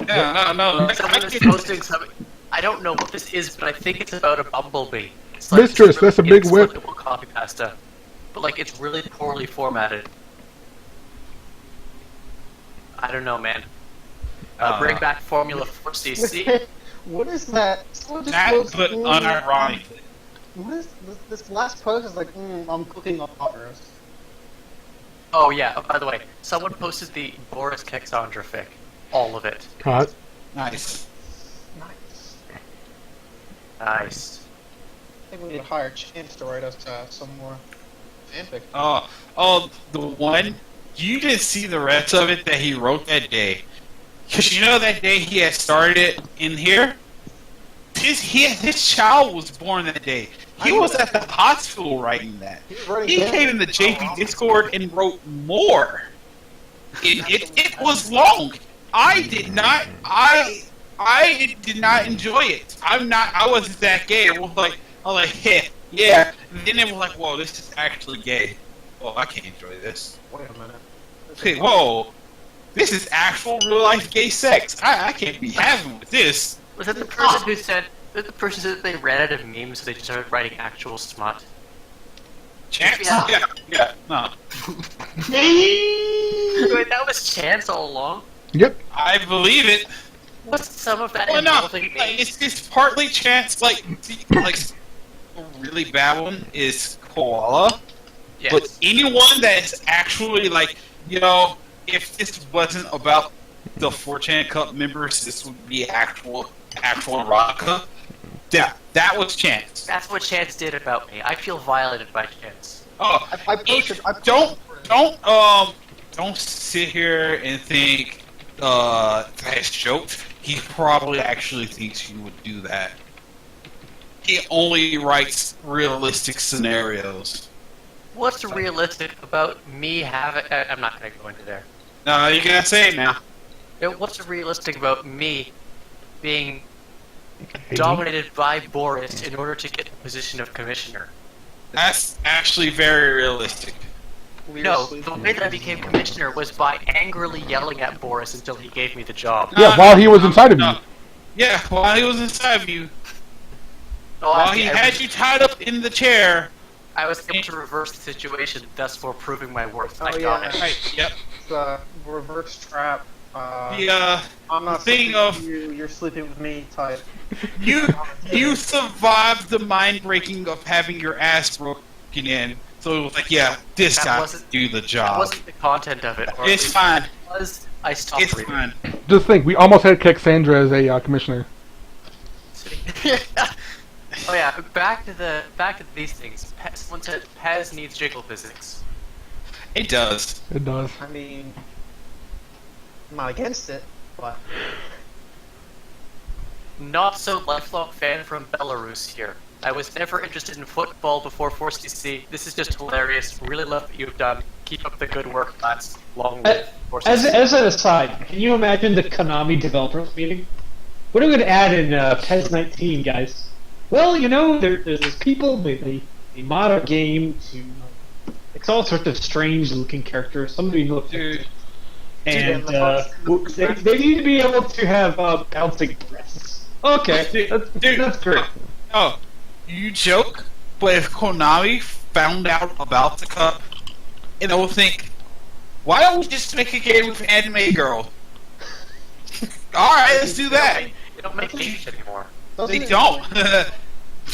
Yeah, no. Someone is posting something. I don't know what this is, but I think it's about a bumblebee. It's Mistress, that's a big whip. Copy pasta, but like it's really poorly formatted. I don't know, man. Bring back Formula 4 CC. What is that? Someone just That, posted, but unironically. What is this last post is like, I'm cooking a pot roast. Oh yeah, by the way, someone posted the Boris Kexandra fic. All of it. Hot. Nice. Nice. I think we need to hire Chance to write us some more fanfic. Oh, the one? You didn't see the rest of it that he wrote that day. Because you know that day he had started it in here? His child was born that day. He was at the hospital writing that. He came in the JP Discord and wrote more. It was long. I did not enjoy it. I wasn't that gay. I was like, yeah. And then it was like, whoa, this is actually gay. Well, I can't enjoy this. Wait a minute. Okay, whoa. This is actual real life gay sex. I can't be having with this. Was that the person who said? Was that the person that they ran out of memes, so they just started writing actual smut? Chance? Yeah. Yeah. No. Wait, that was Chance all along? Yep. I believe it. What's some of that Well, no, involving me? it's partly Chance. Like a really bad one is Koala. Yes. But anyone that's actually like, if this wasn't about the 4chan Cup members, this would be actual erotica. Yeah, that was Chance. That's what Chance did about me. I feel violated by Chance. Oh, I posted. Don't sit here and think that's jokes. He probably actually thinks you would do that. he only writes realistic scenarios. What's realistic about me having? I'm not going to go into there. No, you gotta say it now. What's realistic about me being dominated by Boris in order to get the position of commissioner? That's actually very realistic. No, the way that I became commissioner was by angrily yelling at Boris until he gave me the job. Yeah, while he was inside of you. Yeah, while he was inside of you. While he had you tied up in the chair. I was able to reverse the situation, thus for proving my worth. Oh, I yeah. got it. Right, yep. It's a reverse trap. I'm not thing sleeping of with you, you're sleeping with me type. You survived the mind breaking of having your ass broken in. So it was like, yeah, this That guy wasn't- can do the That job. wasn't the content of it. Or It's at least fine. it was, I stopped It's reading. fine. Just think, we almost had Cassandra as a commissioner. Oh yeah, back to these things. Someone said Pez needs jiggle physics. It does. It does. I mean, I'm not against it, but Not so lifelong fan from Belarus here. I was never interested in football before Force DC. This is just hilarious. Really love what you've done. Keep up the good work, lads. Long live Force As DC. an aside, can you imagine the Konami developers meeting? What are we going to add in PES 19, guys? Well, you know, there's these people, they mod a game to it's all sorts of strange-looking characters. Some of you look and they need to be able to have bouncing breasts. Okay, that's great. Oh, you joke, but if Konami found out about the cup, and they'll think, why don't we just make a game with Anime Girl? Alright, let's do that. They don't make games anymore. They don't.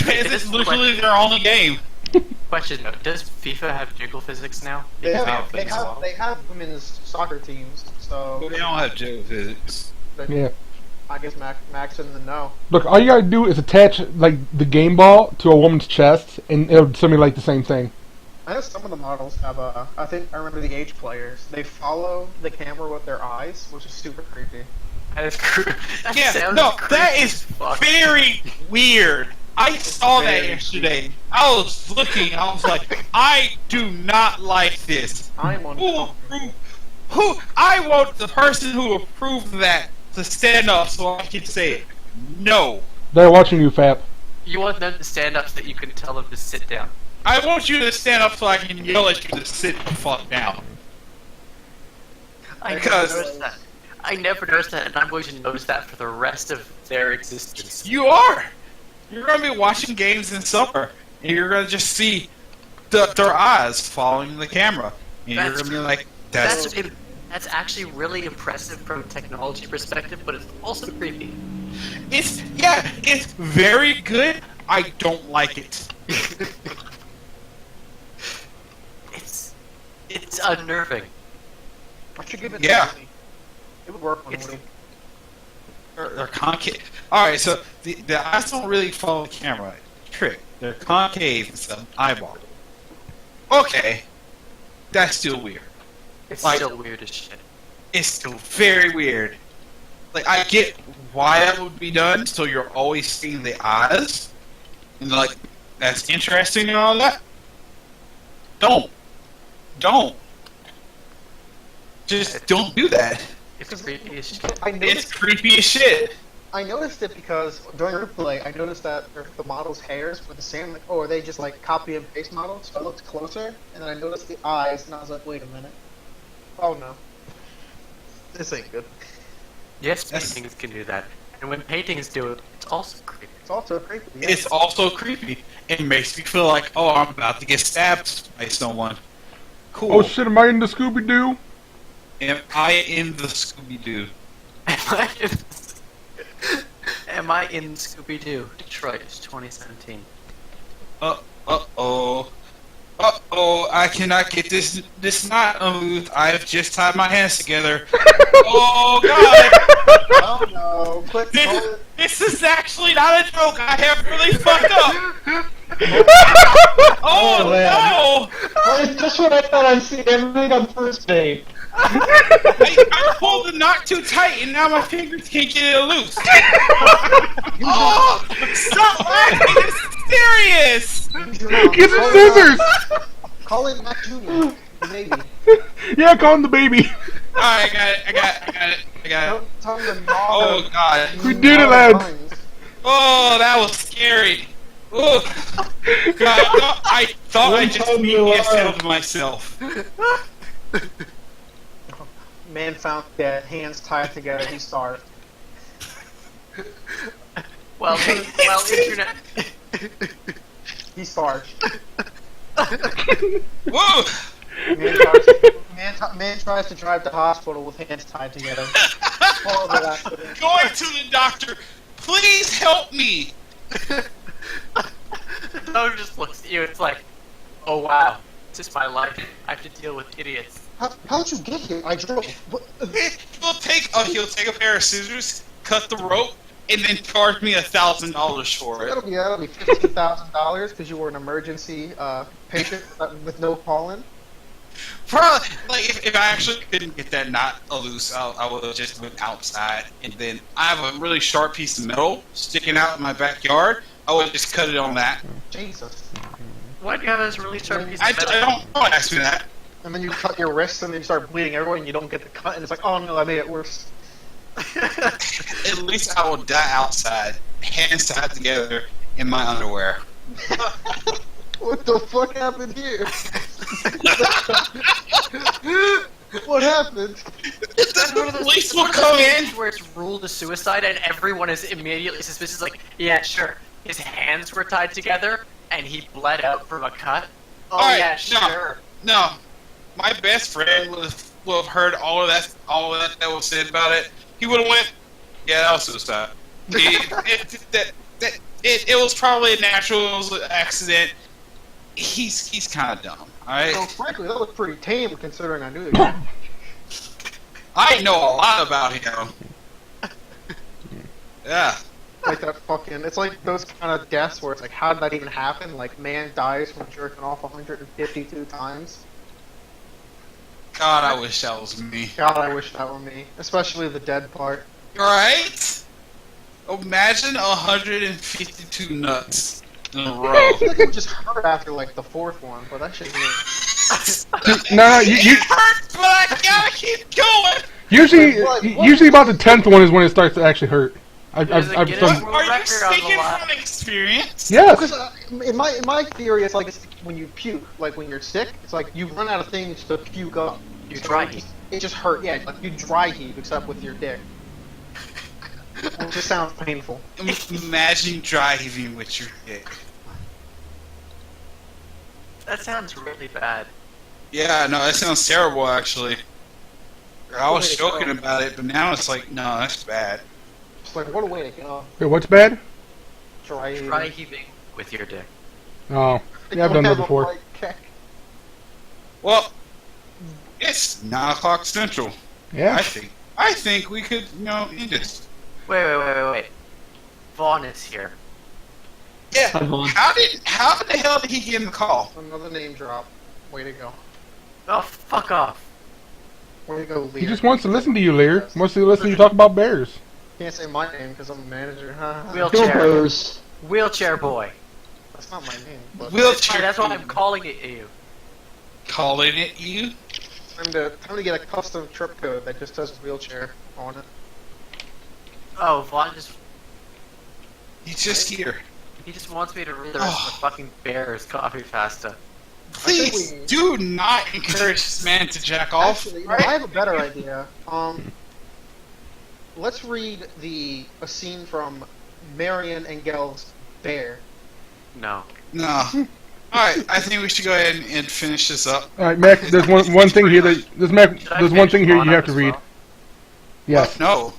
This is literally their only game. Question though, does FIFA have jiggle physics now? they Because have, they have they have women's soccer teams, so But they don't have geophysics. Yeah. I guess Max in the know. Look, all you gotta do is attach like the game ball to a woman's chest, and it'll simulate the same thing. I know some of the models have I think I remember the Age players. They follow the camera with their eyes, which is super creepy. That is creepy. Yeah, no, that is very weird. I saw that yesterday. I was looking. I was like, I do not like this. I'm on. Who? I want the person who approved that to stand up so I can say it. No. They're watching you, Fap. You want them to stand up so that you can tell them to sit down. I want you to stand up so I can yell at you to sit the fuck down. I Because- never noticed that. I never noticed that, and I'm going to notice that for the rest of their existence. You are. You're gonna be watching games in summer, and you're gonna just see their eyes following the camera, and you're gonna be like, "That's That's actually really impressive from a technology perspective, but it's also creepy. it's very good. I don't like it. It's unnerving. I should give it. Yeah. It would work on me. They're concave. All right, so the eyes don't really follow the camera. Trick. They're concave instead of eyeball. Okay, that's still weird. It's Like- still weird as shit. It's still very weird. Like, I get why that would be done, so you're always seeing the eyes, and like that's interesting and all that. Don't just don't do that. It's creepy as shit. It's creepy as shit. I noticed it because during replay, I noticed that the models' hairs were the same. Like, oh, are they just like copy and paste models? So I looked closer, and then I noticed the eyes, and I was like, wait a minute. Oh no, this ain't good. Yes, paintings can do that. And when paintings do it, it's also creepy. It's also creepy. Yeah. It's also creepy. It makes me feel like, oh, I'm about to get stabbed by someone. Cool. Oh shit, am I in the Scooby Doo? Am I in the Scooby Doo? Am I in Scooby-Doo? Detroit, 2017. Uh-oh. Uh-oh, I cannot get this knot unloosed. I've just tied my hands together. Oh, God! Oh no, click This is actually not a joke. I have really fucked up. Oh, no! Well, it's just what I thought I'd see everything on first day. I pulled the knot too tight, and now my fingers can't get it loose. Oh, stop laughing! It's Get some scissors! Call in Mac Jr. The baby. Yeah, call him the baby. Alright, I got it. Tell him to Oh god. We did it, lads. Oh, that was scary. Oh, God, I thought I just BDSM'd myself. Man found dead, hands tied together, he starved. Well, internet. He starved. Whoa! Man tries to drive to hospital with hands tied together. Horrible accident. Going to the doctor. Please help me. The doctor just looks at you. It's like, oh wow, it's just my life. I have to deal with idiots. How'd you get here? I drove. He'll take a pair of scissors, cut the rope, and then charge me $1,000 for it. That'll be $15,000 because you were an emergency patient with no pollen. Probably, like, if I actually couldn't get that knot loose, I would have just went outside, and then I have a really sharp piece of metal sticking out in my backyard. I would just cut it on that. Jesus. Why do you have this really sharp piece of metal? Don't ask me that. And then you cut your wrist and then you start bleeding everywhere and you don't get the cut and it's like, oh no, I made it worse. At least I will die outside, hands tied together in my underwear. What the fuck happened here? What happened? The police will come in. Where it's ruled a suicide and everyone is immediately suspicious. Like, yeah, sure. His hands were tied together and he bled out from a cut. Oh right, yeah, sure. No, my best friend would have heard all of that was said about it. He would have went, yeah, that was suicide. It was probably a natural accident. He's kind of dumb, alright? So frankly, that was pretty tame considering I knew the guy. I know a lot about him. Yeah. Like that fucking, it's like those kind of deaths where it's like, how did that even happen? Like, man dies from jerking off 152 times. God, I wish that was me. God, I wish that were me. Especially the dead part. Right? Imagine 152 nuts in a row. I feel like it would just hurt after like the fourth one, but that shit No, it hurts, but I gotta keep going. Usually about the 10th one is when it starts to actually hurt. I've done. Are you speaking from experience? Yes. Because in my theory, it's like when you puke, like when you're sick, it's like you run out of things to puke up. You dry heave. It just hurt. Yeah, like you dry heave, except with your dick. It just sounds painful. Imagine dry heaving with your dick. That sounds really bad. Yeah, no, that sounds terrible, actually. I was joking about it, but now it's like, no, that's bad. It's like, what a way to go. Wait, what's bad? Dry heaving with your dick. Oh, yeah, I've done that before. Well, it's 9 o'clock Central. Yeah. I think we could, end this. Wait. Vaughn is here. Yeah. How the hell did he get in the call? Another name drop. Way to go. Oh, fuck off. Way to go, Lear. He just wants to listen to you, Lear. Wants to listen to you talk about bears. Can't say my name because I'm a manager. Wheelchair boy. That's not my name. But Wheelchair. That's why I'm calling it you. Calling it you? Time to get a custom trip code that just says wheelchair on it. Oh, Vaughn just... He's just here. He just wants me to read the rest of the fucking Bears coffee pasta. Please do not encourage this man to jack off. Actually, I have a better idea. Let's read a scene from Marion and Gel's Bear. No. Alright, I think we should go ahead and finish this up. Alright, Mac, there's one thing here that... There's one thing here you have to read. Yes. No.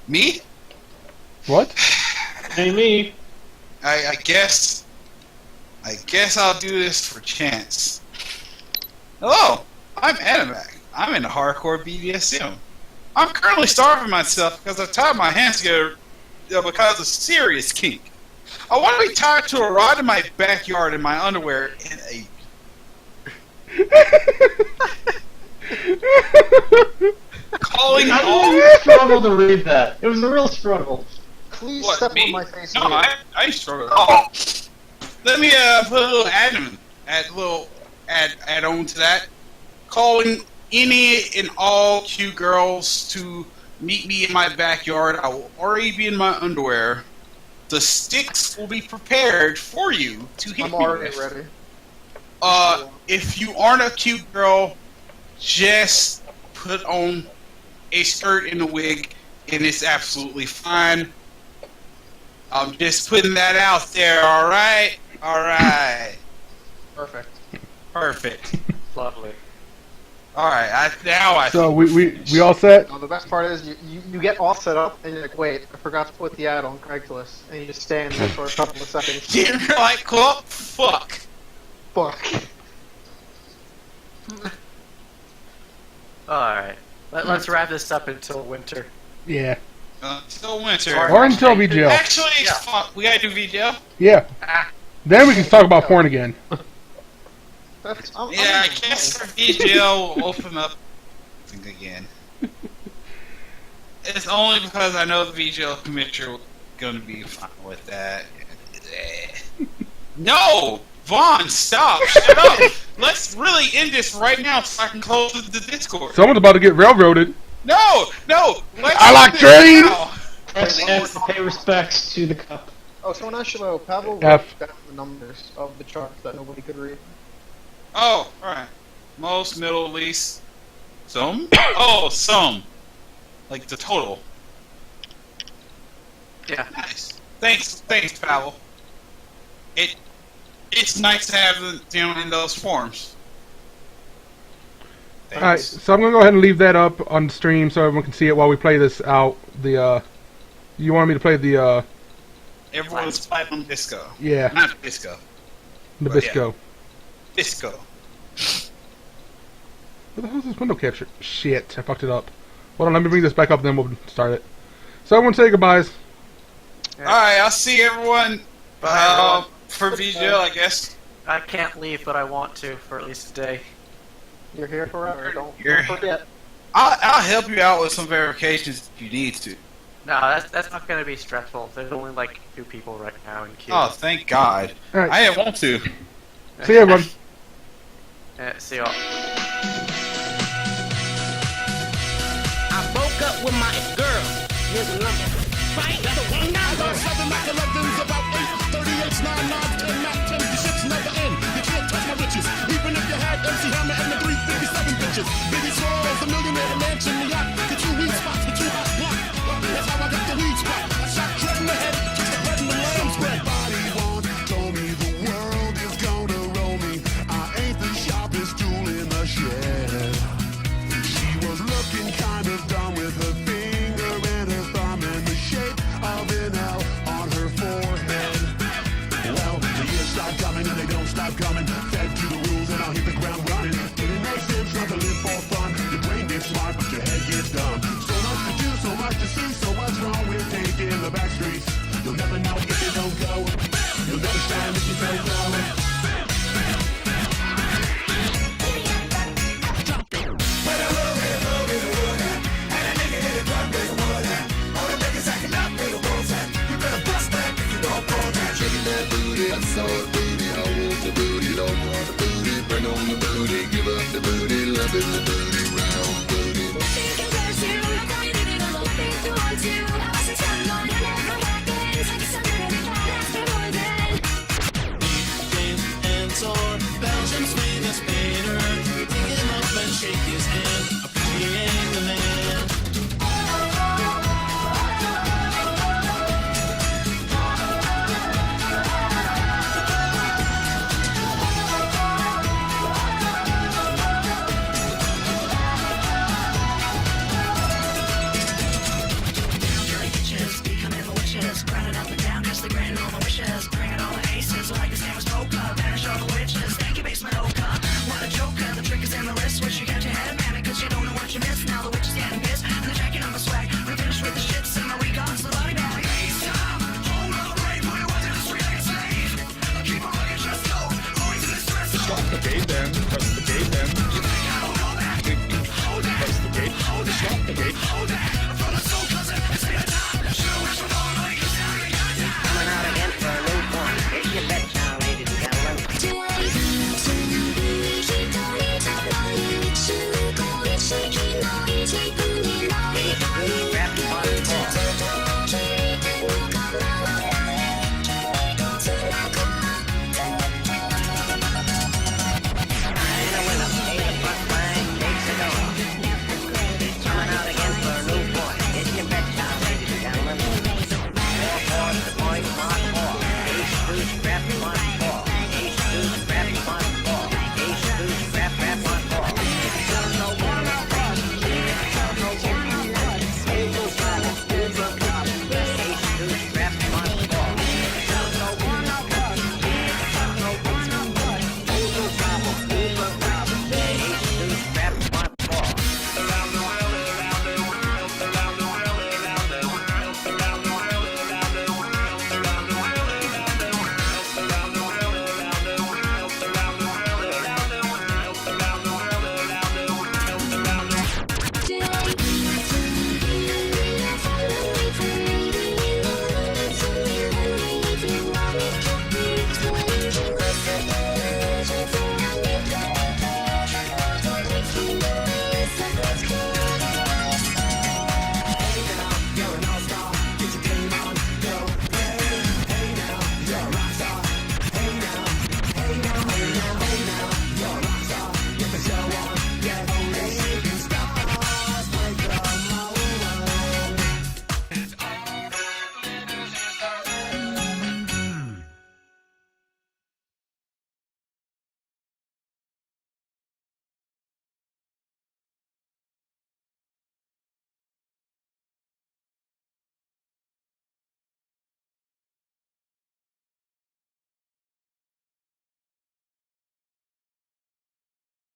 Me? What? Hey, me. I guess I'll do this for chance. Hello, I'm Animac. I'm into hardcore BDSM. I'm currently starving myself because I've tied my hands together because of serious kink. I want to be tied to a rod in my backyard in my underwear in a... Calling all... I struggled to read that. It was a real struggle. Please What, step me? on my face. No, I struggle at all. let me put a little add on to that. Calling any and all cute girls to meet me in my backyard. I will already be in my underwear. The sticks will be prepared for you to hit I'm me already with. ready. If you aren't a cute girl, just put on a skirt and a wig, and it's absolutely fine. I'm just putting that out there, alright? Alright. Perfect. Lovely. Alright, now I So think we all set? No, the best part is you get all set up and you're like, wait, I forgot to put the ad on Craigslist, and you just stand there for a couple of seconds. You're like, oh, fuck. Alright. Let's wrap this up until winter. Yeah. Until winter. Or until VGL. Actually, fuck, we gotta do VGL? Yeah. Then we can talk about porn again. I guess for VGL will open up again. It's only because I know the VGL commissioner is gonna be fine with that. No! Vaughn, stop! Shut up! Let's really end this right now so I can close the Discord. Someone's about to get railroaded. No! I like trains! F to pay respects to the cup. Oh, someone else should know. Pavel F. wrote down the numbers of the charts that nobody could read. Oh, alright. Most, middle, least. Some? Oh, some. Like the total. Yeah. Nice. Thanks, Pavel. It's nice to have them in those forms. Thanks. Alright, so I'm gonna go ahead and leave that up on the stream so everyone can see it while we play this out. You want me to play the Everyone's Platinum Disco. Yeah. Not Disco. Nabisco. Yeah. Disco. Where the hell is this window capture? Shit, I fucked it up. Hold on, let me bring this back up, then we'll start it. So everyone say goodbyes. Alright, I'll see everyone for VGL, I guess. I can't leave, but I want to for at least a day. You're here forever. Don't forget. I'll help you out with some verifications if you need to. No, that's not going to be stressful. There's only like 2 people right now in queue. Oh, thank God. Alright. I didn't want to. See you, everyone. See y'all. I broke up with my girl. Here's the number. Right? That's the one number. I got 7 recollections about 8, 38, 9, 9, 10, 9, 10. The shit's never end. You can't touch my riches. Even if you had MC Hammer and the 357 bitches. Biggie Smalls, the millionaire, the mansion, the yacht. The 2 weed spots, the 2 hot blocks. That's how I got the weed spot. I shot Dread in the head, kicked the bread in the lamb spread. Somebody once told me the world is gonna roll me. I ain't the sharpest tool in the shed. She was looking kind of dumb with her finger and her thumb in the shape of an L on her forehead. Well, the years start coming and they don't stop coming. Fed to the rules and I'll hit the ground running. Didn't make sense not to live for fun. Your brain gets smart but your head gets dumb. So much to do, so much to see, so what's wrong with taking the back streets? You'll never know if you don't go. You'll never shine if you don't go. So booty, I want the booty, don't want the booty, bring on the booty, give up the booty, love is the booty, round booty. Belgium, Spain, and Spainer, pick him up and shake his hand, appreciate the man. Okay then,